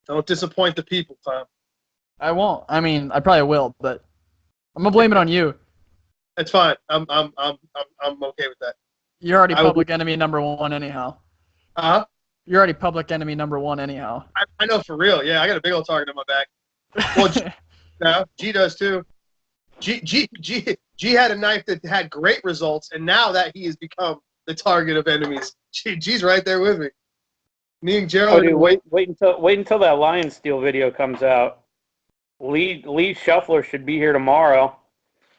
Don't disappoint the people, Tom. I won't. I mean, I probably will, but I'm gonna blame it on you. It's fine. I'm okay with that. You're already public enemy number one anyhow. Huh? You're already public enemy number one anyhow. I know for real. Yeah, I got a big old target on my back. Well, G does too. G had a knife that had great results, and now that he has become the target of enemies, G's right there with me. Me and Gerald. Oh, dude, wait until that Lionsteel video comes out. Lee Shuffler should be here tomorrow.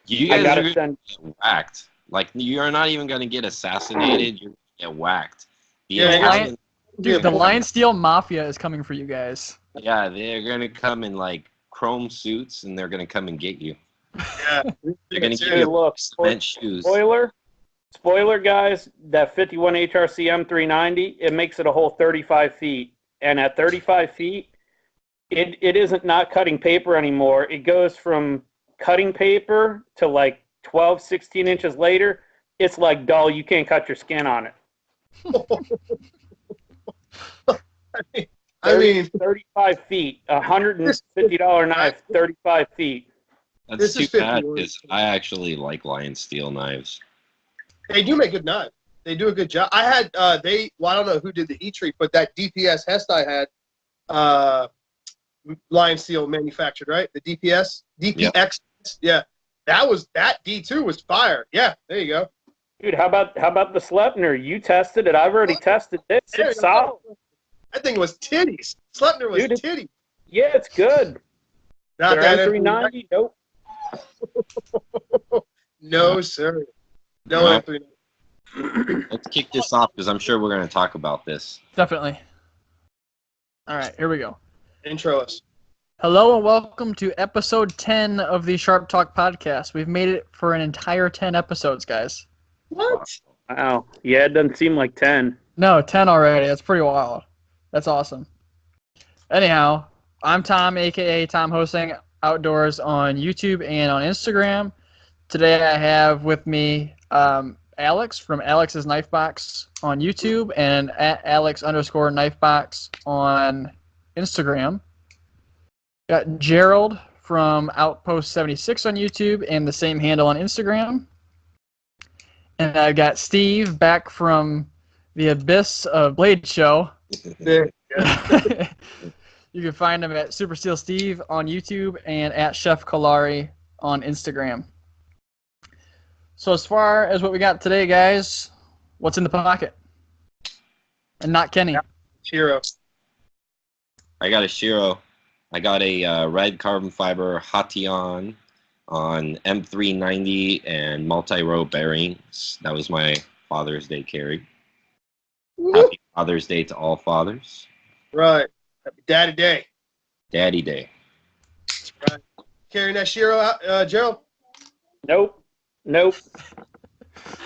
You guys are gonna get whacked. Like, you are not even gonna get assassinated. You're gonna get whacked. The Lionsteel Mafia is coming for you guys. Yeah, they're gonna come in like chrome suits, and they're gonna come and get you. Yeah, they're gonna give you cement shoes. Spoiler, guys. That 51 HRC M390, it makes it a whole 35 feet, and at 35 feet, it isn't not cutting paper anymore. It goes from cutting paper to like 12, 16 inches later. It's like dull. You can't cut your skin on it. I mean, 35 feet, $150 knife, 35 feet. That's too bad because I actually like Lionsteel knives. They do make good knives. They do a good job. I had I don't know who did the heat treat, but that DPS Hest I had, Lionsteel manufactured, right? The DPX, yeah. That D2 was fire. Yeah, there you go. Dude, how about the Sleipner? You tested it. I've already tested it. It's solid. That thing was titties. Sleipner was titties. Yeah, it's good. Not that M390? Nope. No, sir. No M390. Let's kick this off because I'm sure we're going to talk about this. Definitely. All right, here we go. Intro us. Hello and welcome to episode 10 of the Sharp Talk podcast. We've made it for an entire 10 episodes, guys. What? Wow. Yeah, it doesn't seem like 10. No, 10 already. That's pretty wild. That's awesome. Anyhow, I'm Tom, a.k.a. Tom Hosting Outdoors on YouTube and on Instagram. Today I have with me Alex from Alex's Knife Box on YouTube and at Alex_Knifebox on Instagram. Got Gerald from Outpost 76 on YouTube and the same handle on Instagram. And I've got Steve back from the Abyss of Blade Show. There. You can find him at Super Steel Steve on YouTube and at Chef Kalari on Instagram. So as far as what we got today, guys, what's in the pocket? And not Kenny. Shiro. I got a Shiro. I got a red carbon fiber Hation on M390 and multi-row bearings. That was my Father's Day carry. Happy Father's Day to all fathers. Right. Happy Daddy Day. Daddy Day. Right. Carrying that Shiro out, Gerald? Nope.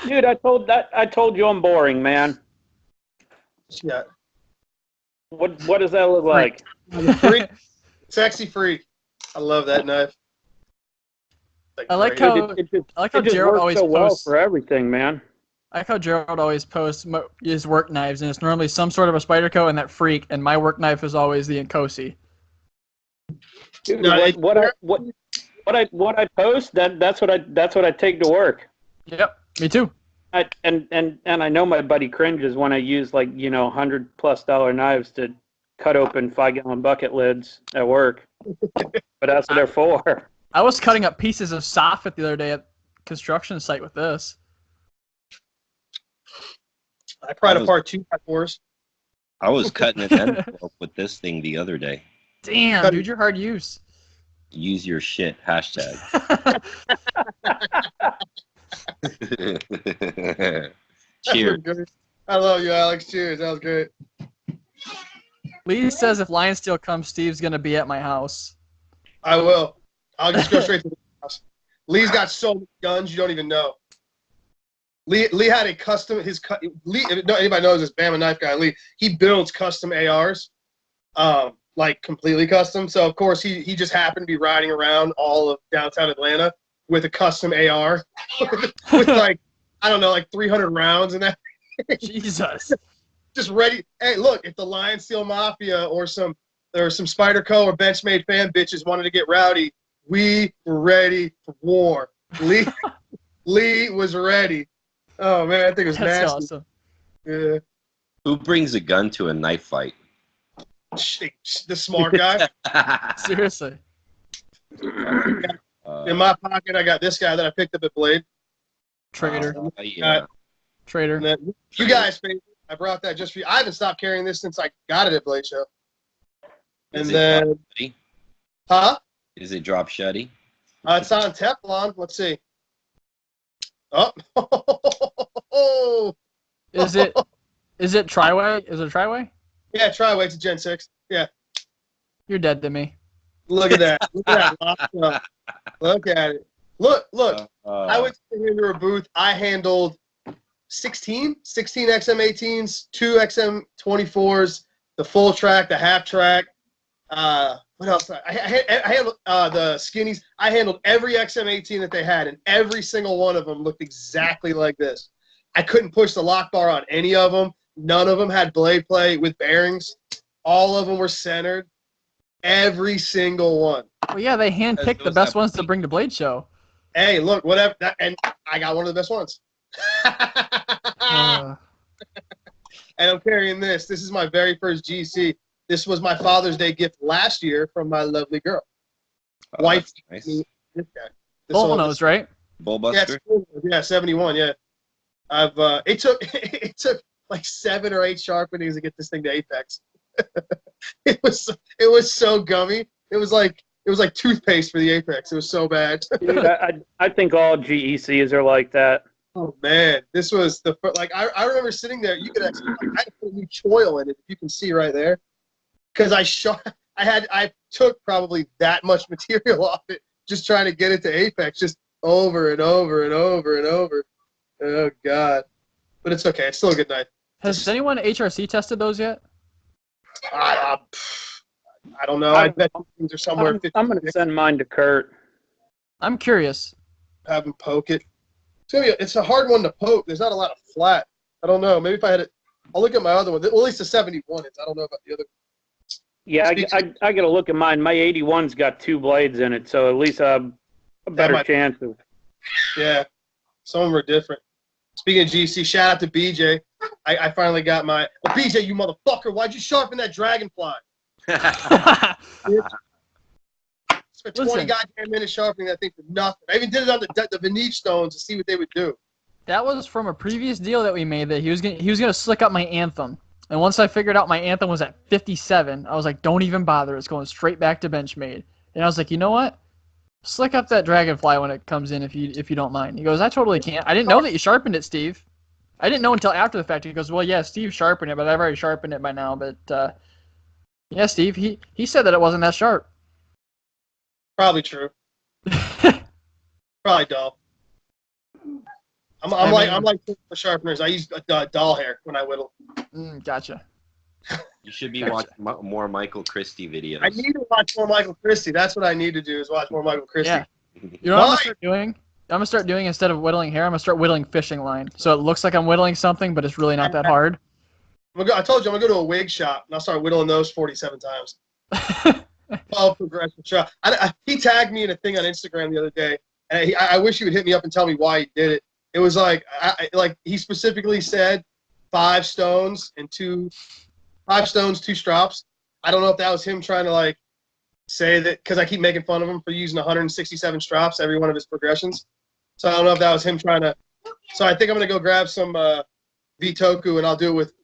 Dude, I told you I'm boring, man. Yeah. What does that look like? Freak. Sexy freak. I love that knife. I like how Gerald always so well posts for everything, man. I like how Gerald always posts his work knives, and it's normally some sort of a Spyderco and that freak, and my work knife is always the Nkosi. Dude, what I post, that's what I take to work. Yep, me too. And I know my buddy cringes when I use like $100+ knives to cut open 5-gallon bucket lids at work, but that's what they're for. I was cutting up pieces of soffit the other day at construction site with this. I pried apart 2x4s. I was cutting an envelope with this thing the other day. Damn, dude, you're hard use. Use your shit. Hashtag. Cheers. I love you, Alex. Cheers. That was great. Lee says if Lionsteel comes, Steve's going to be at my house. I will. I'll just go straight to the house. Lee's got so many guns you don't even know. Lee had a custom. Lee, if anybody knows this Bama knife guy, Lee, he builds custom ARs, like completely custom. So of course he just happened to be riding around all of downtown Atlanta with a custom AR with like 300 rounds and that. Jesus. Just ready. Hey, look, if the Lionsteel Mafia or some there were some Spyderco or Benchmade fan bitches wanted to get rowdy. We were ready for war. Lee was ready. Oh man, I think it was That's nasty. awesome. Yeah. Who brings a gun to a knife fight? The smart guy. Seriously. In my pocket, I got this guy that I picked up at Blade. Traitor. Yeah. Traitor. And then you guys, I brought that just for you. I haven't stopped carrying this since I got it at Blade Show. And Is it then, drop shutty? huh? Is it drop shutty? It's on Teflon. Let's see. Oh. Is it Triway? Is it a Triway? Yeah, Triway. It's a Gen 6. Yeah. You're dead to me. Look at that. Look at that. Locked up. Look at it. Look. I went into a booth. I handled 16 XM18s, 2 XM24s, the full track, the half track. What else? I handled the skinnies. I handled every XM18 that they had, and every single one of them looked exactly like this. I couldn't push the lock bar on any of them. None of them had blade play with bearings. All of them were centered. Every single one. Well, yeah, they handpicked the best ones to bring to Blade Show. Hey, look, whatever. And I got one of the best ones. And I'm carrying this. This is my very first GC. This was my Father's Day gift last year from my lovely girl. Wife. Nice. This guy. Bull nose, right? Bullbuster? Yeah, 71, yeah. It took like 7 or 8 sharpenings to get this thing to apex. It was so gummy. It was like toothpaste for the apex. It was so bad. Dude, I think all GECs are like that. Oh man, this was I remember sitting there. You could actually I had to put a new choil in it. If you can see right there, because I took probably that much material off it just trying to get it to apex, just over and over and over and over. Oh god, but it's okay. It's still a good night. Has anyone HRC tested those yet? I don't know. I bet things are somewhere. I'm going to send mine to Kurt. I'm curious. Have him poke it. It's a hard one to poke. There's not a lot of flat. I don't know. Maybe if I had it, I'll look at my other one. Well, at least the 71 is. I don't know about the other. Yeah, I got to look at mine. My 81's got 2 blades in it, so at least a better chance of. Yeah, some of them are different. Speaking of GC, shout out to BJ. I finally got my. Oh, BJ, you motherfucker! Why'd you sharpen that dragonfly? Spent 20 goddamn minutes sharpening that thing for nothing. I even did it on the Venetian stones to see what they would do. That was from a previous deal that we made that he was gonna slick up my Anthem. And once I figured out my Anthem was at 57, I was like, don't even bother. It's going straight back to Benchmade. And I was like, you know what? Slick up that dragonfly when it comes in if you don't mind. He goes, I totally can't. I didn't know that you sharpened it, Steve. I didn't know until after the fact. He goes, well, yeah, Steve sharpened it, but I've already sharpened it by now. But yeah, Steve, he said that it wasn't that sharp. Probably true. Probably dull. I'm like the sharpeners. I use doll hair when I whittle. Gotcha. You should be watching more Michael Christie videos. I need to watch more Michael Christie. That's what I need to do is watch more Michael Christie. Yeah. You know what I'm gonna start doing? I'm gonna start doing instead of whittling hair, I'm gonna start whittling fishing line. So it looks like I'm whittling something, but it's really not that hard. I told you I'm gonna go to a wig shop and I'll start whittling those 47 times. 12 progressive shot. He tagged me in a thing on Instagram the other day, and I wish he would hit me up and tell me why he did it. It was like he specifically said 5 stones, 2 strops. I don't know if that was him trying to say that because I keep making fun of him for using 167 strops every one of his progressions. So I don't know if that was him trying to. So I think I'm gonna go grab some Vitoku and I'll do it with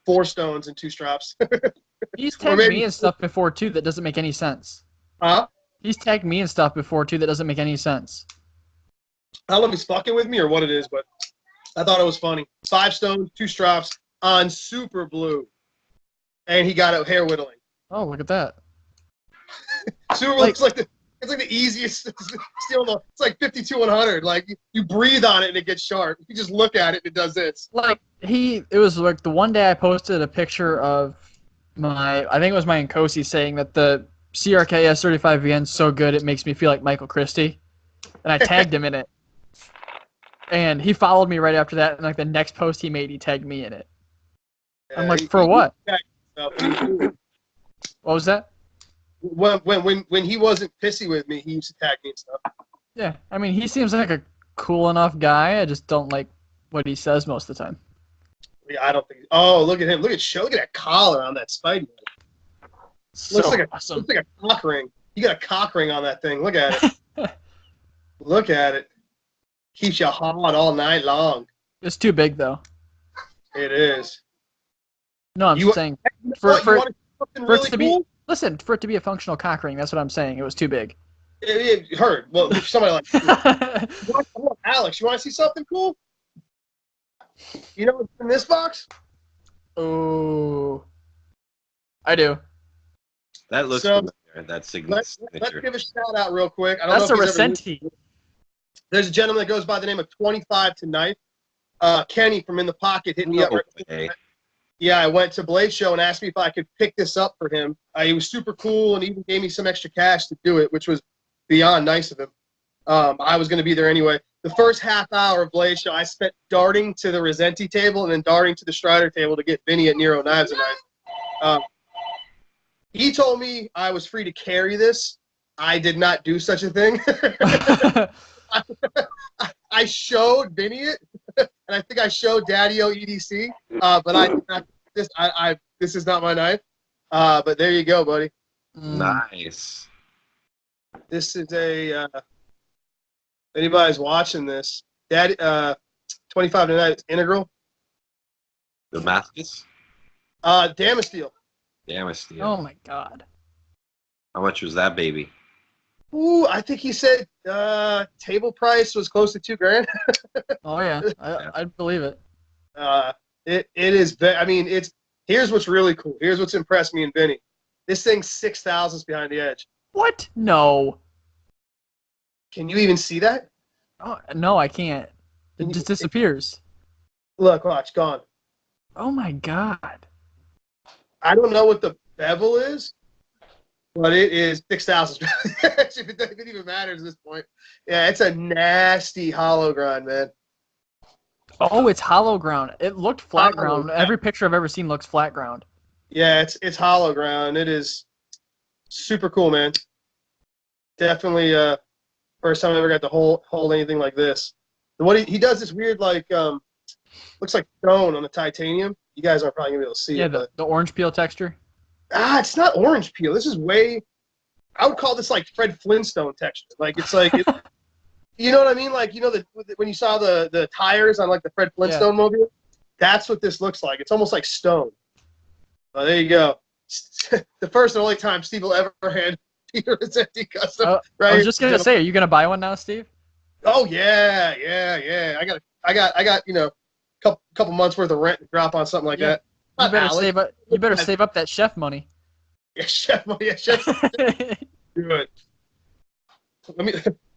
4 stones and 2 strops. He's tagged me and stuff before too that doesn't make any sense. Huh? He's tagged me and stuff before too that doesn't make any sense. I don't know if he's fucking with me or what it is, but I thought it was funny. 5 stones, 2 strops on super blue, and he got a hair whittling. Oh, look at that! Super blue. It's like the easiest steel. It's like 52-100. Like you breathe on it and it gets sharp. You just look at it and it does this. It was like the one day I posted a picture of I think it was my Nkosi saying that the CRK S35VN is so good it makes me feel like Michael Christie, and I tagged him in it. And he followed me right after that, and the next post he made, he tagged me in it. I'm like, for what? What was that? When he wasn't pissy with me, he used to tag me and stuff. Yeah, I mean, he seems like a cool enough guy. I just don't like what he says most of the time. Yeah, I don't think. Oh, look at him! Look at that collar on that Spidey. Looks like awesome. looks like a cock ring. You got a cock ring on that thing. Look at it. Look at it. Keeps you hot all night long. It's too big though. It is. No, I'm You- saying You for want something for it really to be cool? listen for it to be a functional cock ring. That's what I'm saying. It was too big. It hurt. Well, if somebody like hold on, Alex, you want to see something cool? You know what's in this box? Oh, I do. That looks So, familiar. That Let's signature. give a shout out real quick. I don't That's know a if he's ever- Resenti. There's a gentleman that goes by the name of 25 to Knife. Kenny from In the Pocket hit me up. No Right way. Yeah, I went to Blaze Show and asked me if I could pick this up for him. He was super cool and even gave me some extra cash to do it, which was beyond nice of him. I was going to be there anyway. The first half hour of Blaze Show, I spent darting to the Resenti table and then darting to the Strider table to get Vinny at Nero Knives a Knife. He told me I was free to carry this. I did not do such a thing. I showed Vinny it, and I think I showed Daddy-O EDC, but I did not. This is not my knife. But there you go, buddy. Nice. This is a. Anybody's watching this, Daddy, 25 to Knife integral. Damascus? Damasteel. Damasteel. Oh my god. How much was that baby? Ooh, I think he said table price was close to $2,000. Oh yeah, I believe it. It is. I mean, it's. Here's what's really cool. Here's what's impressed me and Vinny. This thing's 6,000 behind the edge. What? No. Can you even see that? Oh no, I can't. It just disappears. Look, watch, gone. Oh my god. I don't know what the bevel is, but it is 6,000. If it even matters at this point. Yeah, it's a nasty hollow grind, man. Oh, it's hollow ground. It looked flat Hollow ground. ground. Every picture I've ever seen looks flat ground. Yeah, it's hollow ground. It is super cool, man. Definitely first time I ever got to hold anything like this. And what he does this weird like looks like stone on the titanium. You guys aren't probably gonna be able to see Yeah, it. the orange peel texture. It's not orange peel. This is way. I would call this like Fred Flintstone texture. Like it's like, you know what I mean? Like when you saw the tires on like the Fred Flintstone mobile, that's what this looks like. It's almost like stone. Oh, there you go. The first and only time Steve will ever hand Peter Resenti custom. Right? I was just gonna say, are you gonna buy one now, Steve? Oh yeah. I got couple months worth of rent to drop on something like Yeah. that. You Not better Alex. save up. You better save up that chef money. Yeah, chef. Yeah, chef. Do it. Let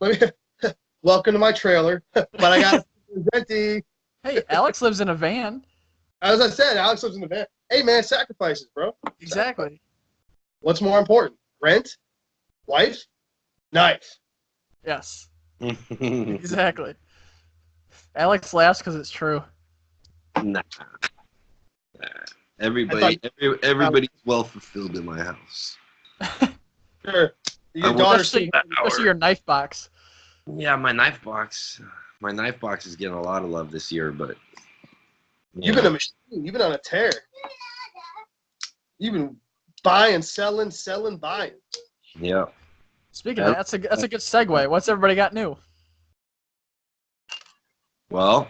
me. Welcome to my trailer, but I got Resenti. Hey, Alex lives in a van. As I said, Alex lives in the van. Hey man, sacrifices, bro. Exactly. What's more important? Rent, wife, knife. Yes. Exactly. Alex laughs because it's true. Nah. Everybody's well fulfilled in my house. Sure. Your will daughter. Especially your knife box. Yeah, my knife box. My knife box is getting a lot of love this year, but You've been a machine. You've been on a tear. You've been buying, selling, buying. Yeah. Speaking of that, that's a good segue. What's everybody got new? Well,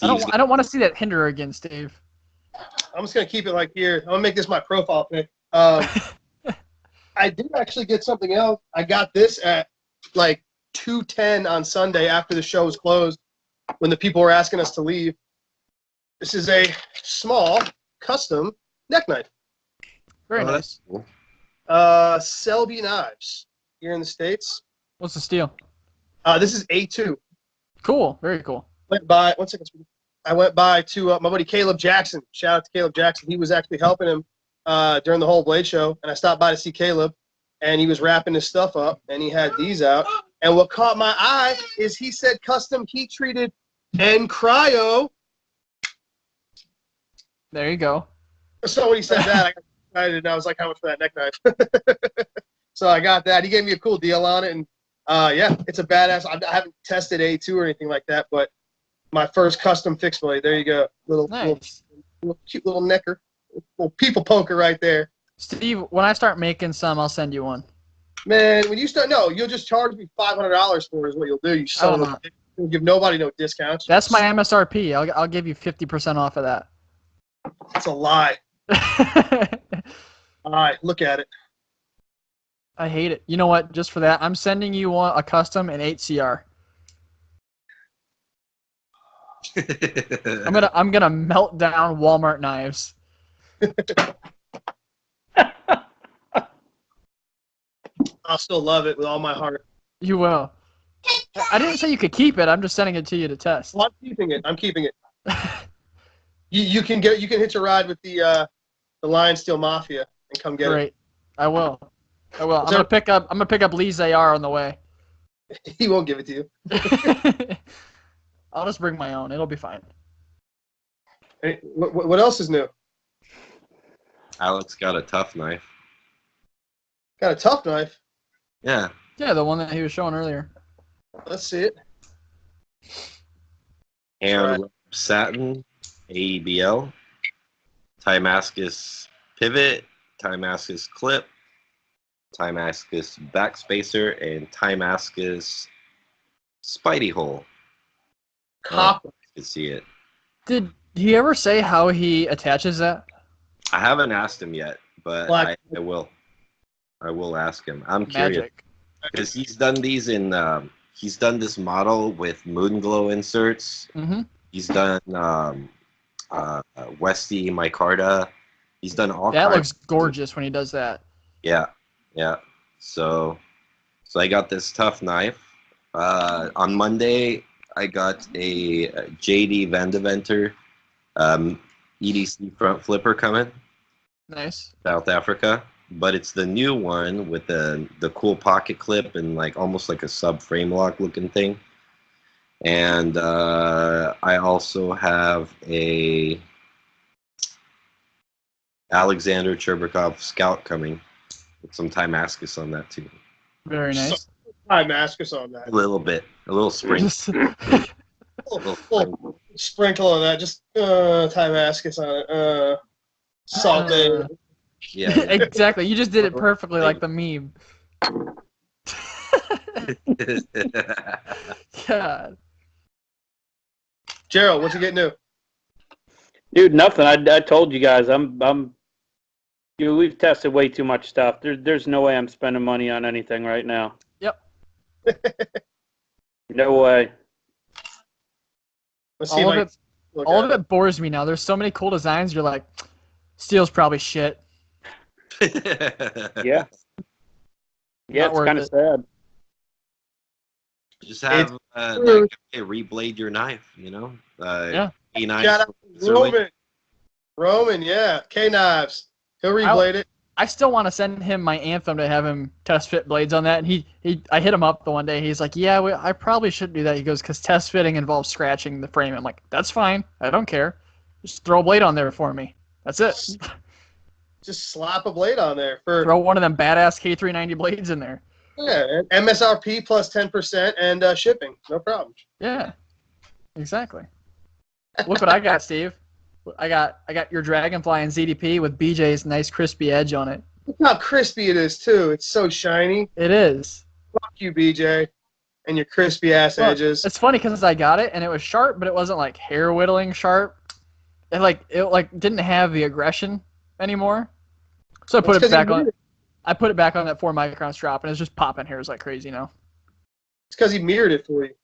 I don't want to see that hinder again, Steve. I'm just gonna keep it like here. I'm gonna make this my profile pic. I did actually get something else. I got this at like 2:10 on Sunday after the show was closed, when the people were asking us to leave. This is a small custom neck knife. Very nice. That's cool. Selby Knives here in the States. What's the steal? This is A2. Cool. Very cool. Went by, one second. I went by to my buddy Caleb Jackson. Shout out to Caleb Jackson. He was actually helping him during the whole Blade show, and I stopped by to see Caleb, and he was wrapping his stuff up, and he had these out. And what caught my eye is he said custom heat treated and cryo. There you go. So when he said that, I got excited, and I was like, "How much for that neck knife?" So I got that. He gave me a cool deal on it, and yeah, it's a badass. I haven't tested A2 or anything like that, but my first custom fixed blade. There you go, Nice. little cute little necker, little people poker right there. Steve, when I start making some, I'll send you one. Man, when you start, no, you'll just charge me $500 for it. Is what you'll do. You son of a bitch. You'll give nobody no discounts. That's my MSRP. I'll give you 50% off of that. That's a lie. All right, look at it. I hate it. You know what? Just for that, I'm sending you a custom in 8CR. I'm gonna melt down Walmart knives. I'll still love it with all my heart. You will. I didn't say you could keep it. I'm just sending it to you to test. Well, I'm keeping it. I'm keeping it. You can hitch a ride with the Lionsteel Mafia and come get Great. I will. I'm gonna pick up Lee's AR on the way. it. He won't give it to you. I'll just bring my own. It'll be fine. Hey, what else is new? Alex got a tough knife. Got a tough knife. Yeah. Yeah, the one that he was showing earlier. Let's see it. And satin, AEBL, Timascus pivot, Timascus clip, Timascus backspacer, and Timascus spidey hole. Copper. You can see it. Did he ever say how he attaches that? I haven't asked him yet, but I will. I will ask him. I'm curious Magic. because he's done these in. He's done this model with moon glow inserts. Mm-hmm. He's done Westy micarta. He's done all. That kinds looks gorgeous when he does that. Yeah, yeah. So I got this tough knife. On Monday, I got a JD Vandeventer EDC front flipper coming. Nice. South Africa, but it's the new one with the cool pocket clip and like almost like a sub frame lock looking thing. And I also have a Alexander Cherbakov Scout coming with some Timascus on that too. Very nice. Timascus on that. A little bit, a little spring. Little sprinkle of that. Just Timascus on it. Salted. Yeah. Exactly. You just did it perfectly like the meme. God. Gerald, what you getting new? Dude, nothing. I told you guys, we've tested way too much stuff. There's no way I'm spending money on anything right now. Yep. No way. Let's see all of it bores me now. There's so many cool designs. You're like, steel's probably shit. Yeah. Yeah, it's kind of sad. Just have that guy reblade your knife, you know? Yeah. Shout out to Roman, yeah. K-Knives. He'll reblade it. I still want to send him my Anthem to have him test fit blades on that. And I hit him up the one day. He's like, yeah, I probably shouldn't do that. He goes, because test fitting involves scratching the frame. I'm like, that's fine. I don't care. Just throw a blade on there for me. That's it. Just slap a blade on there. Throw one of them badass K390 blades in there. Yeah, MSRP plus 10% and shipping. No problem. Yeah, exactly. Look what I got, Steve. I got your Dragonfly in ZDP with BJ's nice crispy edge on it. Look how crispy it is, too. It's so shiny. It is. Fuck you, BJ, and your crispy ass edges. It's funny because I got it and it was sharp, but it wasn't like hair whittling sharp. It didn't have the aggression anymore. So I put it back on. I put it back on that 4 micron strap, and it's just popping hairs like crazy now. It's because he mirrored it for you.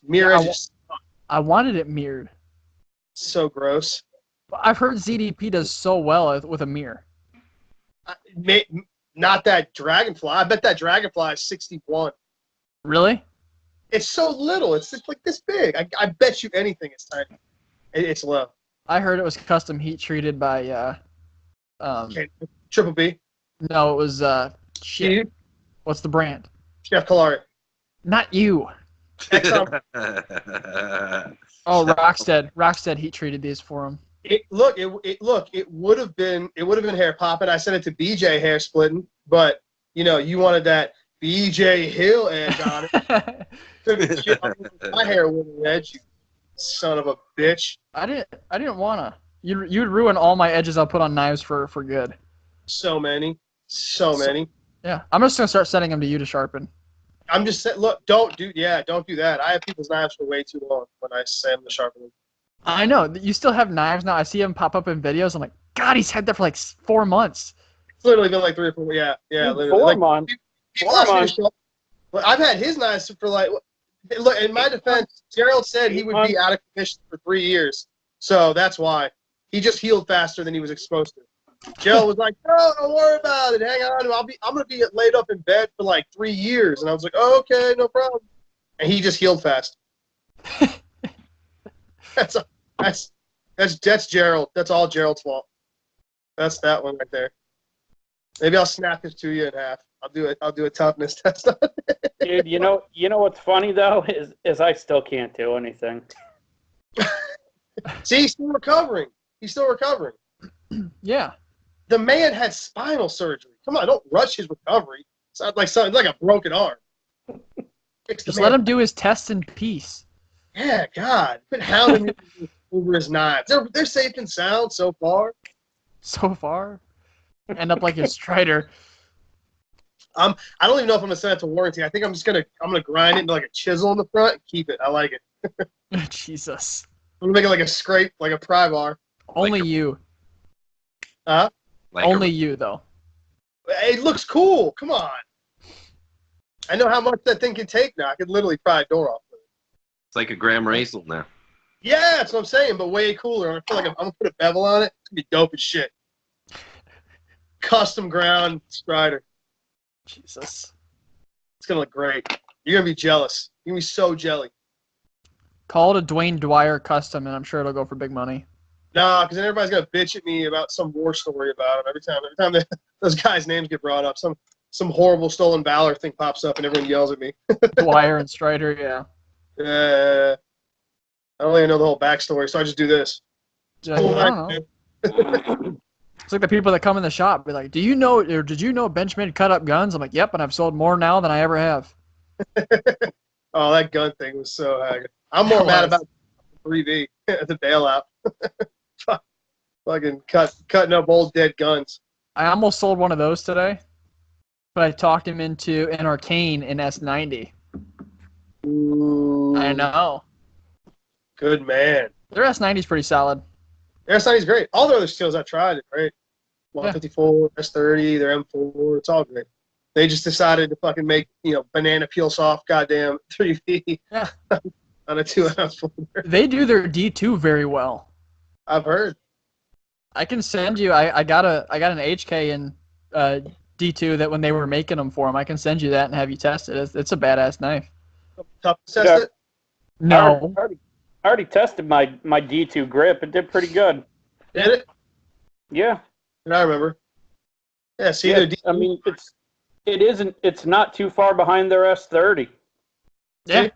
Mirror edges. I wanted it mirrored. So gross. I've heard ZDP does so well with a mirror. Not that Dragonfly. I bet that Dragonfly is 61. Really? It's so little. It's just like this big. I bet you anything it's tiny. It's low. I heard it was custom heat treated by Triple B. No, it was shit. What's the brand? Chef Kalari. Not you. Oh, Rockstead. Rockstead heat treated these for him. It would have been hair popping. I sent it to BJ hair splitting, but you wanted that BJ Hill edge on it. Took the shit off my hair with an edge, you son of a bitch. I didn't wanna. You'd ruin all my edges I'll put on knives for good. So many. Yeah, I'm just gonna start sending them to you to sharpen. I'm just saying, look, don't do that. I have people's knives for way too long when I send them to sharpen them. I know. You still have knives now. I see them pop up in videos. I'm like, God, he's had that for like 4 months. It's literally been like 3 or 4. Yeah, literally. 4 like, months. people ask me to show- Well, I've had his knives for like. Look, in my defense, Gerald said he would be out of commission for 3 years, so that's why he just healed faster than he was supposed to. Gerald was like, "No, don't worry about it. Hang on, I'm gonna be laid up in bed for like 3 years," and I was like, "Oh, okay, no problem." And he just healed fast. That's Gerald. That's all Gerald's fault. That's that one right there. Maybe I'll snap his 2 year in half. I'll do a toughness test. Dude, you know what's funny though is I still can't do anything. See, he's still recovering. Yeah. The man had spinal surgery. Come on, don't rush his recovery. It's not like something like a broken arm. Just let him do his test in peace. Yeah, God, quit hounding me over his knives. They're safe and sound so far. So far, end up like a Strider. I don't even know if I'm gonna send it to warranty. I think I'm gonna grind it into like a chisel in the front and keep it. I like it. Jesus. I'm gonna make it like a scrape, like a pry bar. Only you. Huh? Only you though. It looks cool. Come on. I know how much that thing can take now. I could literally pry a door off with it. It's like a Graham Razel now. Yeah, that's what I'm saying, but way cooler. I feel like I'm gonna put a bevel on it. It's gonna be dope as shit. Custom ground Strider. Jesus. It's gonna look great. You're gonna be jealous. You're gonna be so jelly. Call it a Dwayne Dwyer custom, and I'm sure it'll go for big money. Nah, because then everybody's gonna bitch at me about some war story about him. Every time those guys' names get brought up, some horrible stolen valor thing pops up, and everyone yells at me. Dwyer and Strider, yeah. I don't even know the whole backstory, so I just do this. I don't know. It's like the people that come in the shop be like, "Do you know, or did you know Benchmade cut up guns?" I'm like, "Yep," and I've sold more now than I ever have. Oh, that gun thing was so haggard. I'm more mad about 3V the bailout. Fucking cutting up old dead guns. I almost sold one of those today, but I talked him into an Arcane in S90. Ooh, I know. good man. Their S90 is pretty solid. Their S90 is great. All the other steels I tried are great. 154, S30, their M4, it's all great. They just decided to fucking make, banana peel soft goddamn 3V Yeah. on a 2-ounce folder. They do their D2 very well. I've heard. I can send you. I got an HK in D2 that when they were making them for them, I can send you that and have you test it. It's a badass knife. Tough to test it? No. I already tested my D2 grip. It did pretty good. Did it? Yeah. I remember. Yeah, see, Yeah, their D2. I mean, it's not too far behind their S30. Yeah.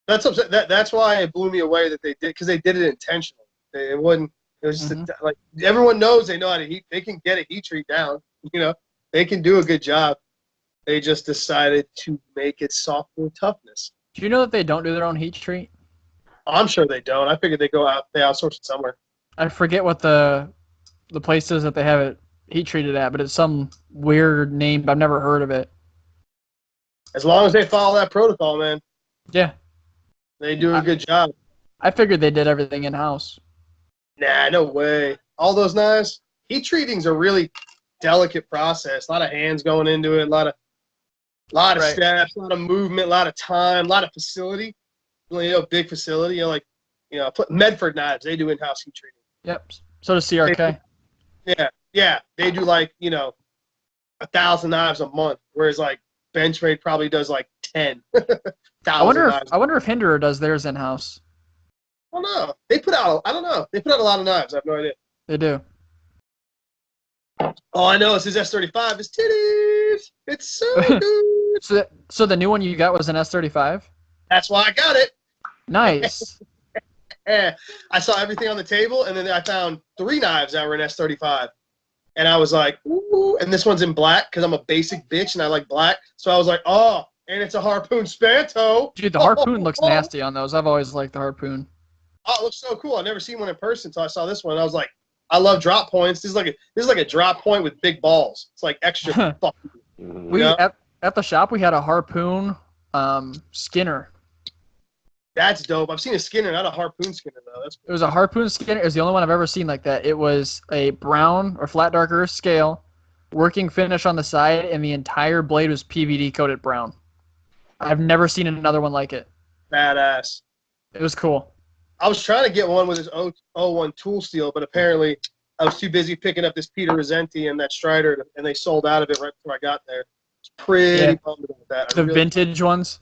That's upset. That's why it blew me away that they did, because they did it intentionally. It wasn't. It was just like everyone knows they know how to heat. They can get a heat treat down. They can do a good job. They just decided to make it soft for toughness. Do you know that they don't do their own heat treat? I'm sure they don't. I figured they outsource it somewhere. I forget what the place is that they have it heat treated at, but it's some weird name. But I've never heard of it. As long as they follow that protocol, man, Yeah. they do a good job. I figured they did everything in house. Nah, no way. All those knives, heat treating's a really delicate process. A lot of hands going into it, a lot of Right. steps, a lot of movement, a lot of time, a lot of facility. Big facility. Medford knives, they do in-house heat treating. Yep. So does CRK. Yeah, they do 1,000 knives a month, whereas Benchmade probably does 10. I wonder knives. if Hinderer does theirs in house. I don't know. They put out a lot of knives. I have no idea. They do. All I know is his S35 is titties. It's so good. So the new one you got was an S35? That's why I got it. Nice. I saw everything on the table, and then I found 3 knives that were in S35. And I was like, ooh, and this one's in black because I'm a basic bitch and I like black. So I was like, oh, and it's a harpoon spanto. Dude, the harpoon looks nasty on those. I've always liked the harpoon. Oh, it looks so cool. I've never seen one in person until I saw this one. I was like, I love drop points. This is like a drop point with big balls. It's like extra fucking. We at the shop we had a harpoon skinner. That's dope. I've seen a skinner, not a harpoon skinner though. That's It was a harpoon skinner. It was the only one I've ever seen like that. It was a brown or flat dark earth scale, working finish on the side, and the entire blade was PVD coated brown. I've never seen another one like it. badass. It was cool. I was trying to get one with his 01 tool steel, but apparently I was too busy picking up this Peter Rosenti and that Strider, and they sold out of it right before I got there. It's pretty bummed about that. The vintage ones.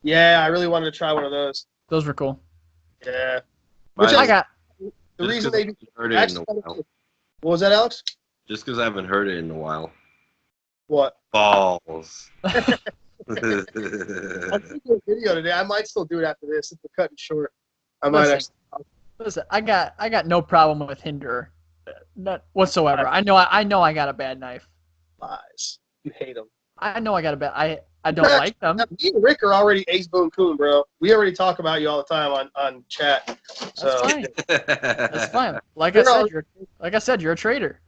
Yeah, I really wanted to try one of those. Those were cool. Yeah. Which I got. The reason they heard it in a while. What was that, Alex? Just because I haven't heard it in a while. What? Balls. I'm doing a video today. I might still do it after this if we're cutting short. I might actually. Listen, I got no problem with Hinder, not whatsoever. I know I got a bad knife. Lies. You hate them. I know I got a bad. I don't like them. Me and Rick are already Ace Boone Coon, bro. We already talk about you all the time on chat. So That's fine. That's fine. Like I said, you're a traitor.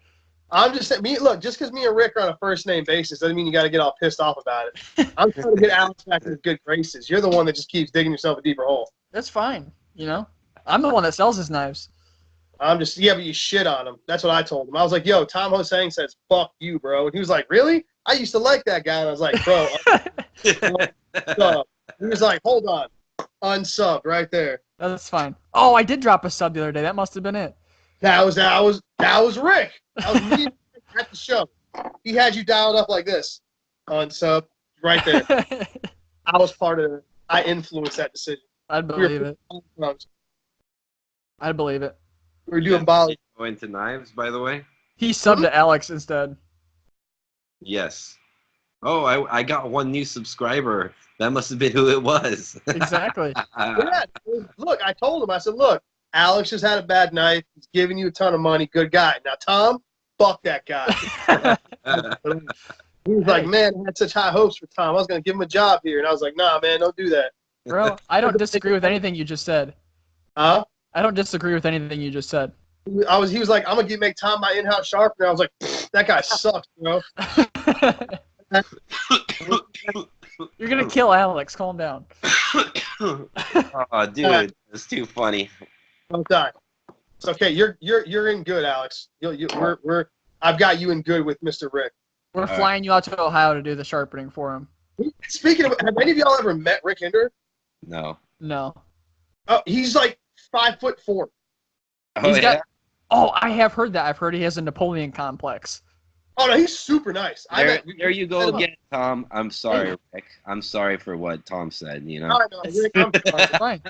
I'm just saying, look, just because me and Rick are on a first name basis doesn't mean you got to get all pissed off about it. I'm trying to get Alex back in his good graces. You're the one that just keeps digging yourself a deeper hole. That's fine. You know, I'm the one that sells his knives. I'm just, but you shit on him. That's what I told him. I was like, yo, Tom Hosang says, fuck you, bro. And he was like, really? I used to like that guy. And I was like, bro. He was like, hold on. Unsubbed right there. That's fine. Oh, I did drop a sub the other day. That must have been it. That was Rick. That was me at the show. He had you dialed up like this. Unsub right there. I was part of it. I influenced that decision. I'd believe it. I'd believe it. We were doing Bali. Go into knives, by the way. He subbed to Alex instead. Yes. Oh, I got one new subscriber. That must have been who it was. Exactly. Yeah. Look, I told him. I said, look, Alex just had a bad night. He's giving you a ton of money. Good guy. Now, Tom, fuck that guy. He was like, man, I had such high hopes for Tom. I was going to give him a job here. And I was like, nah, man, don't do that. Bro, I don't disagree with anything you just said. Huh? I don't disagree with anything you just said. He was like, I'm going to make Tom my in-house sharpener. I was like, that guy sucks, bro. You're going to kill Alex. Calm down. Oh, dude, it's too funny. Don't die. It's okay. You're in good, Alex. I've got you in good with Mr. Rick. We're flying you out to Ohio to do the sharpening for him. Speaking of, have any of y'all ever met Rick Hinder? No. No. Oh, he's like 5'4". Oh, yeah? Oh, I have heard that. I've heard he has a Napoleon complex. Oh no, he's super nice. There you go again, Tom. I'm sorry, Rick. I'm sorry for what Tom said, you know. No, Rick, I'm sorry. Fine.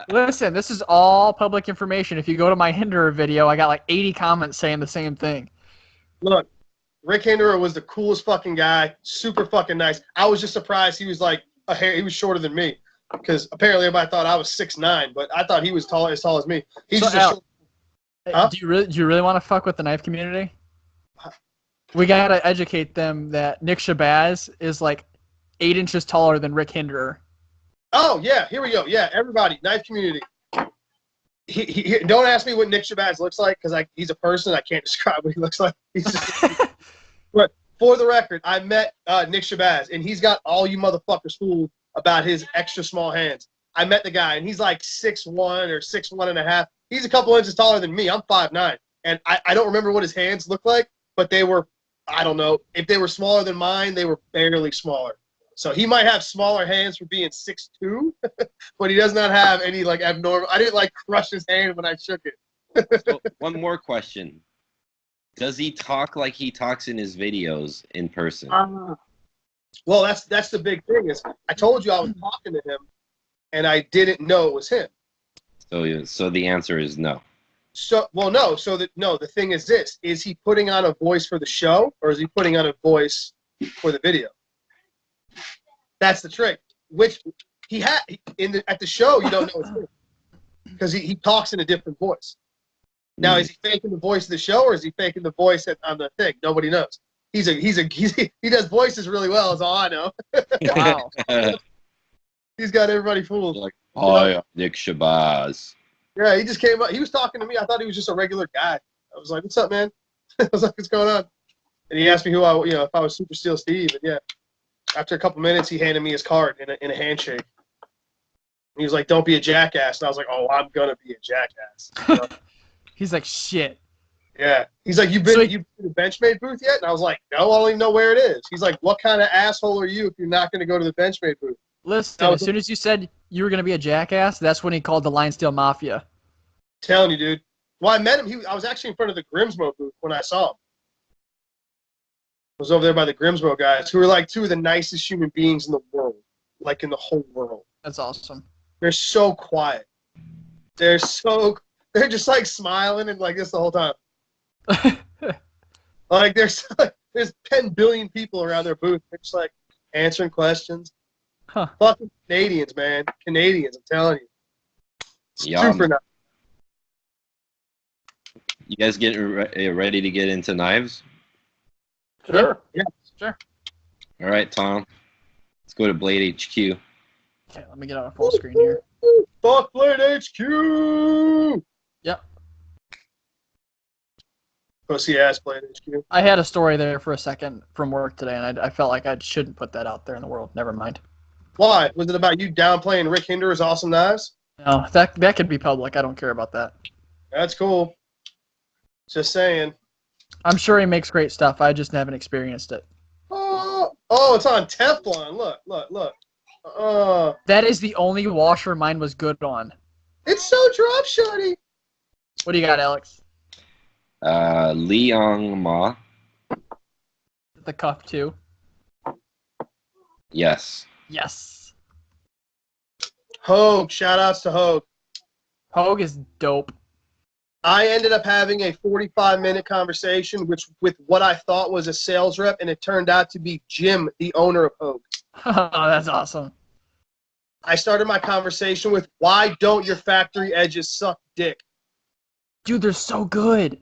Listen, this is all public information. If you go to my Hinder video, I got like 80 comments saying the same thing. Look, Rick Hinderer was the coolest fucking guy. Super fucking nice. I was just surprised he was like he was shorter than me. Because apparently everybody thought I was 6'9", but I thought he was as tall as me. He's so just short. Huh? Do you really want to fuck with the knife community? We gotta educate them that Nick Shabazz is like 8 inches taller than Rick Hinderer. Oh yeah, here we go. Yeah, everybody, knife community. Don't ask me what Nick Shabazz looks like because he's a person. I can't describe what he looks like. But for the record, I met Nick Shabazz, and he's got all you motherfuckers fooled about his extra small hands. I met the guy, and he's like 6'1" or 6'1.5". He's a couple inches taller than me. I'm 5'9", and I don't remember what his hands look like, but they were, I don't know. If they were smaller than mine, they were barely smaller. So he might have smaller hands for being 6'2", but he does not have any like abnormal. I didn't like crush his hand when I shook it. So, one more question. Does he talk like he talks in his videos in person? Well, that's the big thing is I told you I was talking to him, and I didn't know it was him. So the answer is no. No. The thing is this: is he putting on a voice for the show, or is he putting on a voice for the video? That's the trick. Which he had at the show, you don't know it's him. because he talks in a different voice. Now, is he faking the voice of the show, or is he faking the voice on the thing? Nobody knows. He does voices really well, is all I know. Wow. He's got everybody fooled. Like, hi, I'm Nick Shabazz. Yeah, he just came up. He was talking to me. I thought he was just a regular guy. I was like, "What's up, man?" I was like, "What's going on?" And he asked me if I was Super Steel Steve. And yeah, after a couple minutes, he handed me his card in a handshake. And he was like, "Don't be a jackass." And I was like, "Oh, I'm gonna be a jackass." You know? He's like, shit. Yeah. He's like, "You been to the Benchmade booth yet?" And I was like, "No, I don't even know where it is." He's like, "What kind of asshole are you if you're not gonna go to the Benchmade booth?" Listen, as soon as you said you were going to be a jackass, that's when he called the Lionsteel Mafia. Telling you, dude. Well, I met him. I was actually in front of the Grimsmo booth when I saw him. I was over there by the Grimsmo guys, who are like two of the nicest human beings in the world, like in the whole world. That's awesome. They're so quiet. They're just like smiling and like this the whole time. Like there's 10 billion people around their booth. They're just like answering questions. Huh. Fucking Canadians, man. Canadians, I'm telling you. Super nice. You guys getting ready to get into knives? Sure. Yeah. Sure. All right, Tom. Let's go to Blade HQ. Okay, let me get on full screen here. Fuck Blade HQ! Yep. Pussy ass Blade HQ. I had a story there for a second from work today, and I felt like I shouldn't put that out there in the world. Never mind. Why? Was it about you downplaying Rick Hinder's awesome knives? No, that could be public. I don't care about that. That's cool. Just saying. I'm sure he makes great stuff. I just haven't experienced it. Oh, it's on Teflon. Look. That is the only washer mine was good on. It's so drop shotty. What do you got, Alex? Liang Ma. The cup too. Yes. Yes. Hogue. Shout outs to Hogue. Hogue is dope. I ended up having a 45-minute conversation with what I thought was a sales rep, and it turned out to be Jim, the owner of Hogue. Oh, that's awesome. I started my conversation with, "Why don't your factory edges suck dick?" Dude, they're so good.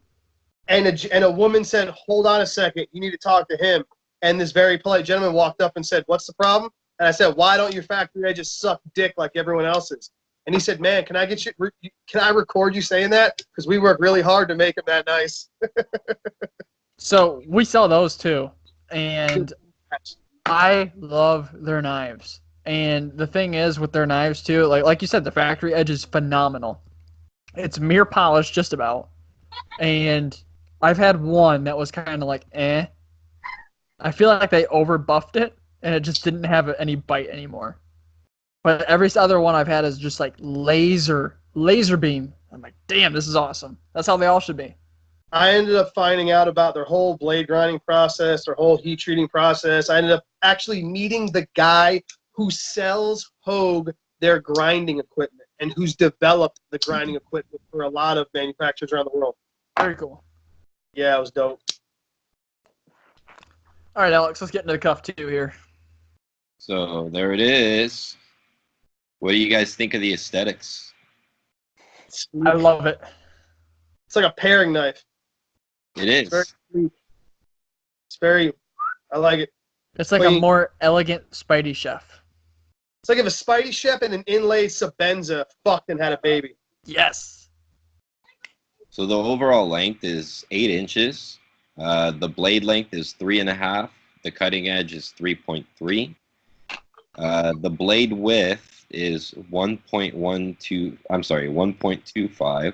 And a woman said, "Hold on a second, you need to talk to him." And this very polite gentleman walked up and said, "What's the problem?" And I said, "Why don't your factory edges suck dick like everyone else's?" And he said, "Man, can I record you saying that? Because we work really hard to make them that nice." So we sell those too, and I love their knives. And the thing is with their knives too, like you said, the factory edge is phenomenal. It's mere polish just about. And I've had one that was kind of like eh. I feel like they over buffed it and it just didn't have any bite anymore. But every other one I've had is just like laser beam. I'm like, damn, this is awesome. That's how they all should be. I ended up finding out about their whole blade grinding process, their whole heat treating process. I ended up actually meeting the guy who sells Hogue their grinding equipment and who's developed the grinding equipment for a lot of manufacturers around the world. Very cool. Yeah, it was dope. All right, Alex, let's get into the cuff two here. So there it is. What do you guys think of the aesthetics? I love it. It's like a paring knife. It is. It's very sweet. I like it. It's like a more elegant Spidey Chef. It's like if a Spidey Chef and an inlaid Sabenza fucked and had a baby. Yes. So the overall length is 8 inches. The blade length is 3.5. The cutting edge is 3.3. The blade width is 1.25.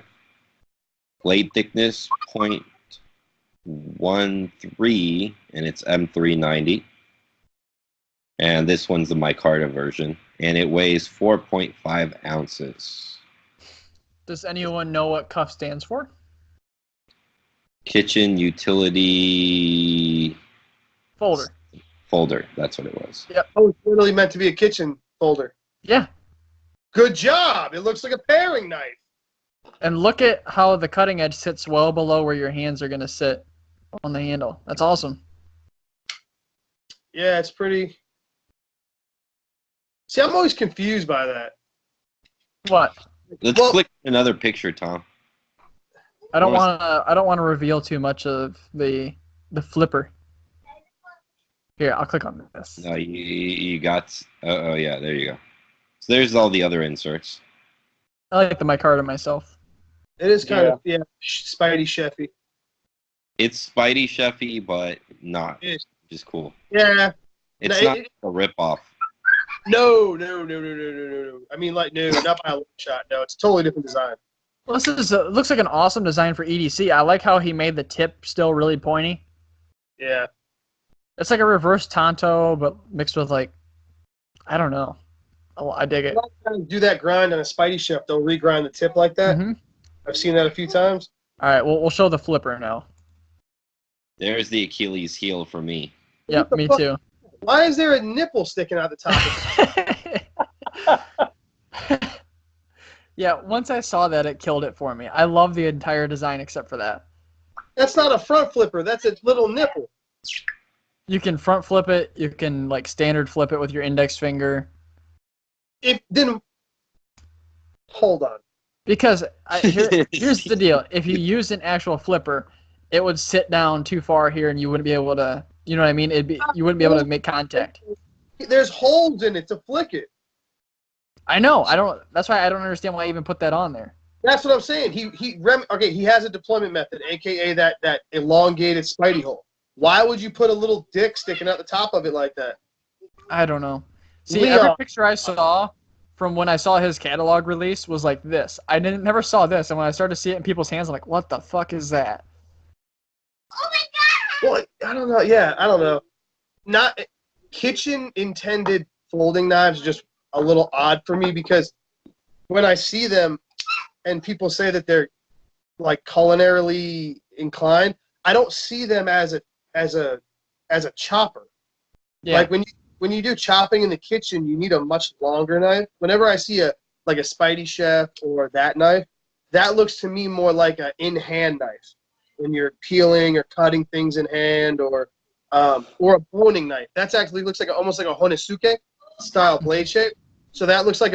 Blade thickness 0.13, and it's M390. And this one's the micarta version, and it weighs 4.5 ounces. Does anyone know what cuff stands for? Kitchen utility Folder. That's what it was. Oh, it's literally meant to be a kitchen folder. Yeah. Good job. It looks like a paring knife. And look at how the cutting edge sits well below where your hands are going to sit on the handle. That's awesome. Yeah, it's pretty. See, I'm always confused by that. What? Let's Well- click another picture, Tom. I don't What want to reveal too much of the flipper. Here, I'll click on this. No, you got. Oh yeah, there you go. So there's all the other inserts. I like the micarta myself. It is kind of Spidey Chefy. It's Spidey Chefy, but not. It is. Just cool. Yeah. It's No, not a ripoff. No. I mean, like, no, not by a long shot. No, it's a totally different design. Well, this is looks like an awesome design for EDC. I like how he made the tip still really pointy. Yeah. It's like a reverse Tonto, but mixed with like, I don't know. I dig it. A lot of times do that grind on a Spidey Chef. They'll regrind the tip like that. Mhm. I've seen that a few times. All right, we'll show the flipper now. There's the Achilles heel for me. Yep, the me fuck? too. Why is there a nipple sticking out the top of it? Yeah, once I saw that, it killed it for me. I love the entire design except for that. That's not a front flipper. That's a little nipple. You can front flip it. You can like standard flip it with your index finger. Hold on. Because here's the deal: if you used an actual flipper, it would sit down too far here, and you wouldn't be able to. You know what I mean? You wouldn't be able to make contact. There's holes in it to flick it. I know. That's why I don't understand why I even put that on there. That's what I'm saying. He has a deployment method, aka that elongated Spidey hole. Why would you put a little dick sticking out the top of it like that? I don't know. See, Leon. every picture I saw from when I saw his catalog release was like this. I never saw this, and when I started to see it in people's hands, I'm like, what the fuck is that? Well, I don't know. Yeah, I don't know. Not kitchen intended folding knives are just a little odd for me because when I see them and people say that they're like culinarily inclined, I don't see them as a chopper. Yeah. Like when you do chopping in the kitchen, you need a much longer knife. Whenever I see a Spidey Chef or that knife, that looks to me more like an in-hand knife when you're peeling or cutting things in hand, or a boning knife. That's actually looks like almost like a Honosuke style blade shape. So that looks like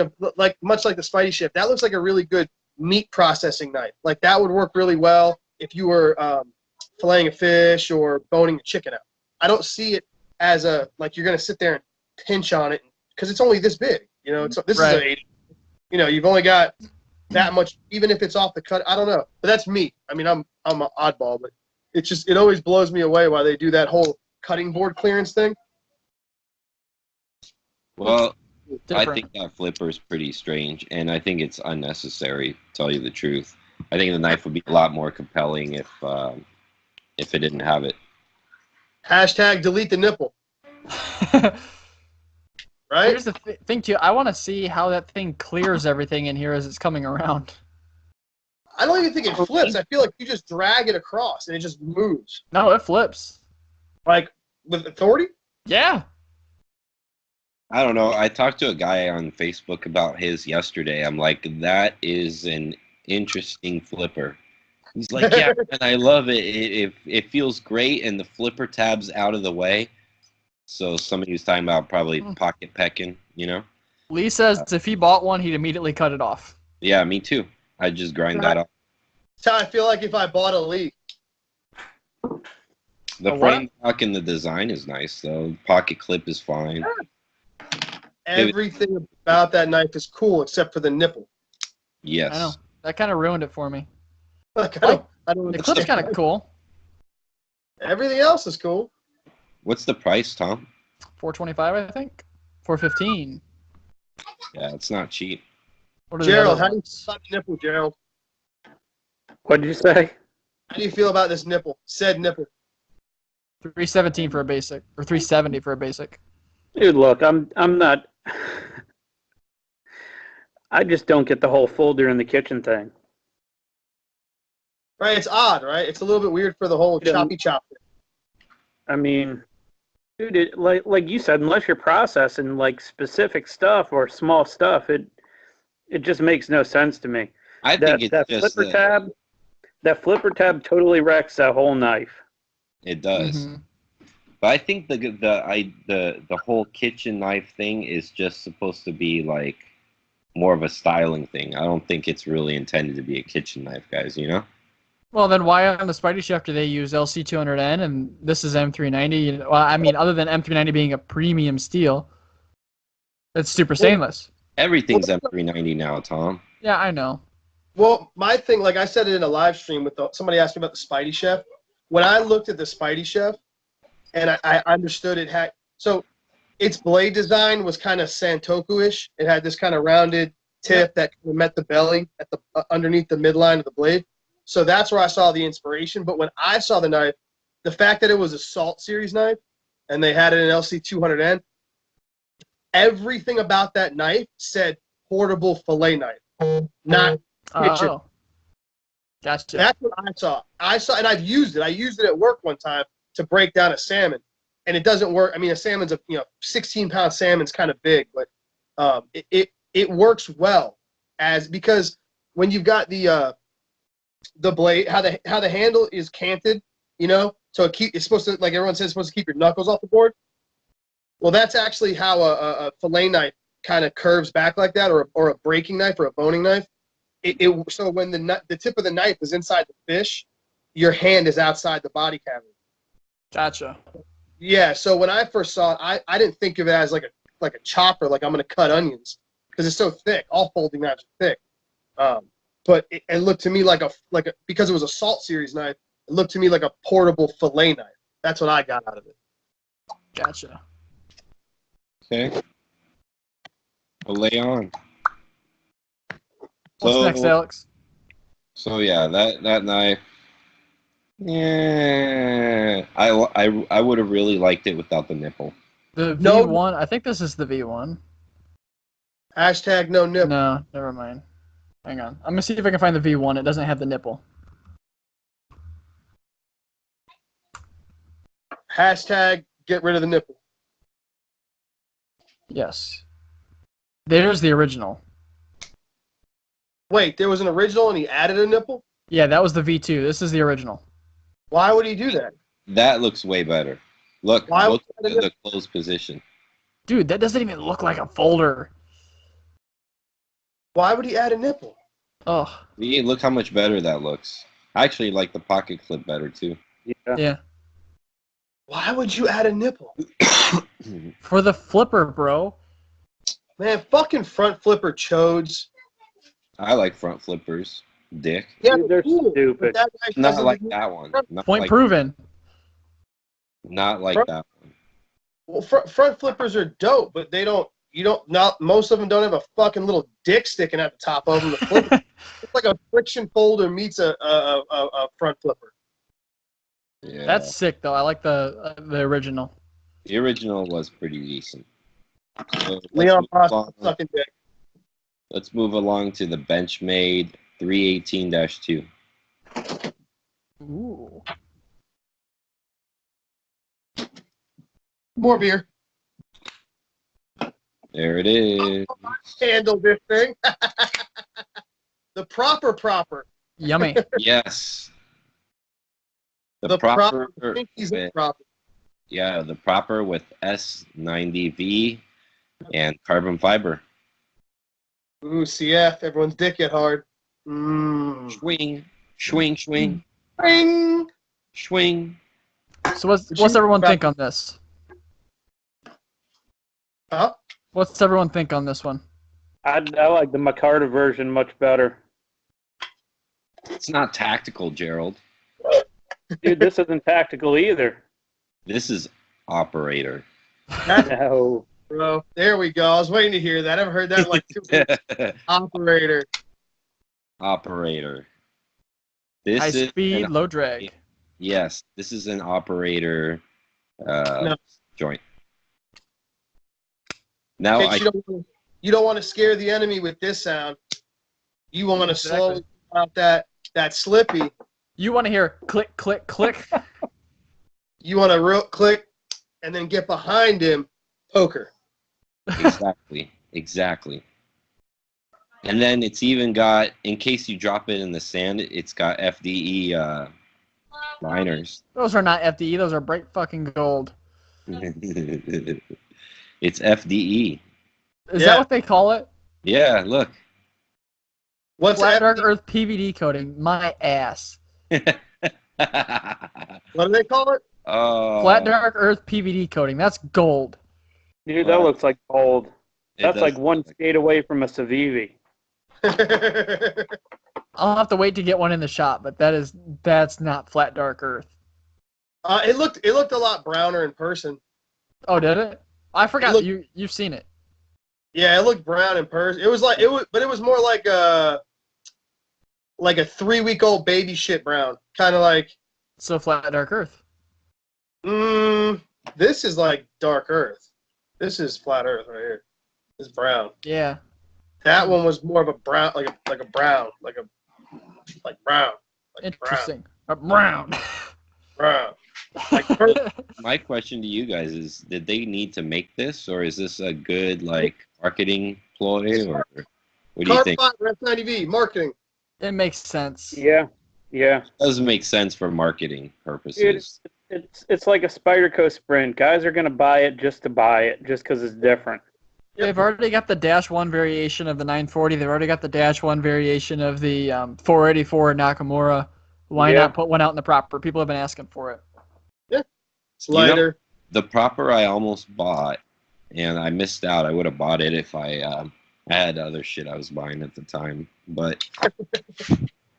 much like the Spidey Chef. That looks like a really good meat processing knife. Like that would work really well if you were filleting a fish or boning a chicken out. I don't see it as like you're gonna sit there and pinch on it because it's only this big. You know, this Right. is a. You know, you've only got that much, even if it's off the cut. I don't know, but that's me. I mean, I'm an oddball, but it always blows me away why they do that whole cutting board clearance thing. Well, I Different. think that flipper is pretty strange, and I think it's unnecessary. To tell you the truth, I think the knife would be a lot more compelling if it didn't have it. Hashtag delete the nipple. Right? Here's the thing too. I want to see how that thing clears everything in here as it's coming around. I don't even think it flips. I feel like you just drag it across and it just moves. No, it flips. Like with authority? Yeah. I don't know. I talked to a guy on Facebook about his yesterday. I'm like, that is an interesting flipper. He's like, yeah, and I love it. It feels great, and the flipper tab's out of the way. So somebody was talking about probably pocket pecking, you know? Lee says if he bought one, he'd immediately cut it off. Yeah, me too. I'd just grind that off. That's how I feel like if I bought a Lee. The A frame lock and the design is nice, though. Pocket clip is fine. Everything about that knife is cool except for the nipple. Yes. I know. That kind of ruined it for me. Like, I don't The clip's kind of cool. Everything else is cool. What's the price, Tom? $425, I think. $415. Yeah, it's not cheap. What are the Gerald, other how do you ones? feel about the nipple, Gerald? What did you say? How do you feel about this nipple? Said nipple. $317 for a basic, or $370 for a basic. Dude, look, I'm not. I just don't get the whole folder in the kitchen thing. Right? It's odd, right? It's a little bit weird for the whole Yeah. choppy chop thing. I mean, dude, like you said, unless you're processing like specific stuff or small stuff, it just makes no sense to me. I think it's that just flipper tab, that flipper tab totally wrecks that whole knife. It does. Mhm. But I think the whole kitchen knife thing is just supposed to be like more of a styling thing. I don't think it's really intended to be a kitchen knife, guys. You know? Well, then why on the Spidey Chef do they use LC200N and this is M390? Well, I mean, other than M390 being a premium steel, it's super stainless. Everything's M390 now, Tom. Yeah, I know. Well, my thing, like I said it in a live stream with somebody asked me about the Spidey Chef. When I looked at the Spidey Chef, and I understood it had so its blade design was kind of Santoku-ish. It had this kind of rounded tip that met the belly at the underneath the midline of the blade. So that's where I saw the inspiration. But when I saw the knife, the fact that it was a Salt Series knife and they had it in LC200N, everything about that knife said portable fillet knife, not kitchen. Oh, gotcha. That's what I saw. And I've used it. I used it at work one time to break down a salmon, and it doesn't work. I mean, a salmon's 16-pound salmon's kind of big, but it works well because when you've got the blade, how the handle is canted, so it's supposed to, like everyone says, it's supposed to keep your knuckles off the board. Well, that's actually how a fillet knife kind of curves back like that, or a breaking knife or a boning knife. So when the tip of the knife is inside the fish, your hand is outside the body cavity. Gotcha. Yeah. So when I first saw it, I didn't think of it as like a chopper, like I'm going to cut onions, because it's so thick. All folding knives are thick. But it looked to me like because it was a Salt Series knife, it looked to me like a portable fillet knife. That's what I got out of it. Gotcha. Okay. Fillet on. What's next, Alex? So yeah, that knife. Yeah, I would have really liked it without the nipple. The No. V1. I think this is the V1. Hashtag no nipple. No, never mind. Hang on. I'm gonna see if I can find the V1. It doesn't have the nipple. Hashtag get rid of the nipple. Yes. There's the original. Wait, there was an original and he added a nipple? Yeah, that was the V2. This is the original. Why would he do that? That looks way better. Look Why at would he- the closed position. Dude, that doesn't even look like a folder. Why would he add a nipple? Oh, See, look how much better that looks. I actually like the pocket clip better too. yeah. Why would you add a nipple? For the flipper, bro. Man, fucking front flipper chodes. I like front flippers, dick. Yeah, Dude, they're cool, stupid. but that guy Not doesn't like do- that one. Not Point like, proven. Not like Front- that one. Well, front flippers are dope, but not most of them don't have a fucking little dick sticking at the top of them. The flip, it's like a friction folder meets a front flipper. Yeah. That's sick, though. I like the original. The original was pretty decent. So Leon let's, Moss sucking dick. let's move along to the Benchmade 318-2. Ooh. More beer. There it is. Handle this thing. The proper. Yummy. Yes. The proper. I think he's with- proper. Yeah, the proper with S90V and carbon fiber. Ooh, CF. Everyone's dick get hard. Mmm. Swing, swing, swing, Ring. swing. So what's everyone think on this? Huh? What's everyone think on this one? I like the Micarta version much better. It's not tactical, Gerald. Dude, this isn't tactical either. This is operator. That's No. bro. There we go. I was waiting to hear that. I've heard that in like 2 weeks. Operator. Operator. High This is speed, an- low drag. Yes, this is an operator No. joint. Now In case you don't want to scare the enemy with this sound. You want to Exactly. slowly out that slippy. You want to hear click, click, click? You want to real click and then get behind him, poker. exactly. And then it's even got, in case you drop it in the sand, it's got FDE liners. Those are not FDE. Those are bright fucking gold. It's FDE. Is Yeah. that what they call it? Yeah, look. What's Flat Dark FD? Earth PVD coating. My ass. What do they call it? Flat Oh, Dark Earth PVD coating. That's gold. Dude, that looks like gold. it That's does like look one like- state away from a Civivi. I'll have to wait to get one in the shop, but that's not Flat Dark Earth. It looked a lot browner in person. Oh, did it? I forgot looked- you've seen it. Yeah, it looked brown in person. It was like but it was more like a 3-week-old baby shit brown, kind of like. So Flat Dark Earth. This is like dark earth. This is flat earth right here. It's brown. Yeah. That one was more of a brown, like a brown, like brown. Interesting. Brown. Brown. Like purple. My question to you guys is: did they need to make this, or is this a good like marketing ploy, or what do you think? Carbon fiber F90V marketing. It makes sense. Yeah, yeah. It doesn't make sense for marketing purposes. It's like a Spyderco Sprint. Guys are gonna buy it just to buy it, just because it's different. They've already got the -1 variation of the 940. They've already got the -1 variation of the 484 Nakamura. Why Yeah. not put one out in the proper? People have been asking for it. It's lighter. The Proper I almost bought, and I missed out. I would have bought it if I had other shit I was buying at the time. But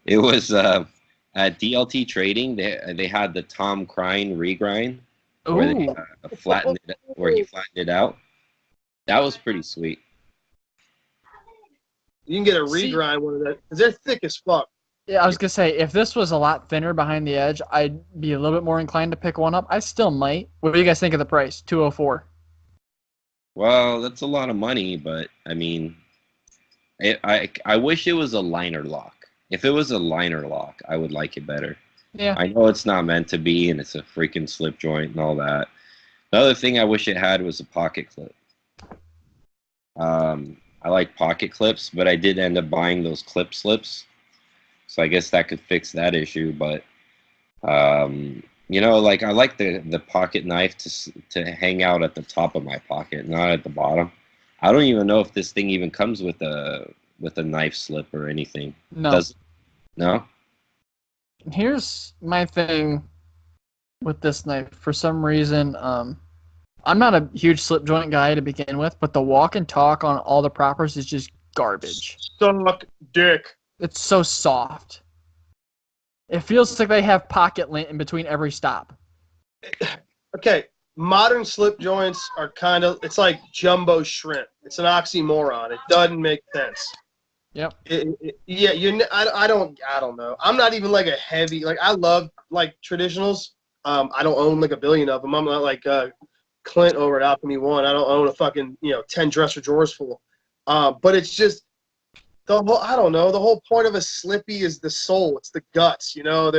it was at DLT Trading. They had the Tom Crine regrind where they Ooh. flattened it, where he flattened it out. That was pretty sweet. You can get a See- regrind one of that because they're thick as fuck. Yeah, I was gonna say if this was a lot thinner behind the edge, I'd be a little bit more inclined to pick one up. I still might. What do you guys think of the price? 204. Well, that's a lot of money, but I mean, I wish it was a liner lock. If it was a liner lock, I would like it better. Yeah. I know it's not meant to be, and it's a freaking slip joint and all that. The other thing I wish it had was a pocket clip. I like pocket clips, but I did end up buying those clip slips, so I guess that could fix that issue. But you know, like I like the pocket knife to hang out at the top of my pocket, not at the bottom. I don't even know if this thing even comes with a knife slip or anything. No. Does it? No? Here's my thing with this knife. For some reason, I'm not a huge slip joint guy to begin with, but the walk and talk on all the propers is just garbage. Suck dick. It's so soft. It feels like they have pocket lint in between every stop. Okay, modern slip joints are kind of, it's like jumbo shrimp. It's an oxymoron. It doesn't make sense. Yep. I don't know. I'm not even like a heavy, like I love like traditionals. I don't own like a billion of them. I'm not like Clint over at Alchemy One. I don't own a fucking 10 dresser drawers full. But it's just the whole, I don't know. The whole point of a slippy is the soul. It's the guts. They got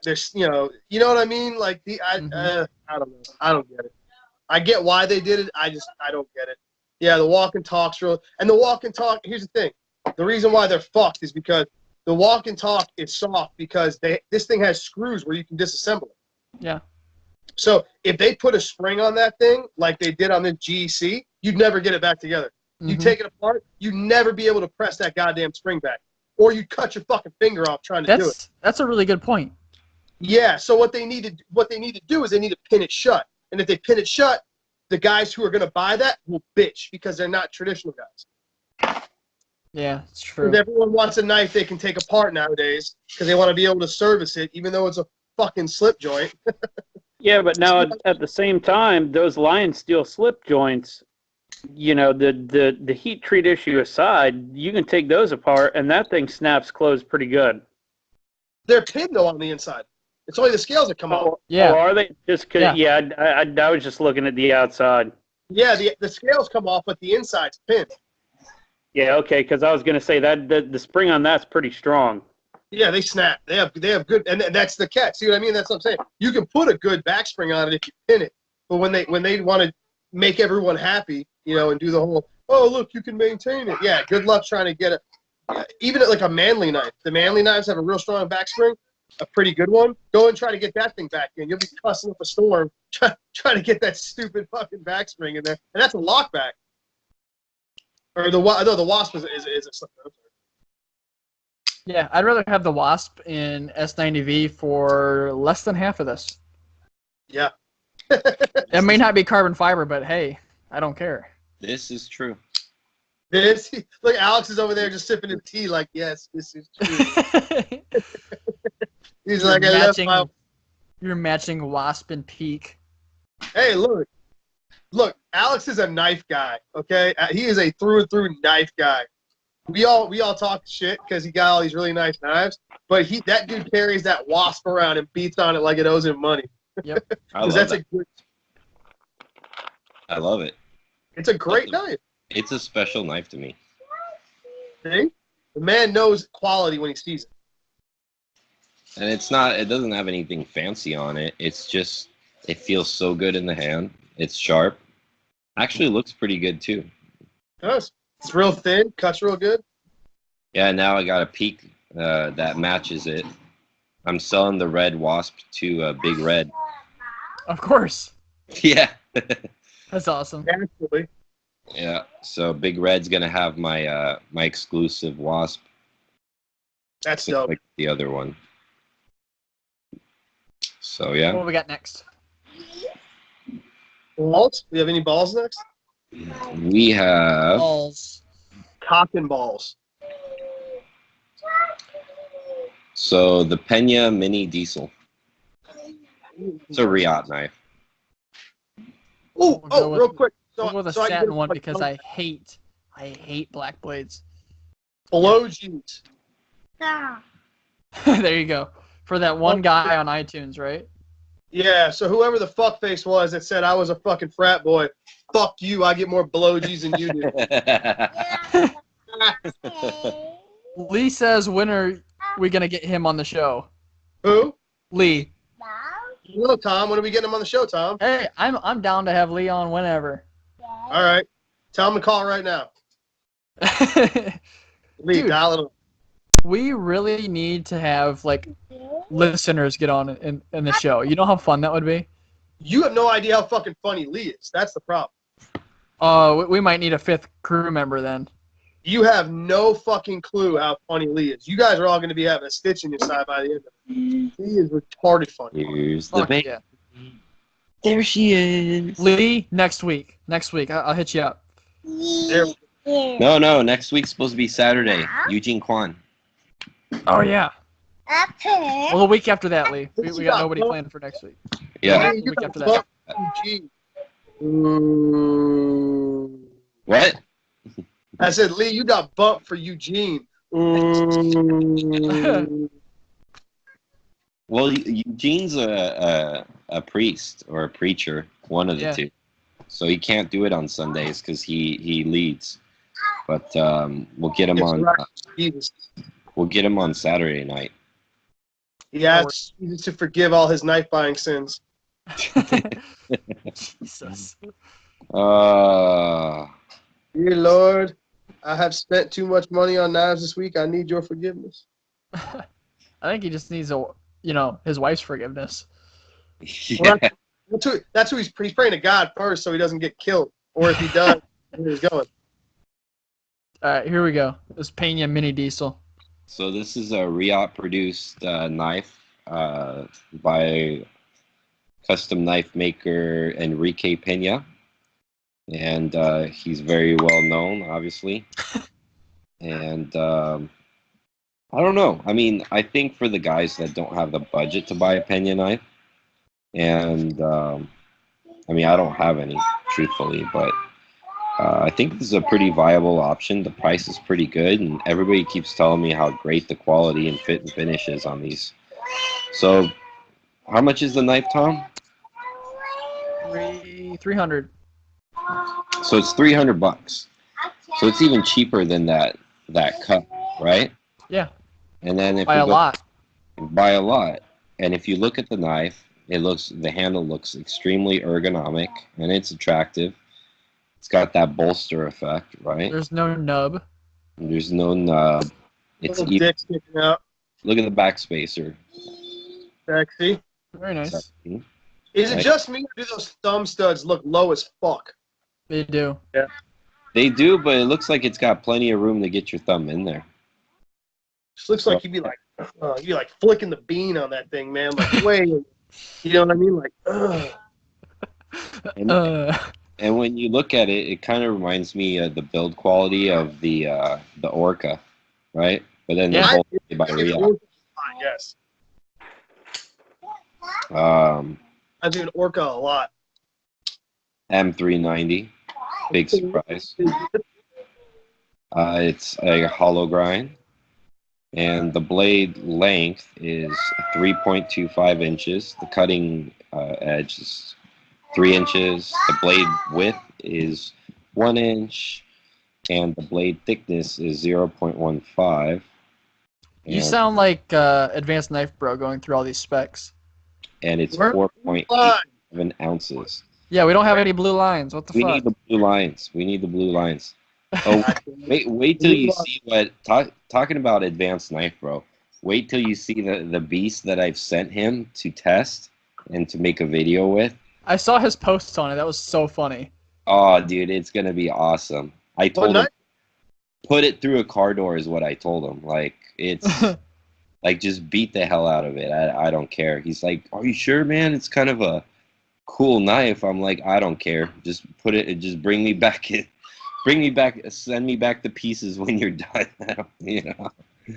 their you know what I mean. Like I don't know. I don't get it. I get why they did it. I don't get it. Yeah, the walk and talk's real. And the walk and talk, here's the thing. The reason why they're fucked is because the walk and talk is soft because this thing has screws where you can disassemble it. Yeah. So if they put a spring on that thing like they did on the GEC, you'd never get it back together. You take it apart, you'd never be able to press that goddamn spring back. Or you'd cut your fucking finger off trying to do it. That's a really good point. Yeah, so what they need to do is they need to pin it shut. And if they pin it shut, the guys who are going to buy that will bitch because they're not traditional guys. Yeah, it's true. Because everyone wants a knife they can take apart nowadays because they want to be able to service it, even though it's a fucking slip joint. Yeah, but now at the same time, those Lionsteel slip joints, the heat treat issue aside, you can take those apart and that thing snaps closed pretty good. They're pinned though on the inside. It's only the scales that come off. Yeah. Oh, are they? Just 'cause, Yeah. I was just looking at the outside. Yeah, the scales come off, but the inside's pinned. Yeah, okay, because I was going to say that the spring on that's pretty strong. Yeah, they snap. They have good, and that's the catch. See what I mean? That's what I'm saying. You can put a good back spring on it if you pin it, but when they want to make everyone happy, and do the whole, oh look, you can maintain it. Yeah, good luck trying to get it. Even like a manly knife. The manly knives have a real strong back spring, a pretty good one. Go and try to get that thing back in. You'll be cussing up a storm trying to get that stupid fucking back spring in there, and that's a lockback. Or the Wasp is a slipper. Yeah, I'd rather have the Wasp in S90V for less than half of this. Yeah. It may not be carbon fiber, but hey, I don't care. This is true. Look, Alex is over there just sipping his tea like, yes, this is true. He's like, I left my... You're matching Wasp and Peak. Hey, look, Alex is a knife guy, okay? He is a through and through knife guy. We all talk shit because he got all these really nice knives, but that dude carries that Wasp around and beats on it like it owes him money. Yep. I love that's that. I love it. It's a great knife. It's a special knife to me. See? The man knows quality when he sees it. And it doesn't have anything fancy on it. It's just, it feels so good in the hand. It's sharp. Actually looks pretty good too. It does. It's real thin, cuts real good. Yeah, now I got a Peak that matches it. I'm selling the red Wasp to Big Red. Of course. Yeah. That's awesome. Absolutely. Yeah, so Big Red's gonna have my my exclusive Wasp. That's just dope. like the other one. So yeah. What we got next? Balls? Do you have any balls next? We have Balls. Cock and balls. so the Pena Mini Diesel. It's a Riot knife. Oh, We'll go with- real quick. We'll go with a so I can satin get one a- because I hate black blades. Blow jeans. There you go. For that one guy on iTunes, right? Yeah, so whoever the fuckface was that said I was a fucking frat boy, fuck you, I get more blow G's than you do. Lee says, when are we going to get him on the show? Who? Lee. Hello, Tom. When are we getting him on the show, Tom? Hey, I'm down to have Lee on whenever. All right. Tell him to call right now. Lee, Dude. dial it up. We really need to have, like, listeners get on in the show. You know how fun that would be? You have no idea how fucking funny Lee is. That's the problem. We might need a fifth crew member then. You have no fucking clue how funny Lee is. You guys are all going to be having a stitch in your side by the end of it. He is retarded funny. Here's the Fuck baby. yeah. There she is. Lee, next week. I'll hit you up. There. No, next week's supposed to be Saturday. Eugene Kwan. Oh, yeah. Well, the week after that, Lee. We got nobody planned for next week. Yeah. Lee, The week you after got that. fucked, Eugene. Ooh. What? I said, Lee, you got bumped for Eugene. Ooh. Well, Eugene's a priest or a preacher, one of the two. So he can't do it on Sundays because he leads. But we'll get him on. Jesus. We'll get him on Saturday night. He asks Jesus to forgive all his knife buying sins. Jesus. Dear Lord, I have spent too much money on knives this week. I need your forgiveness. I think he just needs his wife's forgiveness. Yeah. That's who he's praying to God first, so he doesn't get killed. Or if he does, where he's going. All right, here we go. This Pena Mini Diesel. So this is a Riot-produced knife by custom knife maker Enrique Pena. And he's very well known, obviously. And I don't know. I mean, I think for the guys that don't have the budget to buy a Pena knife, and I mean, I don't have any, truthfully, but I think this is a pretty viable option. The price is pretty good, and everybody keeps telling me how great the quality and fit and finish is on these. So, how much is the knife, Tom? 300. So it's $300. So it's even cheaper than that cup, right? Yeah. And then if By you a lot. By a lot. And if you look at the knife, the handle looks extremely ergonomic, and it's attractive. It's got that bolster effect, right? There's no nub. There's no nub. It's Little even, dick sticking out. look at the back spacer. Sexy. Very nice. Sexy. Is it Right. just me, or do those thumb studs look low as fuck? They do. They do, but it looks like it's got plenty of room to get your thumb in there. Just looks like you'd be like flicking the bean on that thing, man. Like, wait, you know what I mean? Like, ugh. And when you look at it, it kind of reminds me of the build quality of the Orca, right? But then they're Yeah. both made by Real. Yes, Um, I do an Orca a lot. M390, big surprise. It's a hollow grind, and the blade length is 3.25 inches. The cutting edge is 3 inches. The blade width is 1 inch, and the blade thickness is 0.15. You sound like Advanced Knife Bro going through all these specs. And it's Where- 4.87 ounces. Yeah, we don't have any blue lines. What the We fuck? need the blue lines. We need the blue lines. Oh, wait till you see what talking about Advanced Knife Bro. Wait till you see the beast that I've sent him to test and to make a video with. I saw his posts on it. That was so funny. Oh, dude, it's gonna be awesome. I told him knife? put it through a car door is what I told him. Like it's like just beat the hell out of it. I don't care. He's like, "Are you sure, man? It's kind of a cool knife." I'm like, "I don't care. Just put it. Just bring me back it. Bring me back. Send me back the pieces when you're done." You know.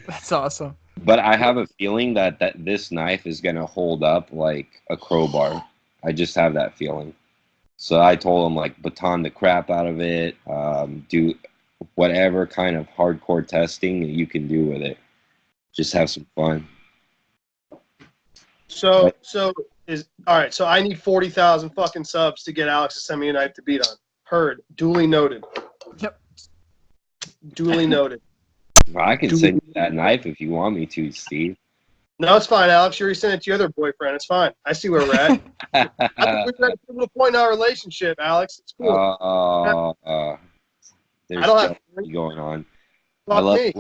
That's awesome. But I have a feeling that this knife is gonna hold up like a crowbar. I just have that feeling. So I told him like baton the crap out of it. Do whatever kind of hardcore testing that you can do with it. Just have some fun. So is all right. So I need 40,000 fucking subs to get Alex to send me a knife to beat on. Heard. Duly noted. Yep. Duly noted. I can send you that knife if you want me to, Steve. No, it's fine, Alex. You already sent it to your other boyfriend. It's fine. I see where we're at. I think we're at a pivotal point in our relationship, Alex. It's cool. There's I don't have jealousy going on. fuck me.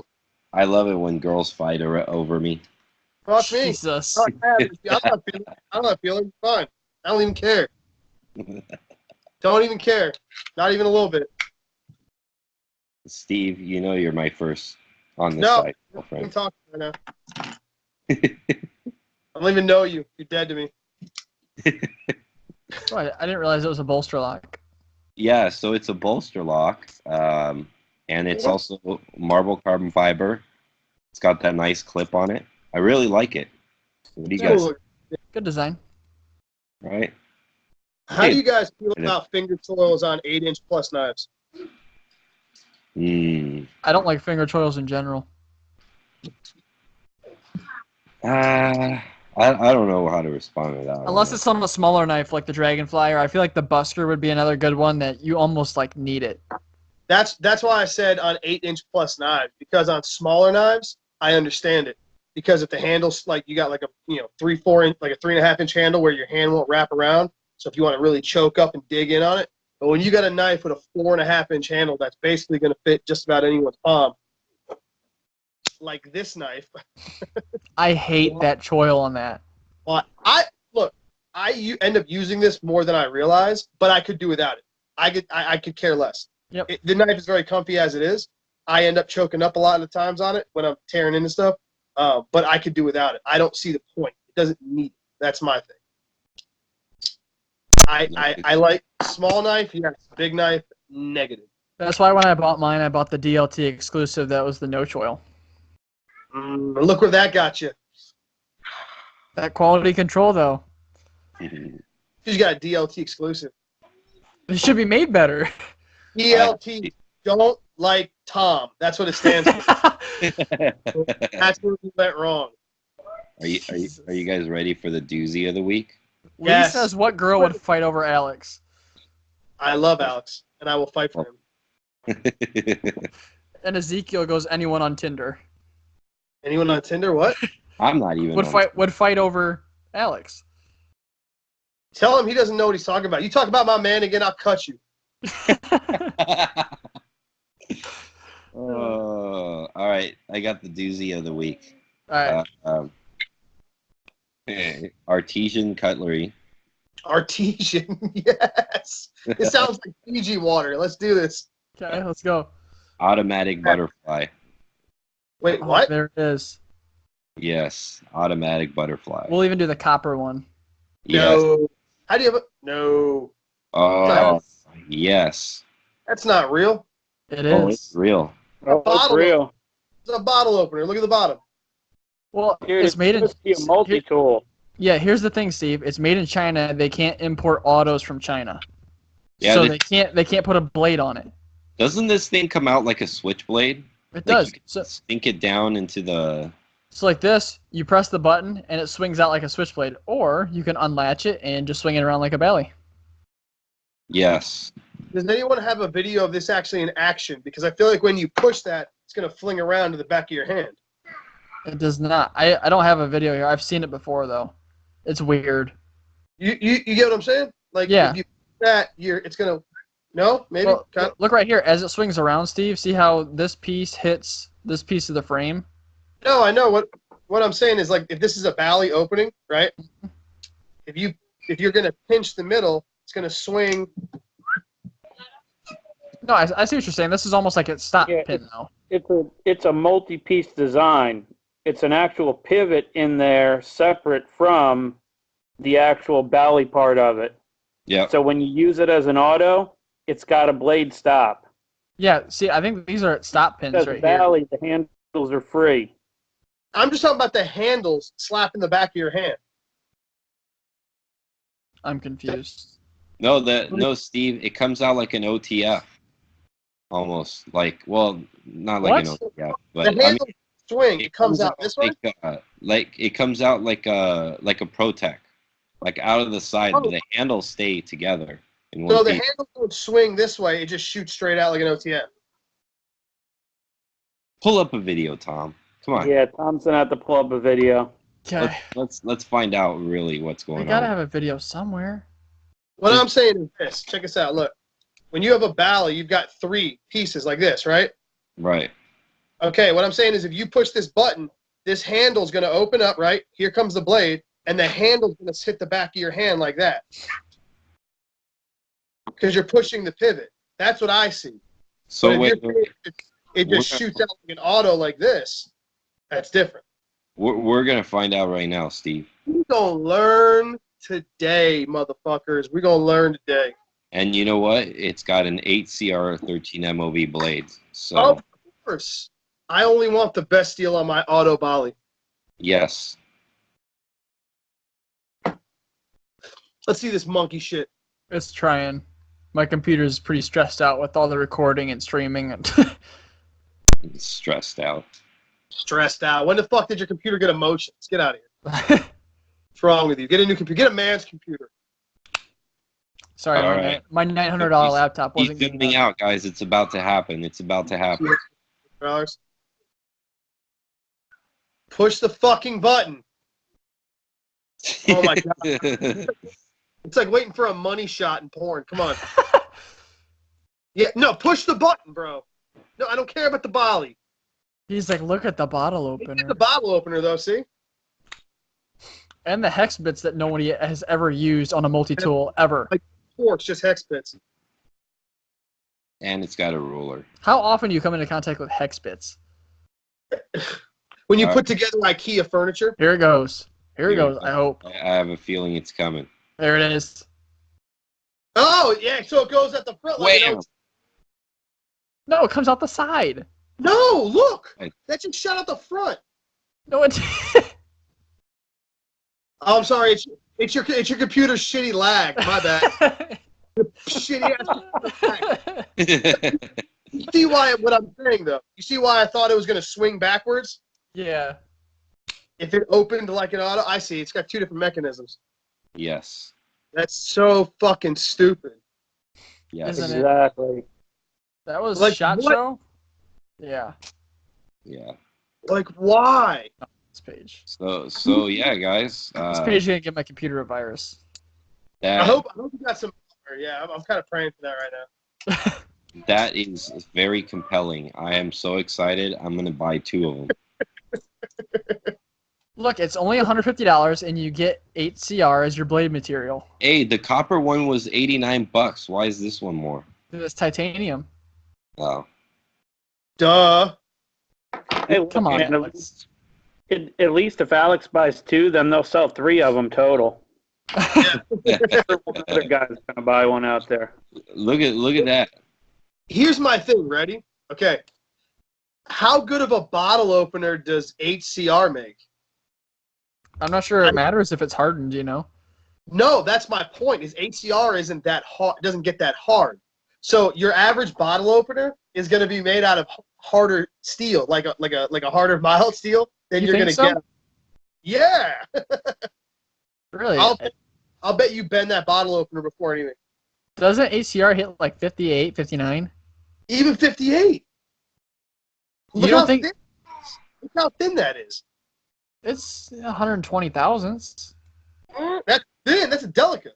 I love it when girls fight over me. Fuck me. Jesus. I'm not feeling fine. I don't even care. Don't even care. Not even a little bit. Steve, you know you're my first on this No, site, I'm friend. talking right now. I don't even know you. You're dead to me. Right, I didn't realize it was a bolster lock. Yeah, so it's a bolster lock, and it's also marble carbon fiber. It's got that nice clip on it. I really like it. What do you guys think, Good design. right? How do you guys feel about finger choils on 8-inch plus knives? I don't like finger choils in general. I don't know how to respond to that. Unless it's on a smaller knife like the Dragonfly, or I feel like the Busker would be another good one that you almost like need it. That's why I said on 8-inch plus knives, because on smaller knives I understand it, because if the handle's like you got like a 3-4 inch, like a 3.5-inch handle where your hand won't wrap around, so if you want to really choke up and dig in on it. But when you got a knife with a 4.5-inch handle that's basically going to fit just about anyone's palm, like this knife. I hate that choil on that. Well, I end up using this more than I realize, but I could do without it. I could care less. Yep. The knife is very comfy as it is. I end up choking up a lot of the times on it when I'm tearing into stuff, but I could do without it. I don't see the point. It doesn't need it. That's my thing. I like small knife, yes. Big knife, negative. That's why when I bought mine, I bought the DLT exclusive. That was the no choil. Look where that got you. That quality control, though. You got a DLT exclusive. It should be made better. DLT, don't like Tom. That's what it stands for. That's where we went wrong. Are you guys ready for the doozy of the week? Lee Yes. says, what girl would fight over Alex? I love Alex, and I will fight for him. And Ezekiel goes, anyone on Tinder. Anyone on Tinder? What? I'm not even. Would fight over Alex. Tell him he doesn't know what he's talking about. You talk about my man again, I'll cut you. All right. I got the doozy of the week. All right. Artesian cutlery. Artesian, yes. It sounds like Fiji water. Let's do this. Okay, let's go. Automatic butterfly. Wait, Oh, what? there it is. Yes, automatic butterfly. We'll even do the copper one. Yes. No. How do you have a... No. Oh, yes. That's not real. It Oh, it's is. real. Oh, it's Bottle real. It's a bottle opener. Look at the bottom. Well, Here, it's made in. supposed to be a multi-tool. Yeah, here's the thing, Steve. It's made in China. They can't import autos from China, Yeah, so they can't put a blade on it. Doesn't this thing come out like a switchblade? It Like does. you can So sink it down into the. like this, you press the button and it swings out like a switchblade, or you can unlatch it and just swing it around like a belly. Yes. Does anyone have a video of this actually in action? Because I feel like when you push that, it's going to fling around to the back of your hand. It does not. I don't have a video here. I've seen it before though. It's weird. You get what I'm saying? Like, Yeah. if you push that, it's going to... No? Maybe? Well, Kind of? look right here. As it swings around, Steve, see how this piece hits this piece of the frame? No, I know. What I'm saying is, like, if this is a bally opening, right? If you're going to pinch the middle, it's going to swing... No, I see what you're saying. This is almost like a stop Yeah, pin now. It's a multi-piece design. It's an actual pivot in there separate from the actual bally part of it. Yeah. So when you use it as an auto, it's got a blade stop. Yeah, see, I think these are stop pins As a right here. bally, the handles are free. I'm just talking about the handles slapping the back of your hand. I'm confused. No, Steve. It comes out like an OTF, almost like not like an What? OTF, The but I mean, handles swing. It comes out this way? like it comes out like a Protec, like out of the side, but the handles stay together in one So the piece. handles don't swing this way. It just shoots straight out like an OTF. Pull up a video, Tom. Come on. Yeah, Tom's gonna have to pull up a video. Okay. Let's find out really what's We going gotta on. have a video somewhere. What I'm saying is this. Check this out. Look. When you have a bally, you've got 3 pieces like this, right? Right. Okay, what I'm saying is if you push this button, this handle's going to open up, right? Here comes the blade, and the handle's going to hit the back of your hand like that. Because you're pushing the pivot. That's what I see. So But if wait, you're saying it just shoots out like an auto like this, that's different. we're gonna find out right now, Steve. We're going to learn today, motherfuckers. We're going to learn today. And you know what? It's got an 8CR 13 MOV blade. So Of course. I only want the best deal on my auto bally. yes. Let's see this monkey shit. It's trying. My computer's pretty stressed out with all the recording and streaming. And It's stressed out. Stressed out. When the fuck did your computer get emotions? Get out of here. What's wrong with you? Get a new computer. Get a man's computer. Sorry, All my, right. my $900 laptop He's wasn't getting zooming up. out, guys. It's about to happen. It's about to happen. $100. Push the fucking button. Oh my God. It's like waiting for a money shot in porn. Come on. Yeah, no, push the button, bro. No, I don't care about the bally. He's like, look at the bottle Get opener. the bottle opener, though, see? And the hex bits that nobody has ever used on a multi-tool ever. Forks, just hex bits. And it's got a ruler. How often do you come into contact with hex bits? When you put together IKEA furniture. Here it goes. Here it Here goes, it I hope. I have a feeling it's coming. There it is. Oh, yeah, so it goes at the front. Like, Wham! No, it comes out the side. no, look. Right. That just shot out the front. No, it Oh, I'm sorry. It's your computer's shitty lag. My bad. Shitty ass. You see what I'm saying though? You see why I thought it was gonna swing backwards? Yeah. If it opened like an auto, I see. It's got 2 different mechanisms. Yes. That's so fucking stupid. Yes. Isn't it? Exactly. That was Like, SHOT what? Show? Yeah, Yeah. Like, why? this page. So yeah, guys. This page is going to give my computer a virus. I hope you got some. Yeah, I'm kind of praying for that right now. that is very compelling. I am so excited. I'm gonna buy 2 of them. Look, it's only $150 and you get 8CR as your blade material. Hey, the copper one was $89. Why is this one more? It's titanium. Oh. Duh. Hey, look, Come on, man, Alex. at least if Alex buys 2, then they'll sell 3 of them total. One other guy's gonna buy one out there. Look at that. Here's my thing. Ready? Okay. How good of a bottle opener does HCR make? I'm not sure it matters if it's hardened, you know? No, that's my point. Is HCR isn't that hard? Doesn't get that hard. So your average bottle opener is going to be made out of harder steel, like a harder mild steel. Then You you're think going to so? get. Yeah. Really? I'll bet you bend that bottle opener before anything. Doesn't ACR hit like 58, 59? Even 58. You don't Look how thin that is. It's 120 thousandths. That's thin. That's a Delica.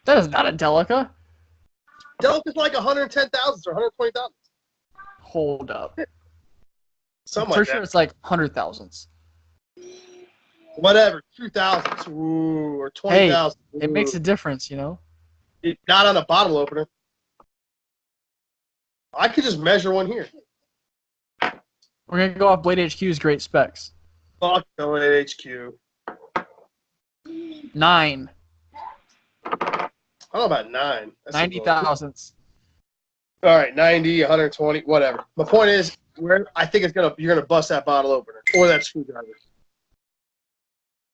That is not a Delica. Delica's like 110 thousandths or 120 thousandths. Hold up. Something For like sure that. it's like 100 thousandths. Whatever. 2,000. Ooh, or 20,000. It makes a difference, you know? Not on a bottle opener. I could just measure one here. We're going to go off Blade HQ's great specs. Fuck HQ. 9. I don't know about 9. That's 90 a little- thousandths. All right, 90, 120, whatever. My point is, where I think you're gonna bust that bottle opener or that screwdriver.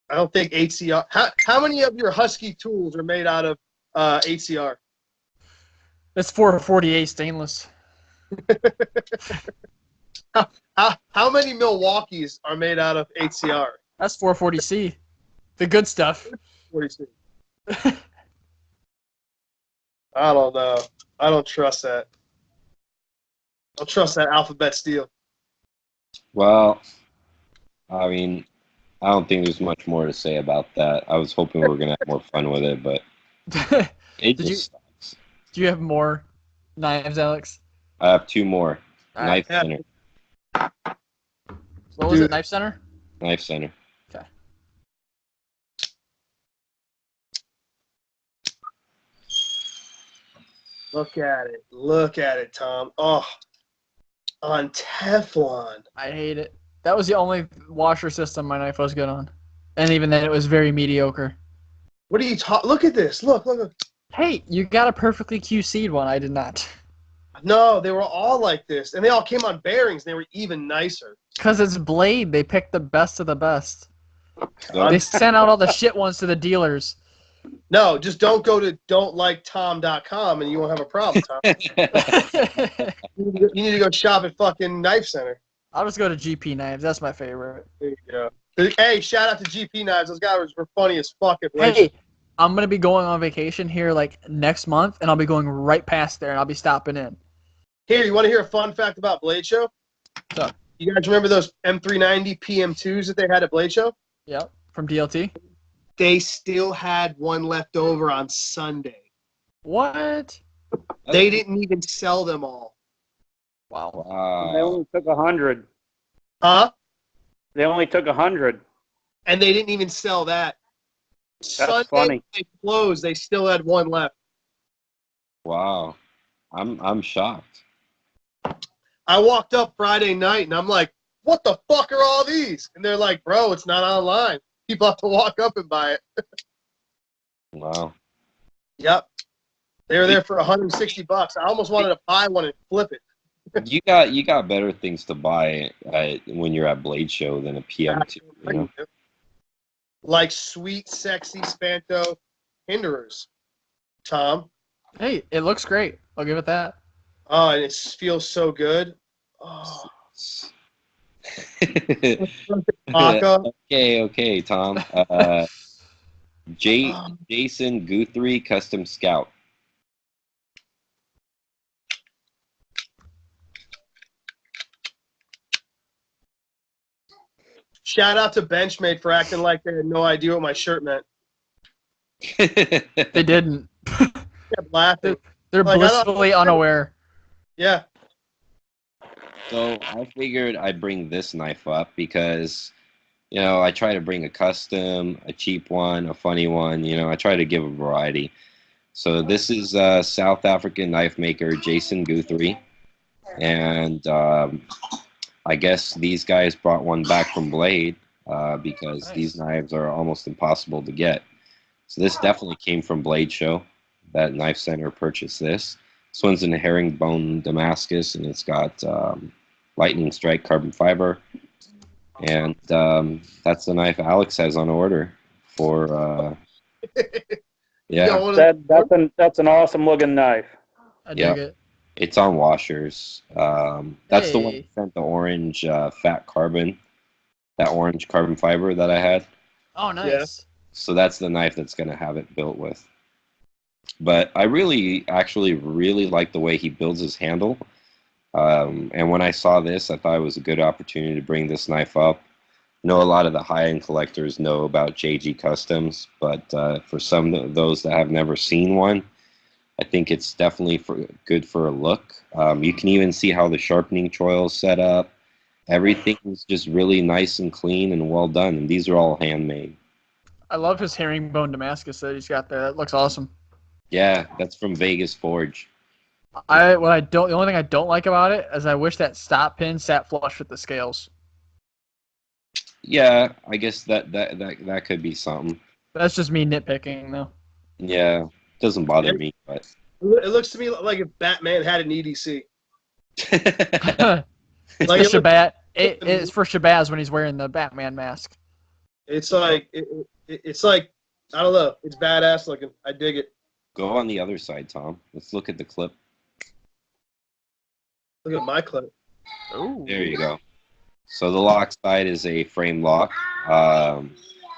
I don't think HCR. How many of your Husky tools are made out of HCR? It's 448 stainless. How many Milwaukees are made out of HCR? That's 440C. The good stuff. 42. I don't know. I don't trust that. I don't trust that alphabet steel. Well, I mean, I don't think there's much more to say about that. I was hoping we were gonna have more fun with it, but it Did just sucks. Do you have more knives, Alex? I have 2 more. All Knife right. center. What was Dude. it? Knife center? Knife center. Okay. Look at it. Look at it, Tom. Oh, on Teflon. I hate it. That was the only washer system my knife was good on. And even then, it was very mediocre. What are you talking? Look at this. Look. Hey, you got a perfectly QC'd one. I did not. No, they were all like this, and they all came on bearings. And they were even nicer. Because it's Blade. They picked the best of the best. So, They sent out all the shit ones to the dealers. No, just don't go to don'tliketom.com and you won't have a problem, Tom. You need to go shop at fucking Knife Center. I'll just go to GP Knives. That's my favorite. There you go. Hey, shout out to GP Knives. Those guys were funny as fuck at Blade Hey, I'm going to be going on vacation here like next month, and I'll be going right past there, and I'll be stopping in. Here, you want to hear a fun fact about Blade Show? What's up? You guys remember those M390 PM2s that they had at Blade Show? Yep, from DLT. They still had one left over on Sunday. What? They didn't even sell them all. Wow. They wow. only took 100. Huh? They only took 100. And they didn't even sell that. Sunday, funny. they closed. They still had one left. Wow. I'm shocked. I walked up Friday night, and I'm like, what the fuck are all these? And they're like, bro, it's not online. People have to walk up and buy it. Wow. Yep. They were there for $160. I almost wanted to buy one and flip it. You got better things to buy when you're at Blade Show than a PM2. You know? Like sweet, sexy Spanto hinderers. Tom. Hey, it looks great. I'll give it that. Oh, and it feels so good. Oh. Maka. Okay, Tom. Jason Guthrie, Custom Scout. Shout out to Benchmade for acting like they had no idea what my shirt meant. They didn't. Kept laughing. They're Like, I don't- blissfully unaware. Yeah. So I figured I'd bring this knife up because, you know, I try to bring a custom, a cheap one, a funny one. You know, I try to give a variety. So this is South African knife maker Jason Guthrie. And I guess these guys brought one back from Blade because these knives are almost impossible to get. So this definitely came from Blade Show. That knife center purchased this. This one's in herringbone Damascus, and it's got lightning strike carbon fiber. And that's the knife Alex has on order for. Yeah, That's an awesome looking knife. I dig it. It's on washers. That's the one that sent the orange fat carbon, that orange carbon fiber that I had. Oh, nice. Yeah. So that's the knife that's going to have it built with. But I actually really like the way he builds his handle. And when I saw this, I thought it was a good opportunity to bring this knife up. I know a lot of the high-end collectors know about JG Customs, but for some of those that have never seen one, I think it's definitely good for a look. You can even see how the sharpening choil is set up. Everything is just really nice and clean and well done, and these are all handmade. I love his herringbone Damascus that he's got there. That looks awesome. Yeah, that's from Vegas Forge. The only thing I don't like about it is I wish that stop pin sat flush with the scales. Yeah, I guess that could be something. That's just me nitpicking, though. Yeah, doesn't bother me, but It looks to me like if Batman had an EDC. It's Like, the Shabazz. It's for Shabazz when he's wearing the Batman mask. It's like it's like I don't know. It's badass looking. I dig it. Go on the other side, Tom. Let's look at the clip. Look at my clip. Ooh. There you go. So the lock side is a frame lock.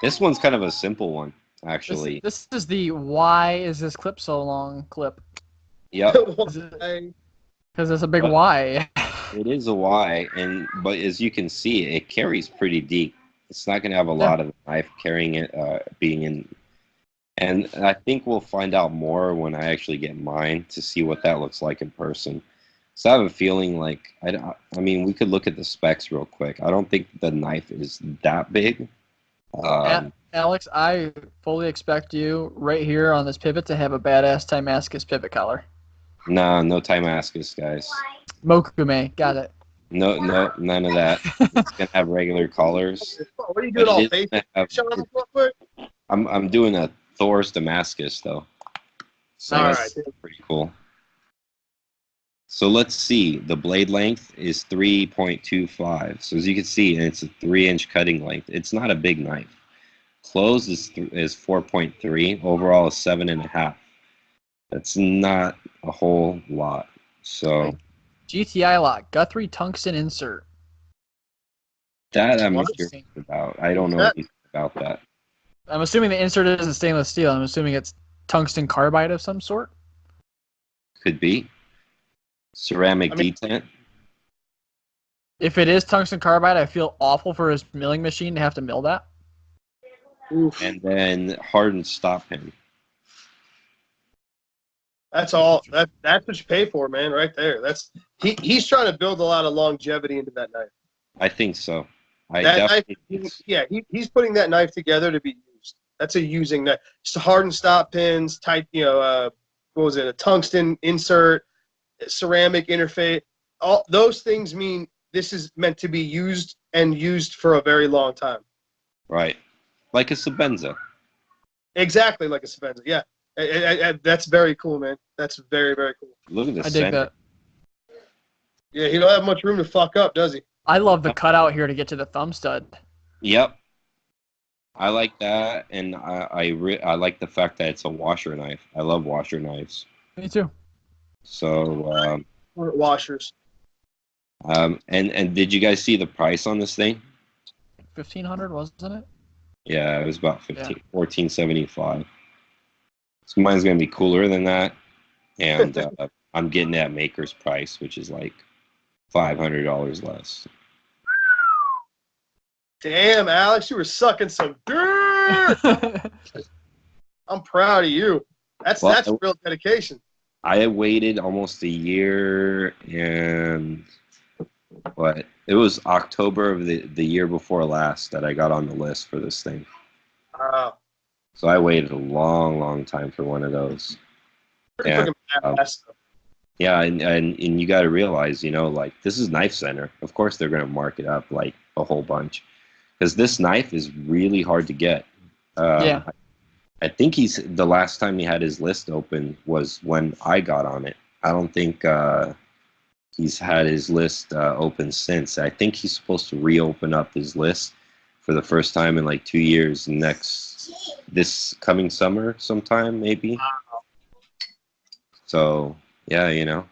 This one's kind of a simple one, actually. This is the why is this clip so long clip. Yep. Because it's a big Y. It is a Y, but as you can see, it carries pretty deep. It's not going to have a lot of the knife carrying it, being in. And I think we'll find out more when I actually get mine to see what that looks like in person. So I have a feeling like, I mean, we could look at the specs real quick. I don't think the knife is that big. Alex, I fully expect you right here on this pivot to have a badass Damascus pivot collar. Nah, no Damascus, guys. Mokume, got it. No, none of that. It's gonna have regular collars. What are you doing all face? I'm doing a Thor's Damascus though. So that's pretty cool. So let's see. The blade length is 3.25. So as you can see, it's a 3-inch cutting length. It's not a big knife. Close is 4.3. Overall is 7.5. That's not a whole lot. So GTI lock, Guthrie tungsten insert. that I'm curious about. I don't know anything about that. I'm assuming the insert isn't stainless steel. I'm assuming it's tungsten carbide of some sort. Could be. Ceramic detent. If it is tungsten carbide, I feel awful for his milling machine to have to mill that. Oof. And then hardened stop pin. That's all. That's what you pay for, man. Right there. He's trying to build a lot of longevity into that knife. I think so. He's putting that knife together to be used. That's a using knife. Just hardened stop pins, tight. What was it? A tungsten insert, ceramic interface. All those things mean this is meant to be used and used for a very long time. Right. Like a Sabenza. Exactly like a Sabenza. Yeah. That's very cool, man. That's very, very cool. Look at the I dig that. Yeah, he don't have much room to fuck up, does he? I love the cutout here to get to the thumb stud. Yep. I like that, and I like the fact that it's a washer knife. I love washer knives. Me too. So. Washers. And did you guys see the price on this thing? $1,500, wasn't it? Yeah, it was about $14.75. So mine's gonna be cooler than that, and I'm getting it at maker's price, which is like $500 less. Damn, Alex, you were sucking some dirt. I'm proud of you. That's real dedication. I waited almost a year, and it was October of the year before last that I got on the list for this thing. Wow. So I waited a long, long time for one of those. Pretty fucking badass. Yeah, and you got to realize, like this is Knife Center. Of course, they're going to mark it up like a whole bunch because this knife is really hard to get. Yeah. I think the last time he had his list open was when I got on it. I don't think he's had his list open since. I think he's supposed to reopen up his list for the first time in like 2 years this coming summer sometime maybe. So yeah.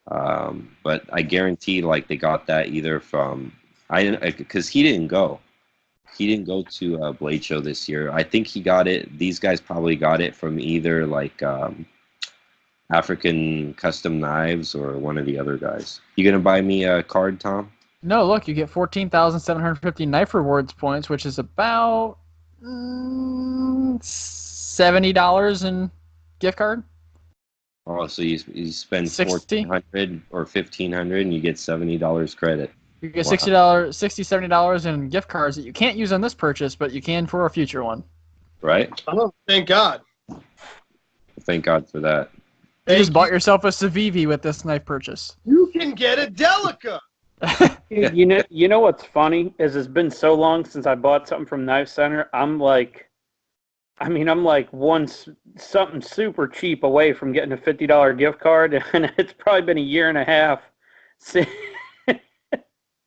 But I guarantee like they got that either from because he didn't go. He didn't go to Blade Show this year. I think he got it. These guys probably got it from either like African Custom Knives or one of the other guys. You gonna buy me a card, Tom? No, look, you get 14,750 knife rewards points, which is about $70 in gift card. Oh, so you spend 60? $1,400 or $1,500 and you get $70 credit. You get Wow. $70 in gift cards that you can't use on this purchase, but you can for a future one. Right? Oh, thank God. Thank God for that. You just bought yourself a Civivi with this knife purchase. You can get a Delica. You know what's funny is it's been so long since I bought something from Knife Center. I'm like something super cheap away from getting a $50 gift card, and it's probably been a year and a half.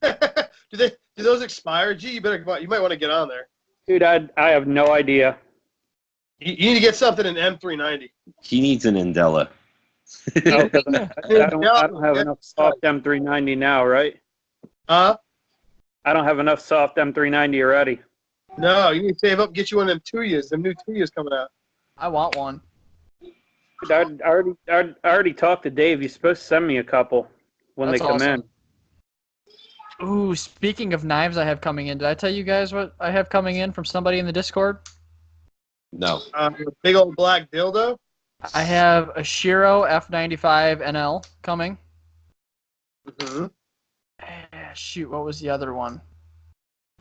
Do those expire? Gee, you might want to get on there. Dude, I have no idea. You need to get something in M390. He needs an Indela. No, 'cause I don't have enough soft M390 now, right? Huh? I don't have enough soft M390 already. No, you need to save up, get you one of them 2 years. Them new 2 years coming out. I want one. Dude, I already talked to Dave. He's supposed to send me a couple when That's they come awesome. in. Ooh, speaking of knives I have coming in, did I tell you guys what I have coming in from somebody in the Discord? No. Big old black dildo. I have a Shiro F95 NL coming. Mm-hmm. Shoot, what was the other one?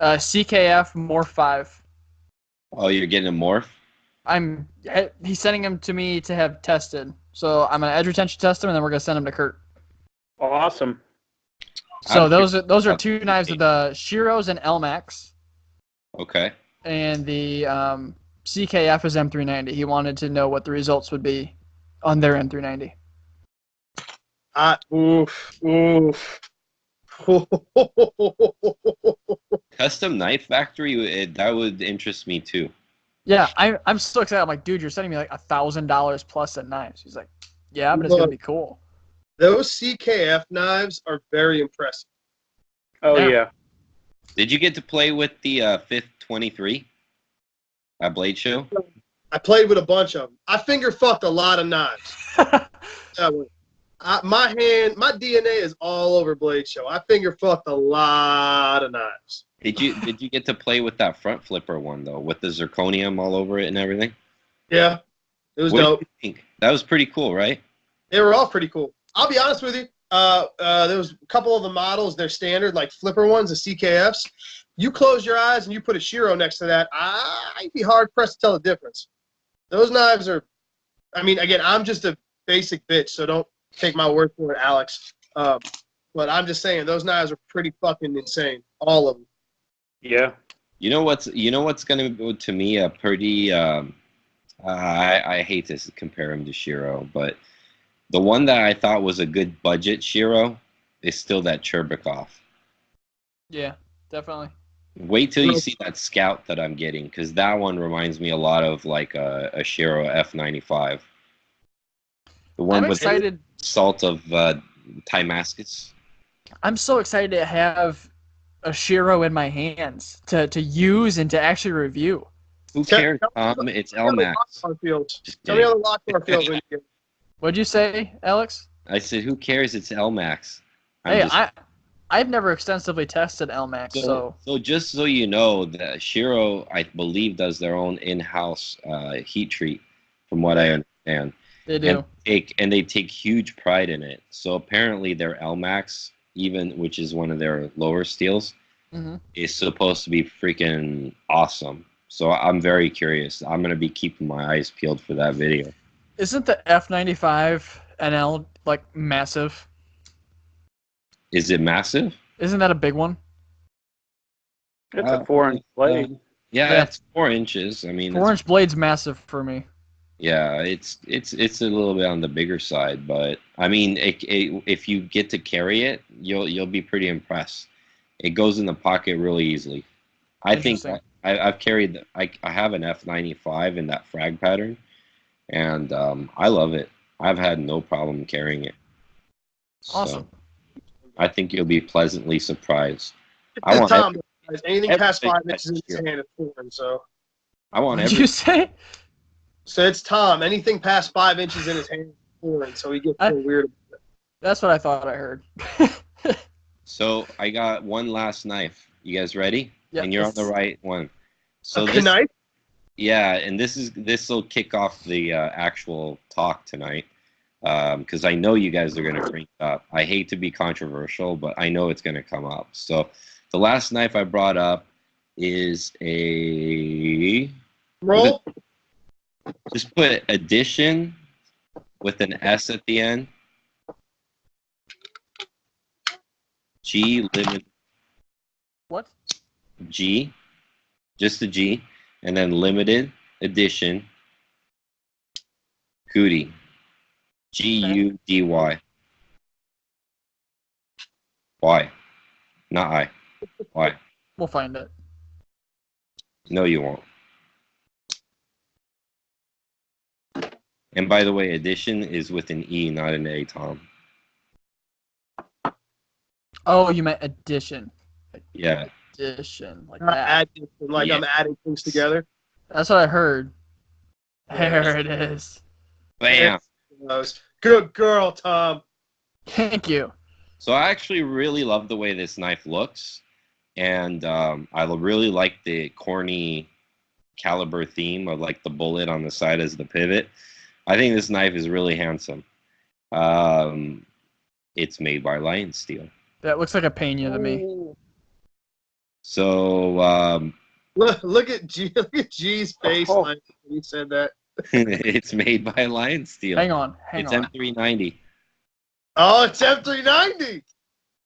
CKF Morph 5. Oh, you're getting a morph? He's sending them to me to have tested. So I'm gonna edge retention test them, and then we're gonna send them to Kurt. Awesome. So those are two knives of the Shiros and LMAX, Okay. and the CKF is M390. He wanted to know what the results would be on their M390. Oof. Custom Knife Factory, that would interest me too. Yeah, I'm so excited. I'm like, dude, you're sending me like $1,000 plus in knives. He's like, yeah, but it's gonna be cool. Those CKF knives are very impressive. Oh, Yeah. yeah. Did you get to play with the Fifth 23 at Blade Show? I played with a bunch of them. I finger fucked a lot of knives. My DNA is all over Blade Show. I finger fucked a lot of knives. Did you get to play with that front flipper one though, with the zirconium all over it and everything? Yeah, it was What dope. did you think? That was pretty cool, right? They were all pretty cool. I'll be honest with you. There was a couple of the models, they're standard, like flipper ones, the CKFs. You close your eyes and you put a Shiro next to that, I'd be hard pressed to tell the difference. Those knives are, I mean, again, I'm just a basic bitch, so don't take my word for it, Alex. But I'm just saying, those knives are pretty fucking insane, all of them. Yeah. You know what's gonna go to me a pretty I hate to compare him to Shiro, but the one that I thought was a good budget Shiro is still that Cherbakov. Yeah, definitely. Wait till you see that Scout that I'm getting, because that one reminds me a lot of like a Shiro F95. The one I'm with excited. the salt of Timascus. I'm so excited to have a Shiro in my hands to use and to actually review. Who cares, Tom? It's LMAX. Just Tell me kidding. how the lock bar feels when you get. What'd you say, Alex? I said, who cares? It's LMAX. I've never extensively tested LMAX, so just so you know, the Shiro, I believe, does their own in-house heat treat, from what I understand. they do. And they take huge pride in it. So apparently their LMAX, even which is one of their lower steels, is supposed to be freaking awesome. So I'm very curious. I'm gonna be keeping my eyes peeled for that video. Isn't the F95 NL like massive? Is it massive? Isn't that a big one? It's a 4-inch blade. Yeah, Yeah. it's 4 inches. I mean, 4-inch blade's massive for me. yeah, it's a little bit on the bigger side, but I mean, if you get to carry it, you'll be pretty impressed. It goes in the pocket really easily. I think Interesting. I've carried I have an F95 in that frag pattern, and I love it. I've had no problem carrying it. So Awesome. I think you'll be pleasantly surprised. I want Tom, guys, anything past everything 5 inches in his hand is foreign. So I want What did every you say? it's Tom. Anything past 5 inches in his hand is foreign. So he gets so weird. That's what I thought I heard. So I got one last knife. You guys ready? Yeah, And you're on the this- right one. So A this, knife? yeah, and this will kick off the actual talk tonight, because I know you guys are going to bring it up. I hate to be controversial, but I know it's going to come up. So the last knife I brought up is a Roll. just put addition with an S at the end. G limit What? G, just a G, and then limited edition Goody. Gudy. Why? Not I. Why? We'll find it. No, you won't. And by the way, edition is with an E, not an A, Tom. Oh, you meant addition. Yeah. Addition. Like Not that. adding, like Yeah. I'm adding things together. That's what I heard. Yeah. There it is. Bam. Good girl, Tom. Thank you. So I actually really love the way this knife looks, and I really like the corny caliber theme of like the bullet on the side as the pivot. I think this knife is really handsome. It's made by Lionsteel. That looks like a Pena to me. So Look at G's face Oh. like he said that. it's made by Lionsteel. Hang on. It's Hang on. M390. Oh, it's M390.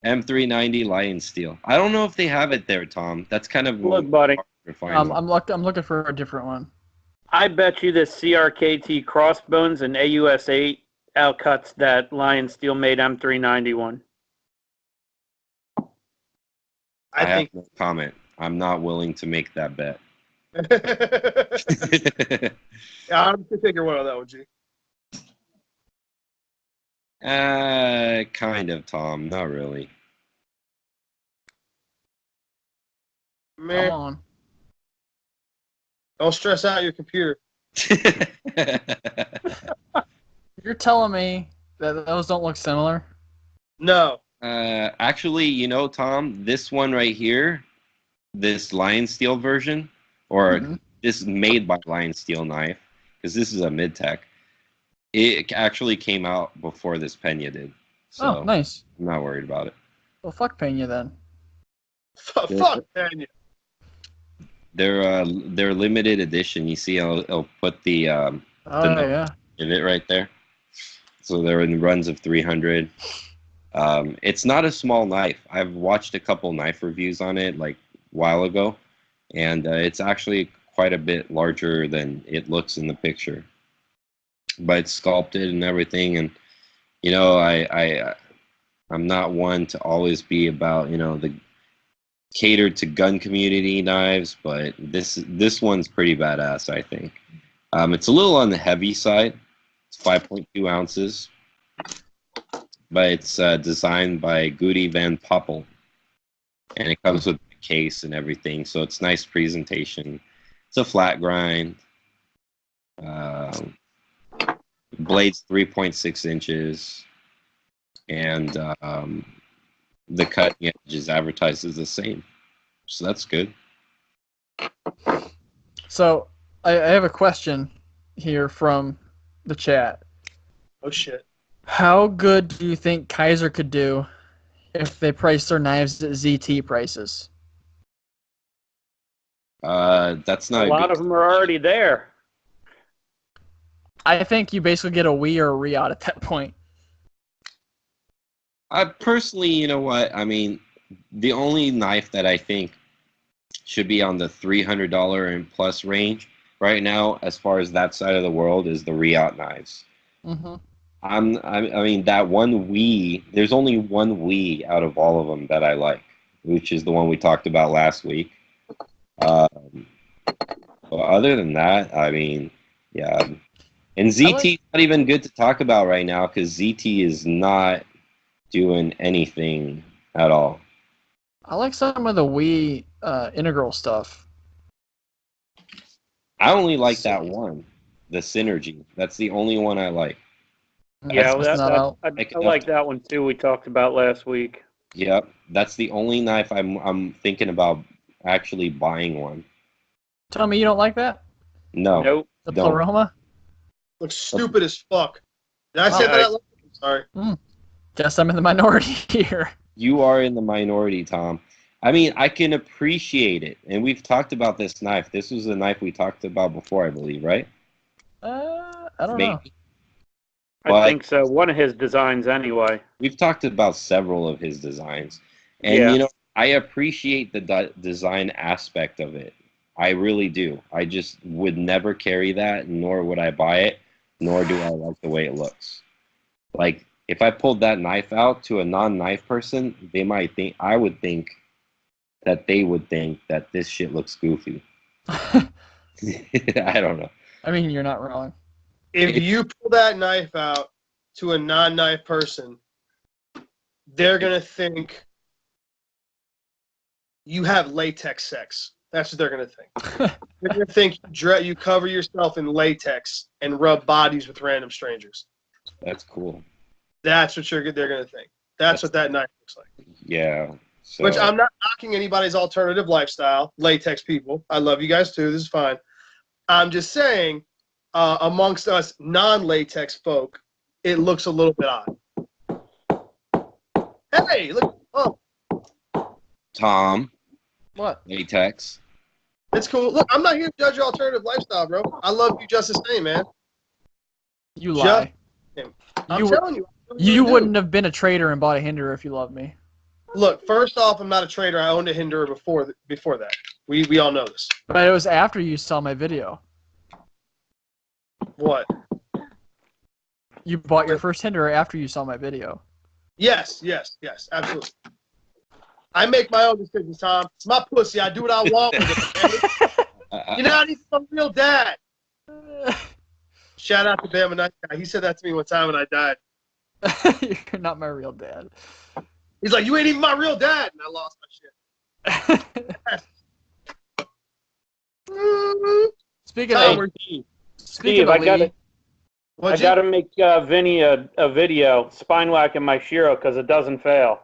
M390 Lionsteel. I don't know if they have it there, Tom. That's kind of Look, buddy. hard to find. I'm looking for a different one. I bet you this CRKT Crossbones and AUS8 outcuts that Lionsteel made M390 one. I have think. no comment. I'm not willing to make that bet. Yeah, I'm gonna take your word on that one, G. Kind of, Tom. Not really. Man, Come on. don't stress out your computer. You're telling me that those don't look similar? No. Actually, you know, Tom, this one right here, this Lionsteel version, or Mhm. this made by Lionsteel knife, because this is a mid-tech, it actually came out before this Pena did. So Oh, nice. I'm not worried about it. Well, fuck Pena then. Fuck Pena. They're limited edition. You see, I'll put the Oh, number. yeah. Pivot right there. So they're in runs of 300. It's not a small knife. I've watched a couple knife reviews on it like a while ago, and it's actually quite a bit larger than it looks in the picture. But it's sculpted and everything, and you know, I'm not one to always be about, you know, the catered to gun community knives, but this one's pretty badass, I think. It's a little on the heavy side. It's 5.2 ounces, but it's designed by Goody Van Poppel, and it comes with the case and everything, so it's nice presentation. It's a flat grind. Blade's 3.6 inches, and the cutting edge is advertised as the same, so that's good. So, I have a question here from the chat. Oh shit. How good do you think Kaiser could do if they priced their knives at ZT prices? That's not A lot of them are already there. I think you basically get a Wii or a Re out at that point. I personally, you know what? I mean, the only knife that I think should be on the $300 and plus range right now, as far as that side of the world, is the Riot knives. Mm-hmm. I mean, that one Wii. There's only one Wii out of all of them that I like, which is the one we talked about last week. But other than that, I mean, yeah. And ZT is not even good to talk about right now because ZT is not doing anything at all. I like some of the Wii integral stuff. I only like that one, the Synergy. That's the only one I like. Yeah, That's not out. I like that one too. We talked about last week. Yep, that's the only knife I'm thinking about actually buying one. Tell me you don't like that? No, Nope. The don't. Pleroma? Looks stupid as fuck. Did I say that? I'm sorry. Guess I'm in the minority here. You are in the minority, Tom. I mean, I can appreciate it, and we've talked about this knife. This was a knife we talked about before, I believe, right? I don't Maybe. know. I think so. One of his designs, anyway. We've talked about several of his designs, and Yeah. you know, I appreciate the design aspect of it. I really do. I just would never carry that, nor would I buy it, nor do I like the way it looks. Like, if I pulled that knife out to a non-knife person, they might think, I would think that they would think that this shit looks goofy. I don't know. I mean, you're not wrong. If you pull that knife out to a non-knife person, they're gonna think you have latex sex. That's what they're gonna think. They're gonna think you cover yourself in latex and rub bodies with random strangers. That's cool. That's what they're gonna think. That's what that knife looks like. Yeah. So, Which I'm not knocking anybody's alternative lifestyle, latex people. I love you guys too. This is fine. I'm just saying, amongst us non-latex folk, it looks a little bit odd. Hey, look! Oh, Tom, What? latex. it's cool. Look, I'm not here to judge your alternative lifestyle, bro. I love you just the same, man. You lie. I'm telling you. You wouldn't have been a traitor and bought a Hinderer if you loved me. Look, first off, I'm not a trader. I owned a Hinderer before that. We all know this. But it was after you saw my video. What? You bought your first Hinderer after you saw my video. Yes, absolutely. I make my own decisions, Tom. It's my pussy. I do what I want with it, okay? You're not even a real dad. Shout out to Bama Nice Guy. He said that to me one time when I died. You're not my real dad. He's like, you ain't even my real dad. And I lost my shit. Speaking Tom, of Steve, I Lee, gotta make Vinny a video spine whacking my Shiro because it doesn't fail.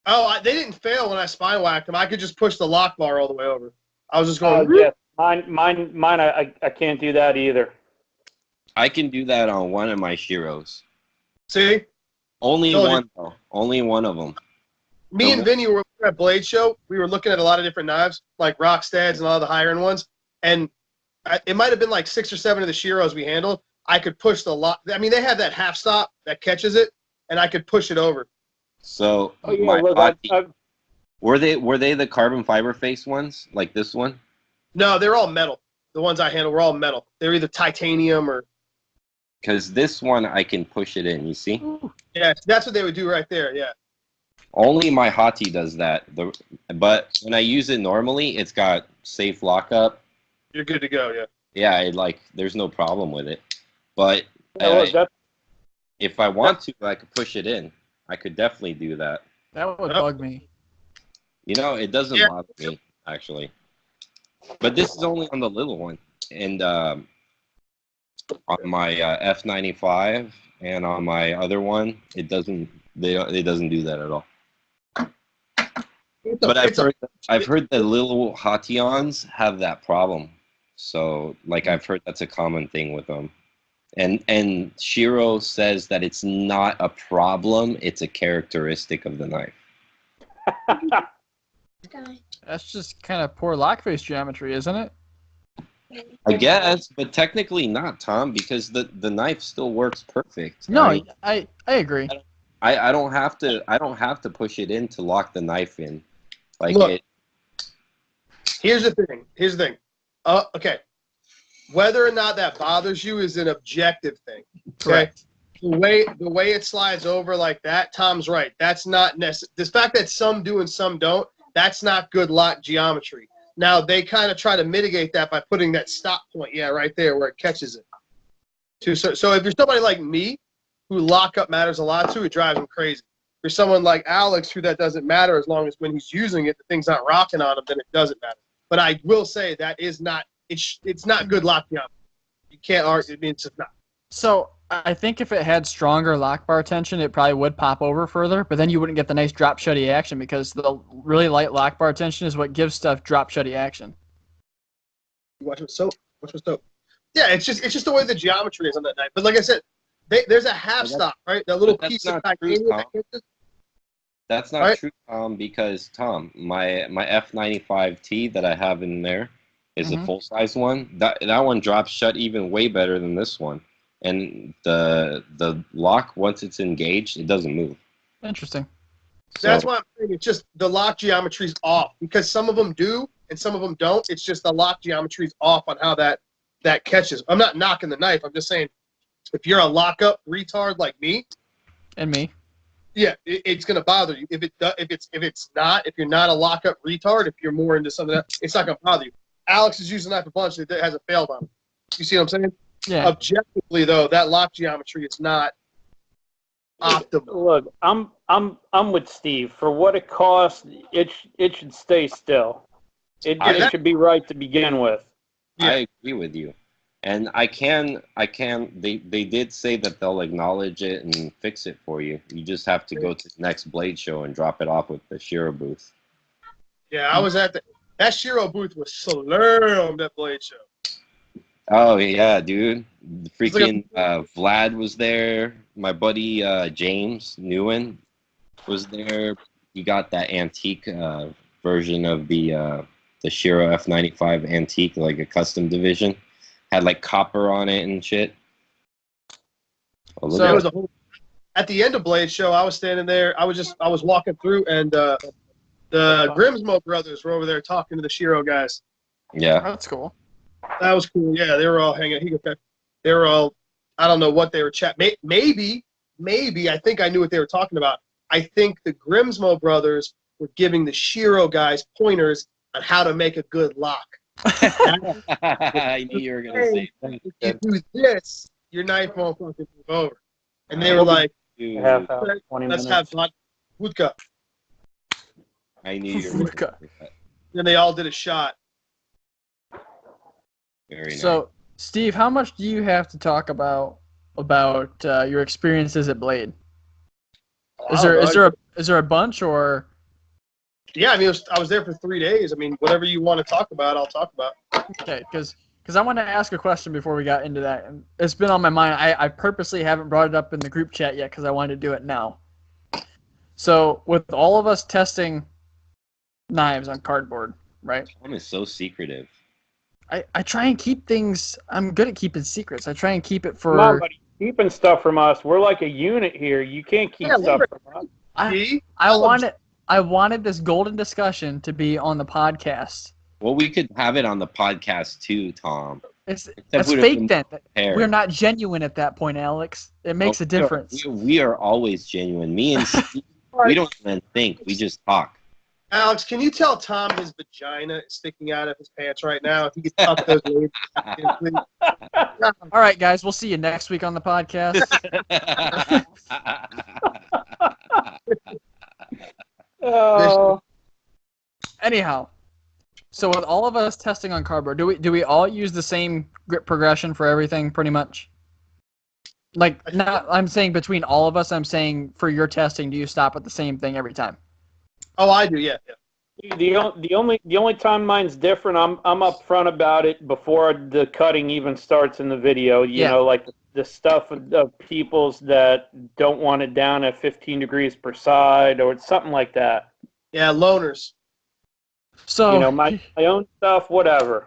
Oh, they didn't fail when I spine whacked him. I could just push the lock bar all the way over. I was just going. Yeah, mine. I can't do that either. I can do that on one of my Shiros. See? Only Told you. one, though. Only one of them. Me and Vinny were at Blade Show. We were looking at a lot of different knives, like Rockstads and a lot of the higher end ones. And it might have been like 6 or 7 of the Shiros we handled. I could push the lock. I mean, they have that half stop that catches it, and I could push it over. So, Oh yeah, my look, hockey- were they the carbon fiber face ones, like this one? No, they're all metal. The ones I handle were all metal. They're either titanium or. Because this one, I can push it in, you see? Yeah, that's what they would do right there, yeah. Only my Hati does that. But when I use it normally, it's got safe lockup. You're good to go, yeah. Yeah, there's no problem with it. But look, if I want to, I could push it in. I could definitely do that. that would bug me. You know, it doesn't bother me, actually. But this is only on the little one. And on my F95 and on my other one, it doesn't do that at all. But I've heard that little Hations have that problem. So, I've heard that's a common thing with them. And Shiro says that it's not a problem, it's a characteristic of the knife. That's just kind of poor lock face geometry, isn't it? I guess, but technically not, Tom, because the knife still works perfect. No, I mean, I agree. I don't have to push it in to lock the knife in. Like Look, here's the thing. Okay. Whether or not that bothers you is an objective thing. Okay. Correct. The way it slides over like that, Tom's right. That's not necessary. The fact that some do and some don't, that's not good lock geometry. Now they kind of try to mitigate that by putting that stop point, right there where it catches it. So if you're somebody like me, who lock up matters a lot to, it drives him crazy. For someone like Alex, who that doesn't matter as long as when he's using it, the thing's not rocking on him, then it doesn't matter. But I will say that is not it's not good lock geometry. You can't argue. It means it's not. So I think if it had stronger lock bar tension, it probably would pop over further, but then you wouldn't get the nice drop shutty action because the really light lock bar tension is what gives stuff drop shutty action. Watch with soap. Yeah, it's just the way the geometry is on that knife. But like I said, there's a half stop, right? That little piece of titanium. That's not true, Tom, because Tom, my F95T that I have in there is a full size one. That one drops shut even way better than this one. And the lock, once it's engaged, it doesn't move. Interesting. That's why I'm saying it's just the lock geometry's off because some of them do and some of them don't. It's just the lock geometry's off on how that catches. I'm not knocking the knife. I'm just saying if you're a lockup retard like me, and me, yeah, it's gonna bother you. If you're not a lockup retard, if you're more into something that it's not gonna bother you. Alex is using that for bunch that hasn't failed on him. You see what I'm saying? yeah. Objectively though, that lock geometry is not optimal. Look, I'm with Steve. For what it costs, it should stay still. It should be right to begin with. Yeah. I agree with you. And they did say that they'll acknowledge it and fix it for you. You just have to go to the next Blade show and drop it off with the Shiro booth. Yeah, I was at that Shiro booth was slammed at Blade show. Oh yeah, dude. The freaking Vlad was there. My buddy James Newen was there. He got that antique version of the Shiro F95 antique, like a custom division. Had like copper on it and shit. Oh, look So at at the end of Blade show, I was standing there. I was walking through, and the Grimsmo brothers were over there talking to the Shiro guys. yeah. That's cool. That was cool. Yeah, they were all hanging. They were all. I don't know what they were chatting. Maybe. I think I knew what they were talking about. I think the Grimsmo brothers were giving the Shiro guys pointers on how to make a good lock. I knew you were gonna say that. If you do this, your knife won't fucking move over. And they were like, Dude, Half hour, 20 let's minutes. have vodka. I knew you were gonna say that. Then they all did a shot. Very nice. So, Steve, how much do you have to talk about your experiences at Blade? Is there a bunch or? Yeah, I mean, I was there for 3 days. I mean, whatever you want to talk about, I'll talk about. Okay, because I want to ask a question before we got into that. And it's been on my mind. I purposely haven't brought it up in the group chat yet because I wanted to do it now. So with all of us testing knives on cardboard, right? Tom is so secretive. I try and keep things. I'm good at keeping secrets. I try and keep it for. Come on, buddy. Keeping stuff from us. We're like a unit here. You can't keep stuff from us. I wanted this golden discussion to be on the podcast. Well, we could have it on the podcast too, Tom. That's we'd have fake been then. prepared. We're not genuine at that point, Alex. It makes a difference. We are always genuine. Me and Steve, we don't even think. We just talk. Alex, can you tell Tom his vagina is sticking out of his pants right now? If he could tuck those leaves in, please. All right, guys. We'll see you next week on the podcast. Oh. Anyhow, so with all of us testing on cardboard, do we all use the same grip progression for everything, pretty much? Like, not. I'm saying between all of us. I'm saying for your testing, do you stop at the same thing every time? Oh, I do, yeah. The only time mine's different, I'm upfront about it before the cutting even starts in the video. You know, like the stuff of people's that don't want it down at 15 degrees per side or something like that. Yeah, loners. So, you know, my own stuff, whatever.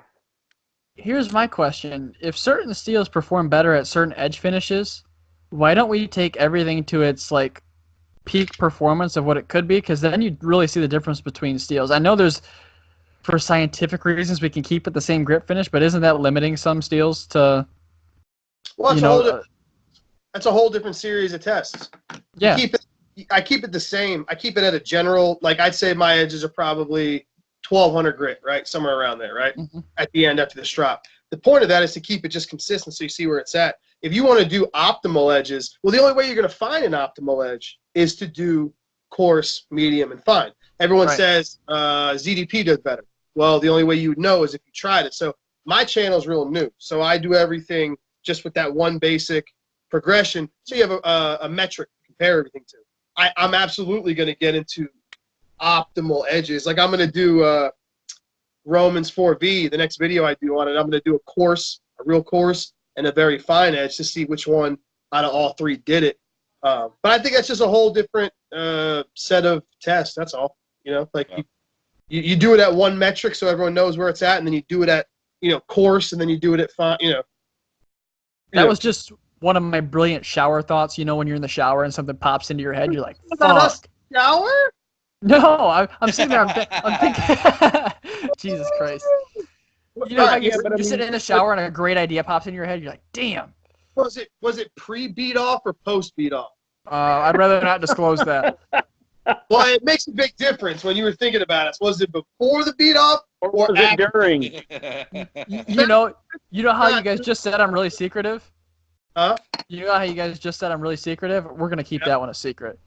Here's my question. If certain steels perform better at certain edge finishes, why don't we take everything to its, like, peak performance of what it could be, because then you really see the difference between steels. I know there's, for scientific reasons, we can keep it the same grip finish, but isn't that limiting some steels to, Well, you know, that's a whole different series of tests. yeah. I keep it the same. I keep it at a general, like I'd say my edges are probably 1200 grit, right? Somewhere around there, right? Mm-hmm. At the end after the strop. The point of that is to keep it just consistent so you see where it's at. If you want to do optimal edges, well, the only way you're going to find an optimal edge is to do coarse, medium, and fine. Everyone says ZDP does better. Well, the only way you would know is if you tried it. So my channel is real new. So I do everything just with that one basic progression. So you have a metric to compare everything to. I'm absolutely going to get into optimal edges. Like I'm going to do Romans 4V, the next video I do on it. I'm going to do a real coarse, and a very fine edge to see which one out of all three did it. But I think that's just a whole different set of tests. That's all. You know, like you do it at one metric so everyone knows where it's at, and then you do it at, coarse, and then you do it at fine. That was just one of my brilliant shower thoughts. You know, when you're in the shower and something pops into your head, you're like, fuck. Shower? No, I'm sitting there. I'm thinking, Jesus Christ. You know, you're sitting in the shower and a great idea pops in your head. You're like, damn. Was it pre-beat off or post-beat off? I'd rather not disclose that. Well, it makes a big difference when you were thinking about it. Was it before the beat off or was it during? You know how you guys just said I'm really secretive? Huh? You know how you guys just said I'm really secretive? We're going to keep that one a secret.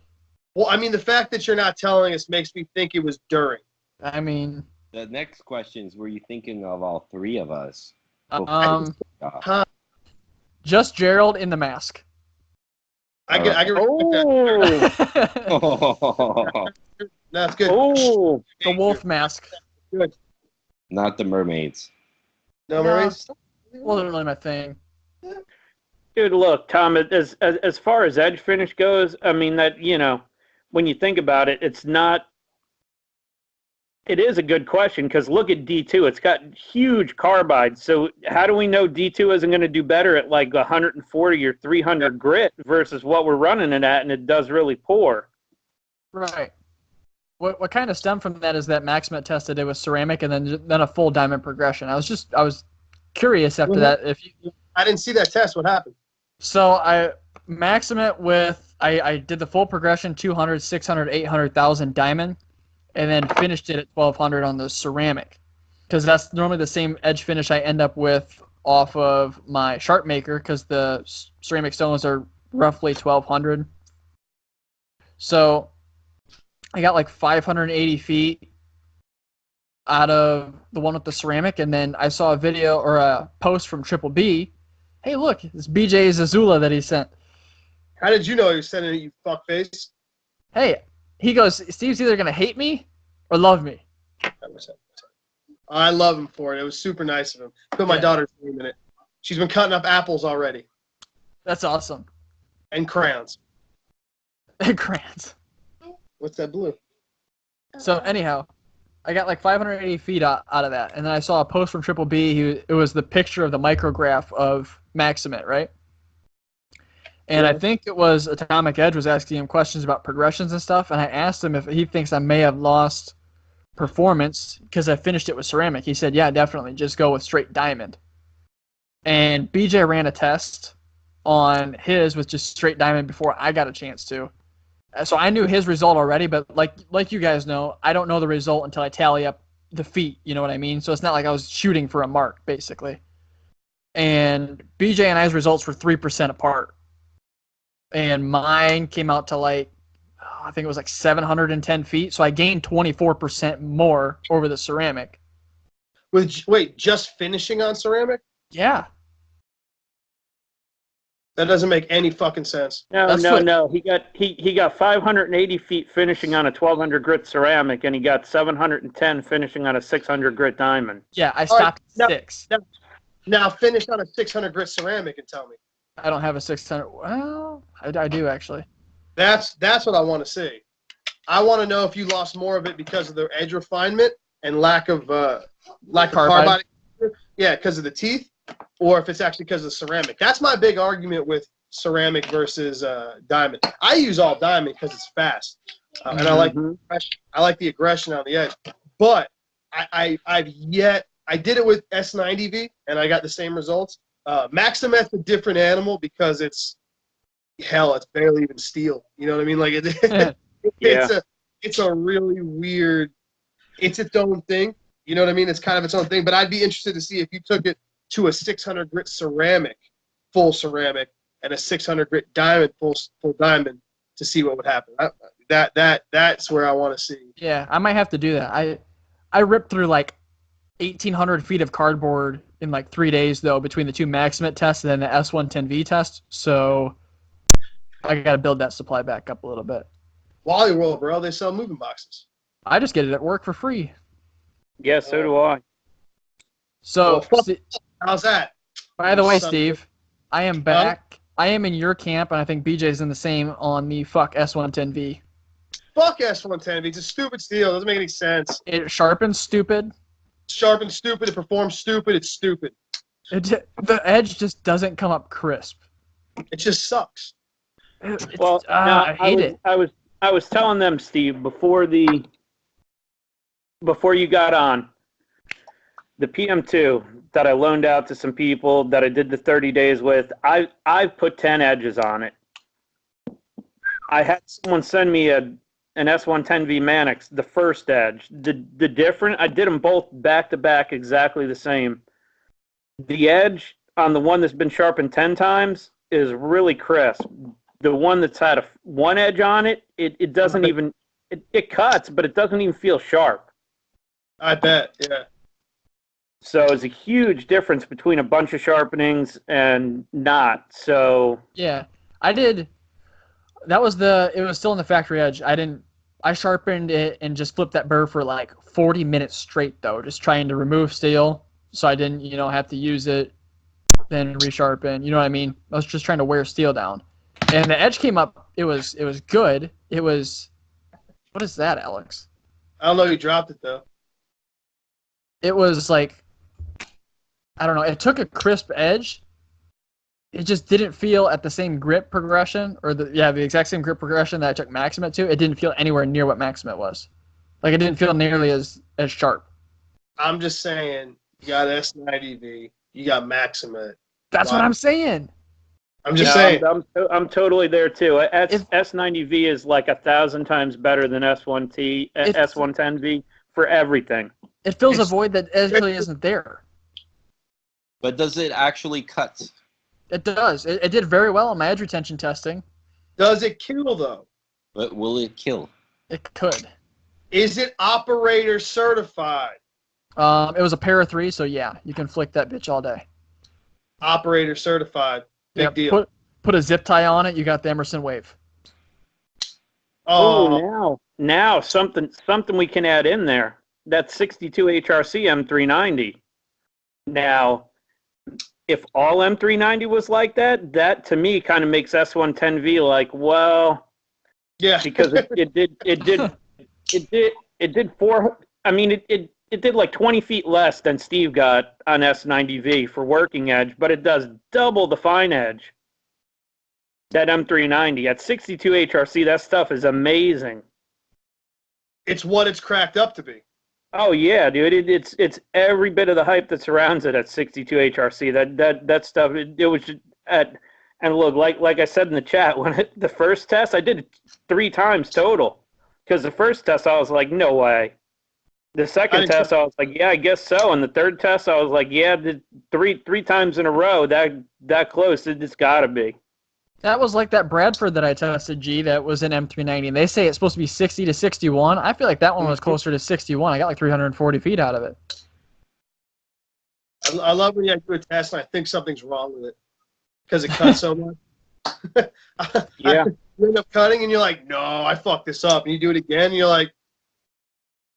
Well, I mean, the fact that you're not telling us makes me think it was during. I mean... The next question is, were you thinking of all three of us? Just Gerald in the mask. I can respect that. That's good. Oh, the wolf mask. Good. Not the mermaids. No mermaids? Wasn't really my thing. Dude, look, Tom, as far as edge finish goes, I mean, that, when you think about it, it is a good question, because look at D2. It's got huge carbide. So how do we know D2 isn't going to do better at like 140 or 300 grit versus what we're running it at, and it does really poor? Right. What kind of stemmed from that is that Maximet test I did with ceramic and then a full diamond progression. I was curious after that. I didn't see that test. What happened? So I did the full progression, 200, 600, 800,000 diamond, and then finished it at 1200 on the ceramic, because that's normally the same edge finish I end up with off of my sharp maker, because the ceramic stones are roughly 1200. So I got like 580 feet out of the one with the ceramic, and then I saw a video or a post from Triple B. Hey, look, it's BJ Zazula that he sent. How did you know he was sending it, you fuckface? Hey, he goes, Steve's either going to hate me or love me. I love him for it. It was super nice of him. Put my daughter's name in it. She's been cutting up apples already. That's awesome. And crayons. And crayons. What's that blue? So anyhow, I got like 580 feet out of that. And then I saw a post from Triple B. It was the picture of the micrograph of Maximet, right? And I think it was Atomic Edge was asking him questions about progressions and stuff, and I asked him if he thinks I may have lost performance because I finished it with ceramic. He said, yeah, definitely, just go with straight diamond. And BJ ran a test on his with just straight diamond before I got a chance to. So I knew his result already, but like you guys know, I don't know the result until I tally up the feet, you know what I mean? So it's not like I was shooting for a mark, basically. And BJ and I's results were 3% apart. And mine came out to I think it was like 710 feet. So I gained 24% more over the ceramic. Wait, just finishing on ceramic? Yeah. That doesn't make any fucking sense. No. He got 580 feet finishing on a 1200 grit ceramic, and he got 710 finishing on a 600 grit diamond. Yeah, I stopped at 6. Now finish on a 600 grit ceramic and tell me. I don't have a 600. Well, I do actually. That's what I want to see. I want to know if you lost more of it because of the edge refinement and lack of carbide. Yeah, because of the teeth, or if it's actually because of the ceramic. That's my big argument with ceramic versus diamond. I use all diamond because it's fast, and I like the aggression on the edge. But I did it with S90V, and I got the same results. Maximet's a different animal because it's barely even steel. You know what I mean? Like it's a really weird. It's its own thing. You know what I mean? It's kind of its own thing. But I'd be interested to see if you took it to a 600 grit ceramic, full ceramic, and a 600 grit diamond, full diamond, to see what would happen. That's where I want to see. Yeah, I might have to do that. I ripped through like 1,800 feet of cardboard in like 3 days, though, between the two Maximet tests and then the S110V test. So I got to build that supply back up a little bit. Wally World, bro, they sell moving boxes. I just get it at work for free. Yeah, so do I. So, how's that? By the way, Steve, I am back. I am in your camp, and I think BJ's in the same on the fuck S110V. Fuck S110V. It's a stupid steel. It doesn't make any sense. It sharpens stupid. Sharp and stupid. It performs stupid. It's stupid. The edge just doesn't come up crisp. It just sucks. I hate it. I was telling them, Steve, before you got on, the PM2 that I loaned out to some people that I did the 30 days with, I've put 10 edges on it. I had someone send me an S110V Manix, the first edge. The different, I did them both back to back exactly the same. The edge on the one that's been sharpened 10 times is really crisp. The one that's had one edge on it, it doesn't even, it cuts, but it doesn't even feel sharp. I bet, yeah. So it's a huge difference between a bunch of sharpenings and not. So yeah, I did. It was still in the factory edge. I sharpened it and just flipped that burr for like 40 minutes straight, though, just trying to remove steel so I didn't, have to use it, then resharpen. You know what I mean? I was just trying to wear steel down. And the edge came up. It was good. It was, what is that, Alex? I don't know. You dropped it, though. It was like, I don't know. It took a crisp edge. It just didn't feel at the same grip progression, or the exact same grip progression that I took Maximet to. It didn't feel anywhere near what Maximet was. Like, it didn't feel nearly as sharp. I'm just saying, you got S90V, you got Maximet. That's what I'm saying. I'm just saying. I'm totally there too. S90V is like 1,000 times better than S110V for everything. It fills a void that actually isn't there. But does it actually cut? It does. It did very well on my edge retention testing. Does it kill, though? But will it kill? It could. Is it operator certified? It was a pair of 3, so yeah, you can flick that bitch all day. Operator certified. Big deal. Put a zip tie on it, you got the Emerson Wave. Oh, now something we can add in there. That's 62 HRC M390. Now, if all M390 was like that, that to me kind of makes S110V like, well, yeah, because it did four. I mean, it did like 20 feet less than Steve got on S90V for working edge, but it does double the fine edge. That M390 at 62 HRC, that stuff is amazing. It's what it's cracked up to be. Oh yeah, dude! It's every bit of the hype that surrounds it at 62 HRC. That stuff. It was just and look, like I said in the chat, the first test I did it 3 times total, because the first test I was like, no way. The second test I was like, yeah, I guess so, and the third test I was like, yeah, three times in a row that close. It's gotta be. That was like that Bradford that I tested, G, that was in M390. And they say it's supposed to be 60 to 61. I feel like that one was closer to 61. I got like 340 feet out of it. I love when you do a test and I think something's wrong with it because it cuts so much. Yeah. You end up cutting and you're like, no, I fucked this up. And you do it again and you're like,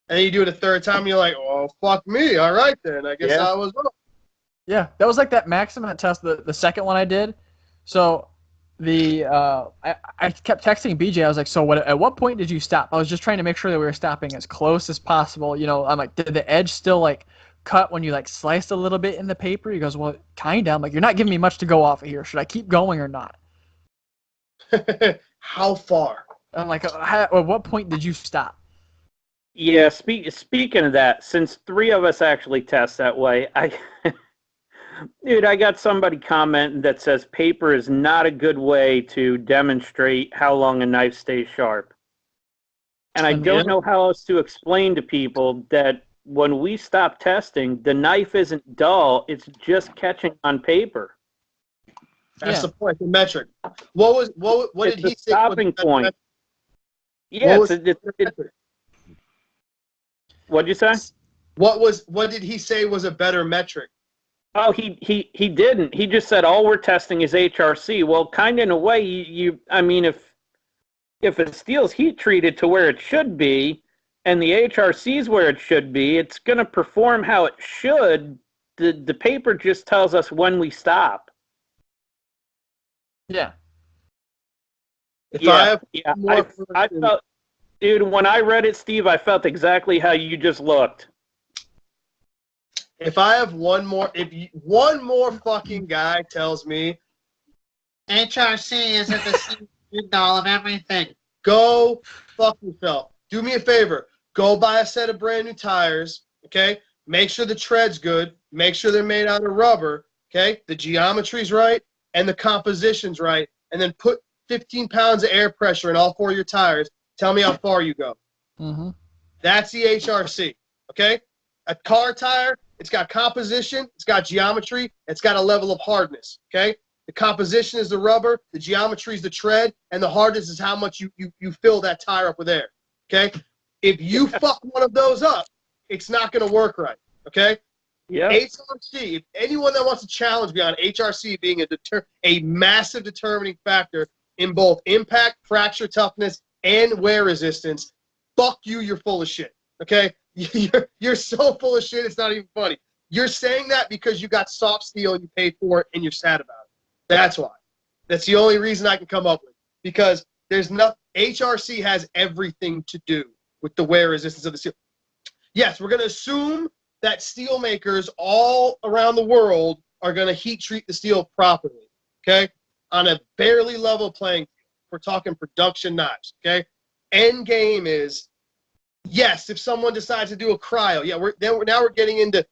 and then you do it a third time and you're like, oh, fuck me. All right, then. I guess I was wrong. Yeah, that was like that Maximet test, the second one I did. So I kept texting BJ. I was like, so at what point did you stop? I was just trying to make sure that we were stopping as close as possible. I'm like, did the edge still like cut when you like sliced a little bit in the paper? He goes, well, kinda. I'm like, you're not giving me much to go off of here. Should I keep going or not? How far? I'm like, at what point did you stop? Yeah, speaking of that, since 3 of us actually test that way, dude, I got somebody commenting that says paper is not a good way to demonstrate how long a knife stays sharp. And I don't know how else to explain to people that when we stop testing, the knife isn't dull, it's just catching on paper. That's the point, the metric. What It's did he the say? stopping point. Yeah, what'd you say? What did he say was a better metric? Oh, he didn't. He just said all we're testing is HRC. Well, kind of in a way, I mean, if a steel's heat treated to where it should be, and the HRC is where it should be, it's going to perform how it should. The paper just tells us when we stop. Yeah. I felt, dude, when I read it, Steve, I felt exactly how you just looked. If I have one more fucking guy tells me HRC isn't the end-all of everything. Go fuck yourself. Do me a favor. Go buy a set of brand new tires, okay? Make sure the tread's good. Make sure they're made out of rubber, okay? The geometry's right and the composition's right. And then put 15 pounds of air pressure in all 4 of your tires. Tell me how far you go. Mm-hmm. That's the HRC, okay? A car tire, it's got composition, it's got geometry, it's got a level of hardness, okay? The composition is the rubber, the geometry is the tread, and the hardness is how much you fill that tire up with air, okay? If you fuck one of those up, it's not going to work right, okay? Yeah. HRC, if anyone that wants to challenge me on HRC being a massive determining factor in both impact, fracture toughness, and wear resistance, fuck you, you're full of shit, okay? You're so full of shit, it's not even funny. You're saying that because you got soft steel and you paid for it and you're sad about it. That's why. That's the only reason I can come up with. Because there's nothing. HRC has everything to do with the wear resistance of the steel. Yes, we're going to assume that steel makers all around the world are going to heat treat the steel properly, okay? On a barely level playing field. We're talking production knives, okay? End game is, yes, if someone decides to do a cryo, yeah, now we're getting into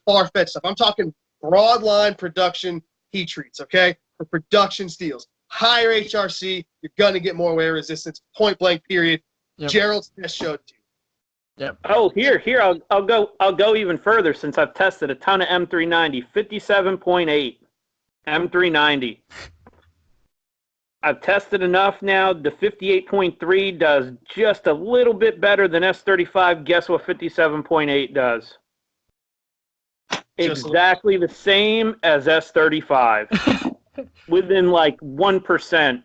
far-fetched stuff. I'm talking broad line production heat treats, okay, for production steels. Higher HRC, you're gonna get more wear resistance. Point blank. Period. Yep. Gerald's test showed it to you. Yep. Oh, here, I'll go even further since I've tested a ton of M390, 57.8 M390. I've tested enough now. The 58.3 does just a little bit better than S35. Guess what 57.8 does? Exactly the same as S35. Within like 1%.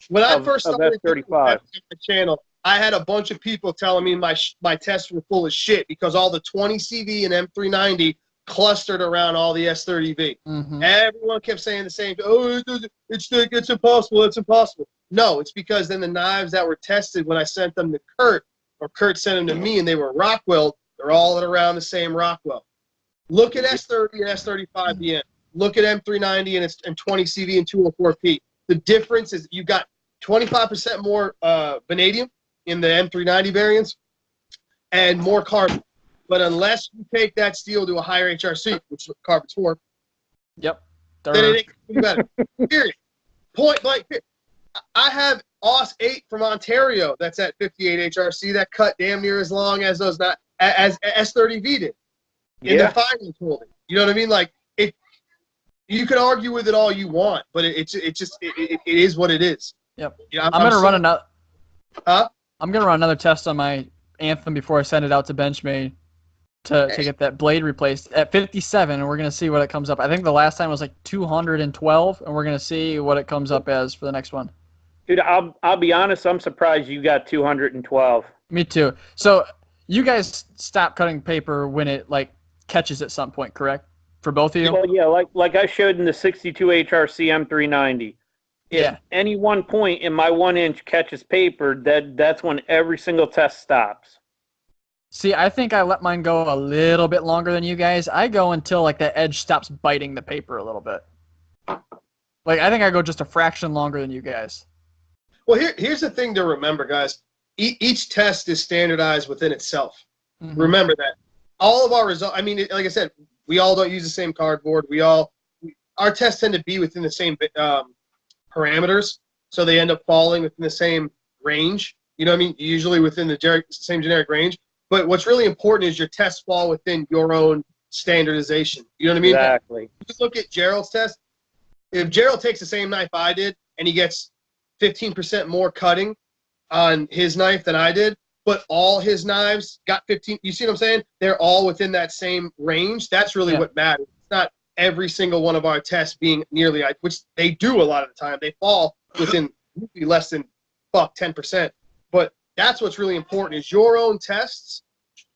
When I first started S35 the channel, I had a bunch of people telling me my tests were full of shit because all the 20 CV and M390 clustered around all the S30V. Mm-hmm. Everyone kept saying the same thing. Oh, it's impossible. It's impossible. No, it's because then the knives that were tested when I sent them to Kurt, or Kurt sent them to me, and they were Rockwell, they're all at around the same Rockwell. Look at S30 and S35BN. Look at M390 and 20 CV and 204P. The difference is you got 25% more vanadium in the M390 variants and more carbon. But unless you take that steel to a higher HRC, which is what carbon's for, yep, then it ain't gonna be better. Period. Point blank. I have OS 8 from Ontario that's at 58 HRC that cut damn near as long as those as S30V did in the finals holding. You know what I mean? Like you can argue with it all you want, but it is what it is. Yep. You know, I'm gonna run another. Huh? I'm gonna run another test on my Anthem before I send it out to Benchmade to get that blade replaced at 57, and we're gonna see what it comes up. I think the last time was like 212, and we're gonna see what it comes up as for the next one. Dude, I'll be honest. I'm surprised you got 212. Me too. So you guys stop cutting paper when it like catches at some point, correct? For both of you? Well, yeah, like I showed in the 62 HRC M390. If any one point in my 1 inch catches paper, that's when every single test stops. See, I think I let mine go a little bit longer than you guys. I go until like the edge stops biting the paper a little bit. Like, I think I go just a fraction longer than you guys. Well, here's the thing to remember, guys. Each test is standardized within itself. Mhm. Remember that. All of our results, I mean, like I said, we all don't use the same cardboard. Our tests tend to be within the same parameters, so they end up falling within the same range. You know what I mean? Usually within the same generic range. But what's really important is your tests fall within your own standardization. You know what I mean? Exactly. Just look at Gerald's test. If Gerald takes the same knife I did and he gets 15% more cutting on his knife than I did, but all his knives got 15, you see what I'm saying? They're all within that same range. That's really what matters. It's not every single one of our tests being nearly, which they do a lot of the time. They fall within less than 10%. But that's what's really important is your own tests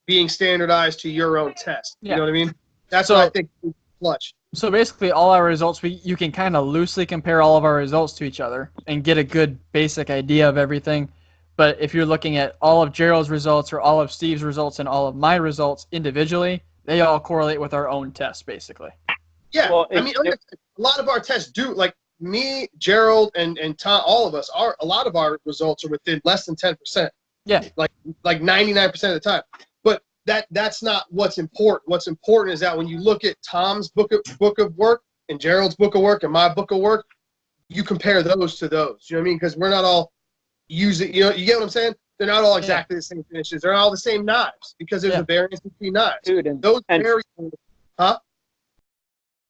being standardized to your own test. You know what I mean? That's what I think is clutch. So basically, all our results, you can kind of loosely compare all of our results to each other and get a good basic idea of everything. But if you're looking at all of Gerald's results or all of Steve's results and all of my results individually, they all correlate with our own test, basically. Yeah, Well, I mean, a lot of our tests do, like me, Gerald, and Tom, all of us, a lot of our results are within less than 10%. Yeah. Like 99% of the time. But that's not what's important. What's important is that when you look at Tom's book of work and Gerald's book of work and my book of work, you compare those to those. You know what I mean? Because we're not all using, you get what I'm saying? They're not all exactly the same finishes. They're all the same knives because there's a variance between knives. Dude, and those vary. Huh?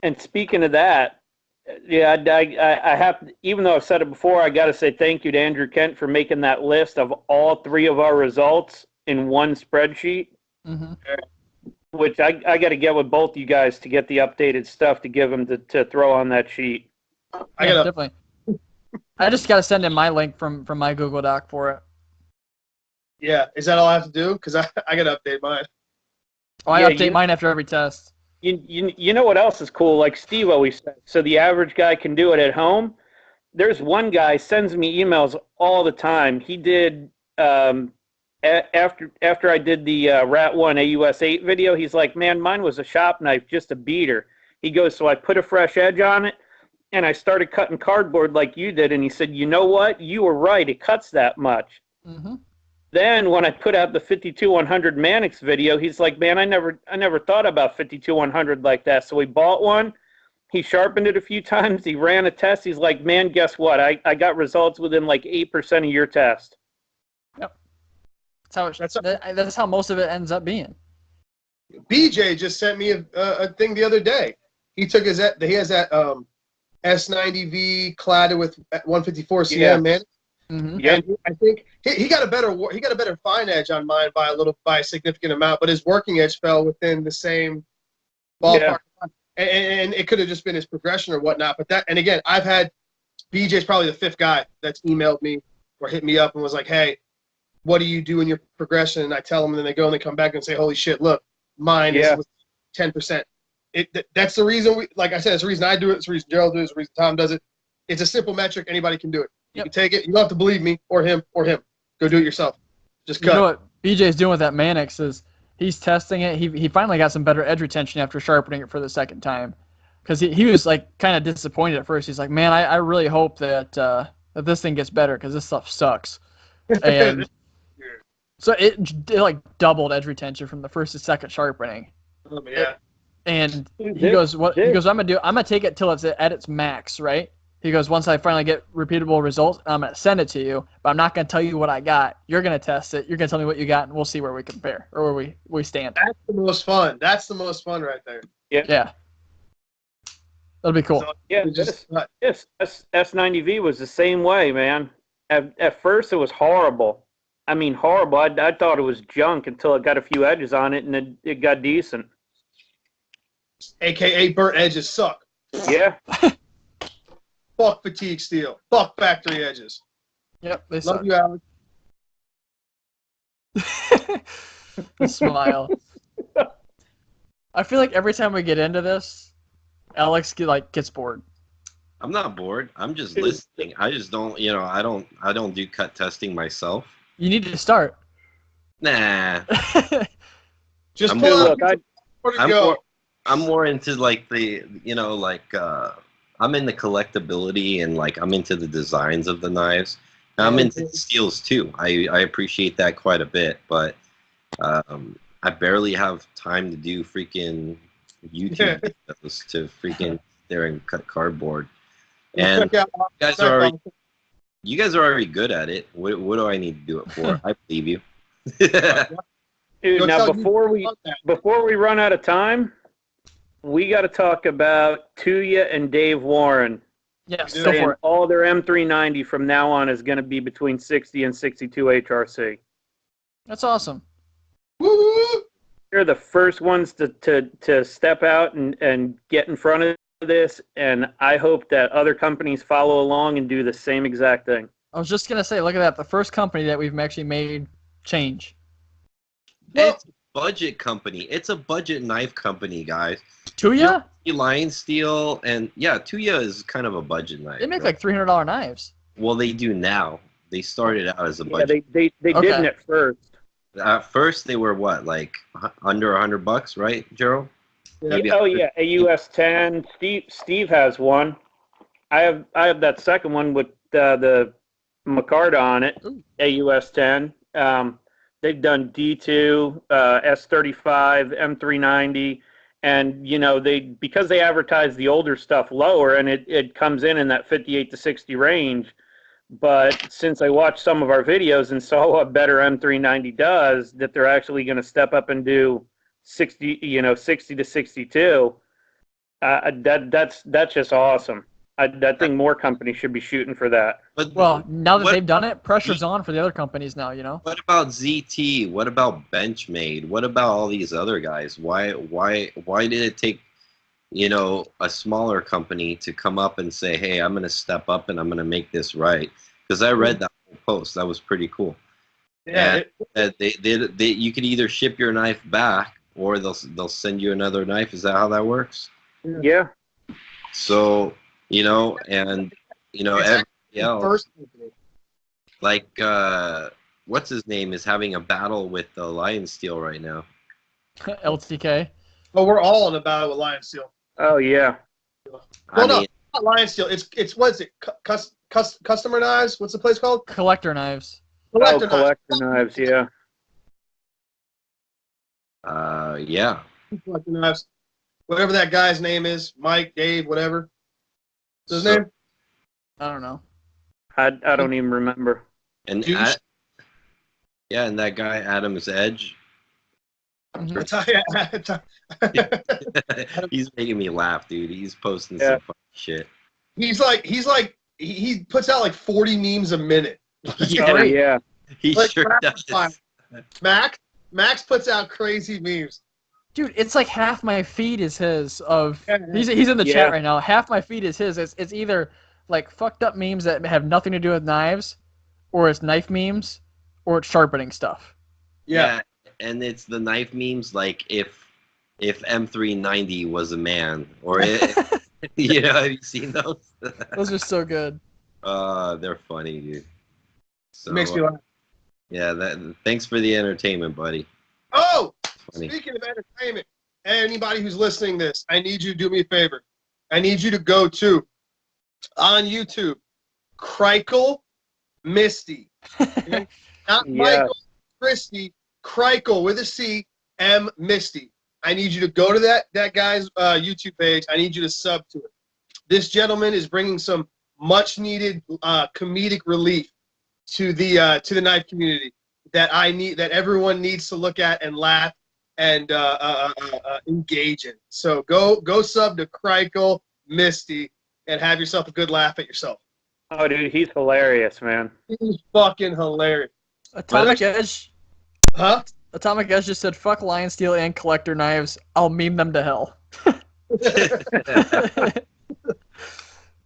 And speaking of that, I have to, even though I've said it before, I got to say thank you to Andrew Kent for making that list of all three of our results in one spreadsheet. Mm-hmm. Which I got to get with both you guys to get the updated stuff to give them to throw on that sheet. Definitely. I just got to send in my link from my Google Doc for it. Yeah, is that all I have to do? Because I got to update mine. Oh, I update mine after every test. You know what else is cool? Like Steve always said, so the average guy can do it at home. There's one guy sends me emails all the time. He did after I did the Rat 1 AUS 8 video. He's like, man, mine was a shop knife, just a beater. He goes, so I put a fresh edge on it, and I started cutting cardboard like you did. And he said, you know what? You were right. It cuts that much. Mm-hmm. Then when I put out the 52-100 Mannix video, he's like, man, I never thought about 52-100 like that. So he bought one. He sharpened it a few times. He ran a test. He's like, man, guess what? I got results within like 8% of your test. Yep. That's how most of it ends up being. BJ just sent me a thing the other day. He took he has that S90V cladded with 154 CM, man. Mm-hmm. Yeah. And I think he got a better fine edge on mine by a significant amount, but his working edge fell within the same ballpark. Yeah. And it could have just been his progression or whatnot. But and again, I've had BJ's probably the fifth guy that's emailed me or hit me up and was like, hey, what do you do in your progression? And I tell them, and then they go and they come back and say, holy shit, look, mine is 10%. That's the reason like I said, it's the reason I do it. It's the reason Gerald does it. It's the reason Tom does it. It's a simple metric. Anybody can do it. You can take it. You don't have to believe me or him. Go do it yourself. Just cut. You know what BJ's doing with that Mannix is he's testing it. He finally got some better edge retention after sharpening it for the second time. Because he was like kind of disappointed at first. He's like, man, I really hope that this thing gets better because this stuff sucks. And so it like doubled edge retention from the first to second sharpening. Oh, yeah. And he goes, he goes, I'm gonna take it till it's at its max, right? He goes, once I finally get repeatable results, I'm going to send it to you, but I'm not going to tell you what I got. You're going to test it. You're going to tell me what you got, and we'll see where we compare or where we stand. That's the most fun. That's the most fun right there. Yeah. That'll be cool. So, yeah, this S90V was the same way, man. At first, it was horrible. I mean, horrible. I thought it was junk until it got a few edges on it, and it got decent. AKA burnt edges suck. Yeah. Fuck fatigue steel. Fuck factory edges. Yep, they Love you, Alex. The smile. I feel like every time we get into this, Alex gets bored. I'm not bored. I'm just listening. I just don't, I don't do cut testing myself. You need to start. Nah. Just I'm pull out. I'm more into like the, I'm in the collectability and like I'm into the designs of the knives. And I'm into the steels too. I appreciate that quite a bit, but I barely have time to do freaking YouTube videos to freaking there and cut cardboard. And you guys are already good at it. What do I need to do it for? I believe you. Dude, now before we run out of time, we got to talk about Tuya and Dave Warren. Yes, go Saying for it. all their M390 from now on is going to be between 60 and 62 HRC. That's awesome. Woo! They're the first ones to step out and get in front of this, and I hope that other companies follow along and do the same exact thing. I was just gonna say, look at that, the first company that we've actually made change. It's a budget company. It's a budget knife company, guys. Tuya? Lionsteel, and yeah, Tuya is kind of a budget knife. They make like $300 knives. Well, they do now. They started out as a budget. Yeah, they didn't at first. At first, they were what, like under $100, right, Gerald? Yeah, oh yeah, a US 10. Steve has one. I have that second one with the micarta on it. Ooh. A US 10. They've done D2, S35, M390, and you know because they advertise the older stuff lower, and it comes in that 58 to 60 range. But since I watched some of our videos and saw what better M390 does, that they're actually going to step up and do 60 to 62. That's just awesome. I think more companies should be shooting for that. But Well, now that they've done it, pressure's on for the other companies now, you know? what about ZT? What about Benchmade? What about all these other guys? Why did it take, a smaller company to come up and say, hey, I'm going to step up and I'm going to make this right? Because I read that whole post. That was pretty cool. Yeah, And you could either ship your knife back or they'll send you another knife. Is that how that works? Yeah. So, everybody else, like, what's his name is having a battle with the Lionsteel right now. LTK. Well, we're all in a battle with Lionsteel. Oh yeah. Well, no, not Lionsteel. It's what is it? Customer knives. What's the place called? Collector knives. Collector knives. Yeah. Yeah. Collector knives. Whatever that guy's name is, Mike, Dave, whatever. What's his name? I don't know. I don't even remember. And Douche. and that guy Adam's Edge. He's making me laugh, dude. He's posting some funny shit. He puts out like 40 memes a minute. Oh yeah. He Like, sure does. Max puts out crazy memes. Dude, it's like half my feed is his. He's in the chat right now. Half my feed is his. It's either like fucked up memes that have nothing to do with knives, or it's knife memes, or it's sharpening stuff. Yeah. And it's the knife memes, like if M390 was a man, or have you seen those? Those are so good. They're funny, dude. So, It makes me laugh. Yeah, thanks for the entertainment, buddy. Oh, Funny. speaking of entertainment, anybody who's listening to this, I need you to do me a favor. I need you to go to, on YouTube, Crikel Misty. Not Michael Christie, Crikel with a C, M Misty. I need you to go to that guy's YouTube page. I need you to sub to it. This gentleman is bringing some much needed comedic relief to the knife community that everyone needs to look at and laugh and engage in. So go sub to Crikel Misty and have yourself a good laugh at yourself. Oh dude, he's hilarious, man. He's fucking hilarious. Atomic Edge. Huh? Atomic Edge just said, "Fuck Lionsteel and collector knives. I'll meme them to hell."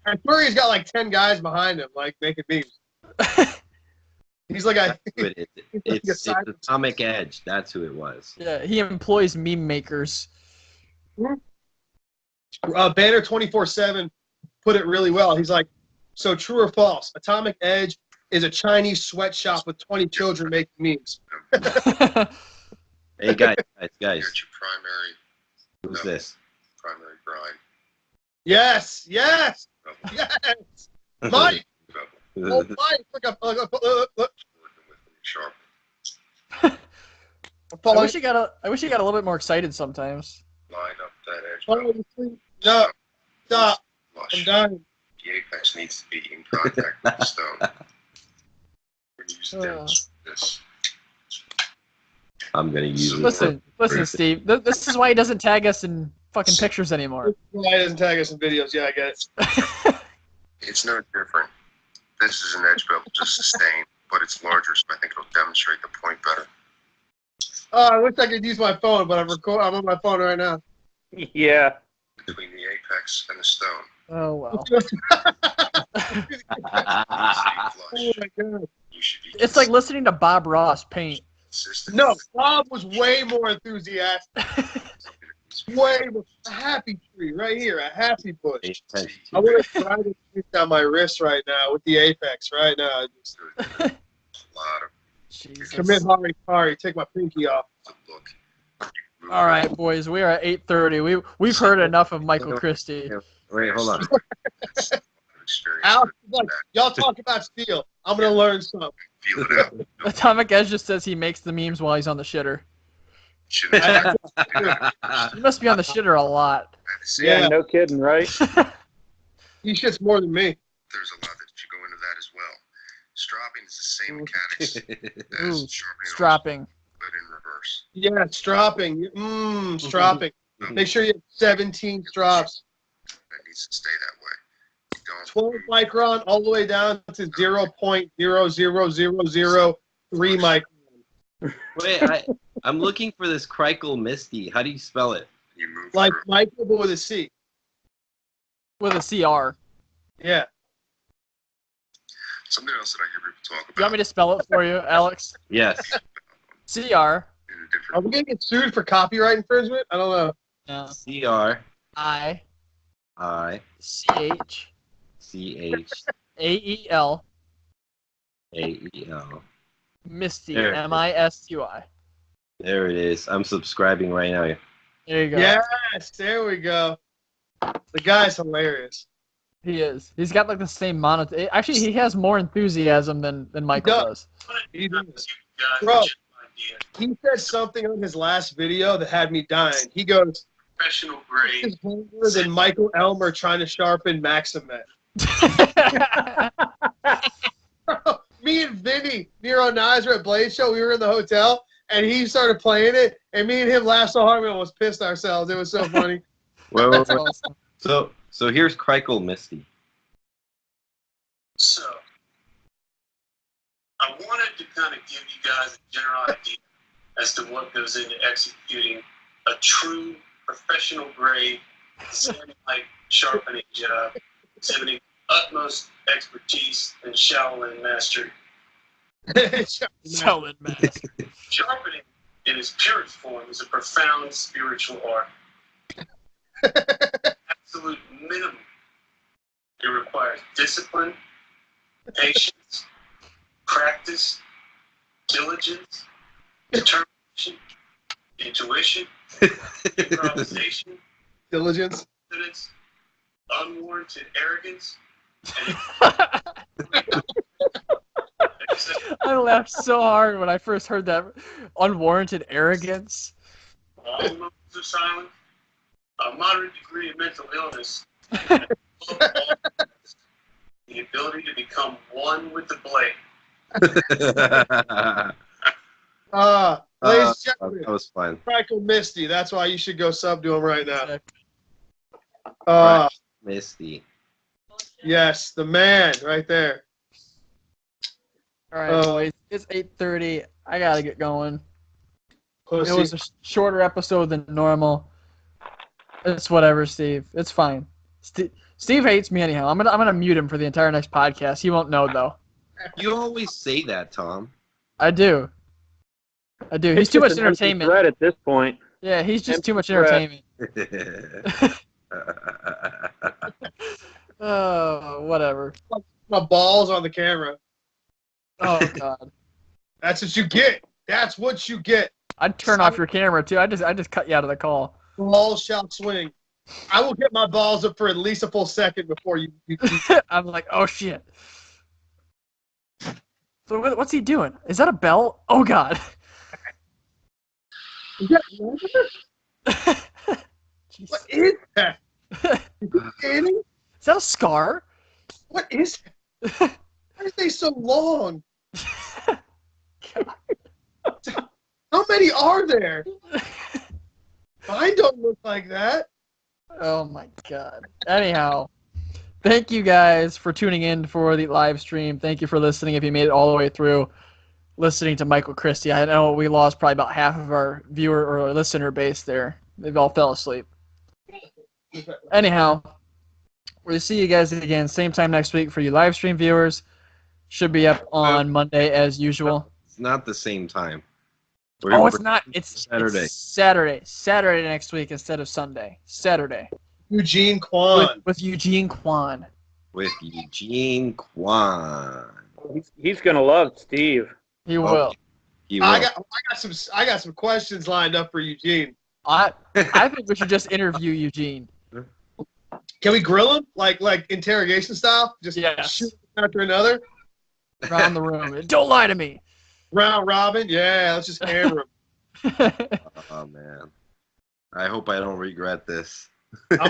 I'm sure he's got like 10 guys behind him, like making memes. He's like it's Atomic Edge. That's who it was. Yeah, he employs meme makers. Banner 24/7 put it really well. He's like, so true or false? Atomic Edge is a Chinese sweatshop with 20 children making memes. Hey guys. Here's your primary. Who's this? Primary grind. Yes. Yes. Yes. Mike. Oh, Mike. Look. Sharp. I'm I following. wish you got a little bit more excited sometimes. Line up that edge. Following you. No. Stop. I'm Flush. done. The apex needs to be in contact with the stone. We're gonna use this. I'm gonna use it. Listen, Steve. This is why he doesn't tag us in fucking pictures anymore. Why doesn't tag us in videos? Yeah, I get it. It's no different. This is an edge belt, just sustained, but it's larger, so I think it'll demonstrate the point better. Oh, I wish I could use my phone, but I'm on my phone right now. Yeah. Between the apex and the stone. Oh well. Stay Oh flush. my god. You should be It's like listening to Bob Ross paint. consistent. No, Bob was way more enthusiastic. Way more. A happy tree right here, a happy bush. I want to try to stick down my wrist right now with the apex right now. Just A lot of Jesus. commit Harikari, take my pinky off. the look. All right, boys. We are at 8:30. We've heard enough of Michael Christie. Wait, hold on. Experience. Alex, like, y'all talk about steel. I'm gonna learn something. Feel it out. Atomic Edge just says he makes the memes while he's on the shitter. Shouldn't have He must be on the shitter a lot. to see Yeah, Yeah. no kidding, right? He shits more than me. There's a lot that should go into that as well. Stropping is the same mechanics Ooh, as sharpening, stropping. but in reverse. Yeah, stropping. Stropping. Make sure you have 17 strops. That needs to stay that way. 12 micron all the way down to 0.00003 micron. Wait, I'm looking for this Crikel Misty. How do you spell it? You move Like through. Michael, but with a C. With a CR. Yeah. Something else that I hear people talk Do you want about me to spell it for you, Alex? Yes. CR. in a Are different. we gonna get sued for copyright infringement? I don't know. No. C-R-I-C-H. ICHAEL. A-E-L. Misty. There. MISTY. There it is. I'm subscribing right now. There you go. Yes, there we go. The guy's hilarious. He is. He's got like the same mono. Actually, he has more enthusiasm than Michael does. does. He does. Bro, he said something on his last video that had me dying. He goes, Professional "This grade. is harder than Michael Elmer trying to sharpen Maximet." Me and Vinny, Nero Nizer at Blade Show, we were in the hotel, and he started playing it, and me and him laughed so hard we almost pissed ourselves. It was so funny. Wait. That's awesome. So here's Crikel Misty. So, I wanted to kind of give you guys a general idea as to what goes into executing a true professional grade like sharpening job, exhibiting utmost expertise and Shaolin mastery. Shaolin master. Sharpening in its purest form is a profound spiritual art. Absolute minimum. It requires discipline, patience, practice, diligence, determination, intuition, improvisation, Diligence. confidence, unwarranted arrogance, and I laughed so hard when I first heard that unwarranted arrogance. all moments of silence, a moderate degree of mental illness, and above all, the ability to become one with the blade. Ladies and that gentlemen, was fun. Michael Misty. That's why you should go sub to him right now. Right. Misty. Yes, the man right there. All right, boys. It's 8:30. I gotta get going. Pussy. It was a shorter episode than normal. It's whatever, Steve. It's fine. Steve hates me anyhow. I'm gonna mute him for the entire next podcast. He won't know though. You always say that, Tom. I do. He's It's too much just an empty entertainment. threat at this point. Yeah, he's just too much Empty entertainment. Oh, whatever. My balls on the camera. Oh God. That's what you get. That's what you get. I'd turn off your camera too. I just cut you out of the call. Balls shall swing. I will get my balls up for at least a full second before you I'm like, oh shit. So what's he doing? Is that a belt? Oh god. Jeez. What is that? Is he kidding? Is that a scar? What is that? Why are they so long? How many are there? Mine don't look like that. Oh my god. Anyhow, thank you guys for tuning in for the live stream. Thank you for listening if you made it all the way through listening to Michael Christie. I know we lost probably about half of our viewer or listener base there. They've all fell asleep. Anyhow, we'll see you guys again same time next week for you live stream viewers. Should be up on Monday as usual. It's not the same time. Oh, it's not. It's Saturday. It's Saturday. Saturday next week instead of Sunday. Saturday. Eugene Kwan. With Eugene Kwan. With Eugene Kwan. He's gonna love Steve. He will. He will. I got some questions lined up for Eugene. I think we should just interview Eugene. Can we grill him like interrogation style? Just Yes. shoot one after another. Around the room. Don't lie to me. Round robin. Yeah, let's just hammer him. Oh man. I hope I don't regret this. I'll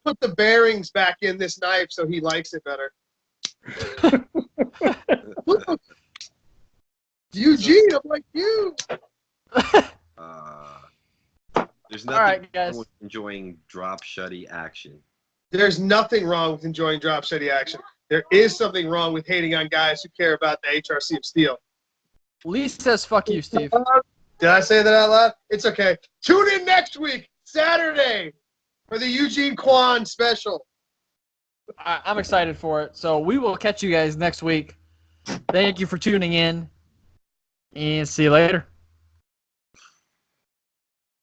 put the bearings back in this knife so he likes it better. Eugene, I'm like you. There's All nothing right, guys. wrong with enjoying drop shutty action. There's nothing wrong with enjoying drop shutty action. There is something wrong with hating on guys who care about the HRC of steel. Lee says fuck you, Steve. Did I say that out loud? It's okay. Tune in next week, Saturday, for the Eugene Kwan special. I'm excited for it. So we will catch you guys next week. Thank you for tuning in. And see you later.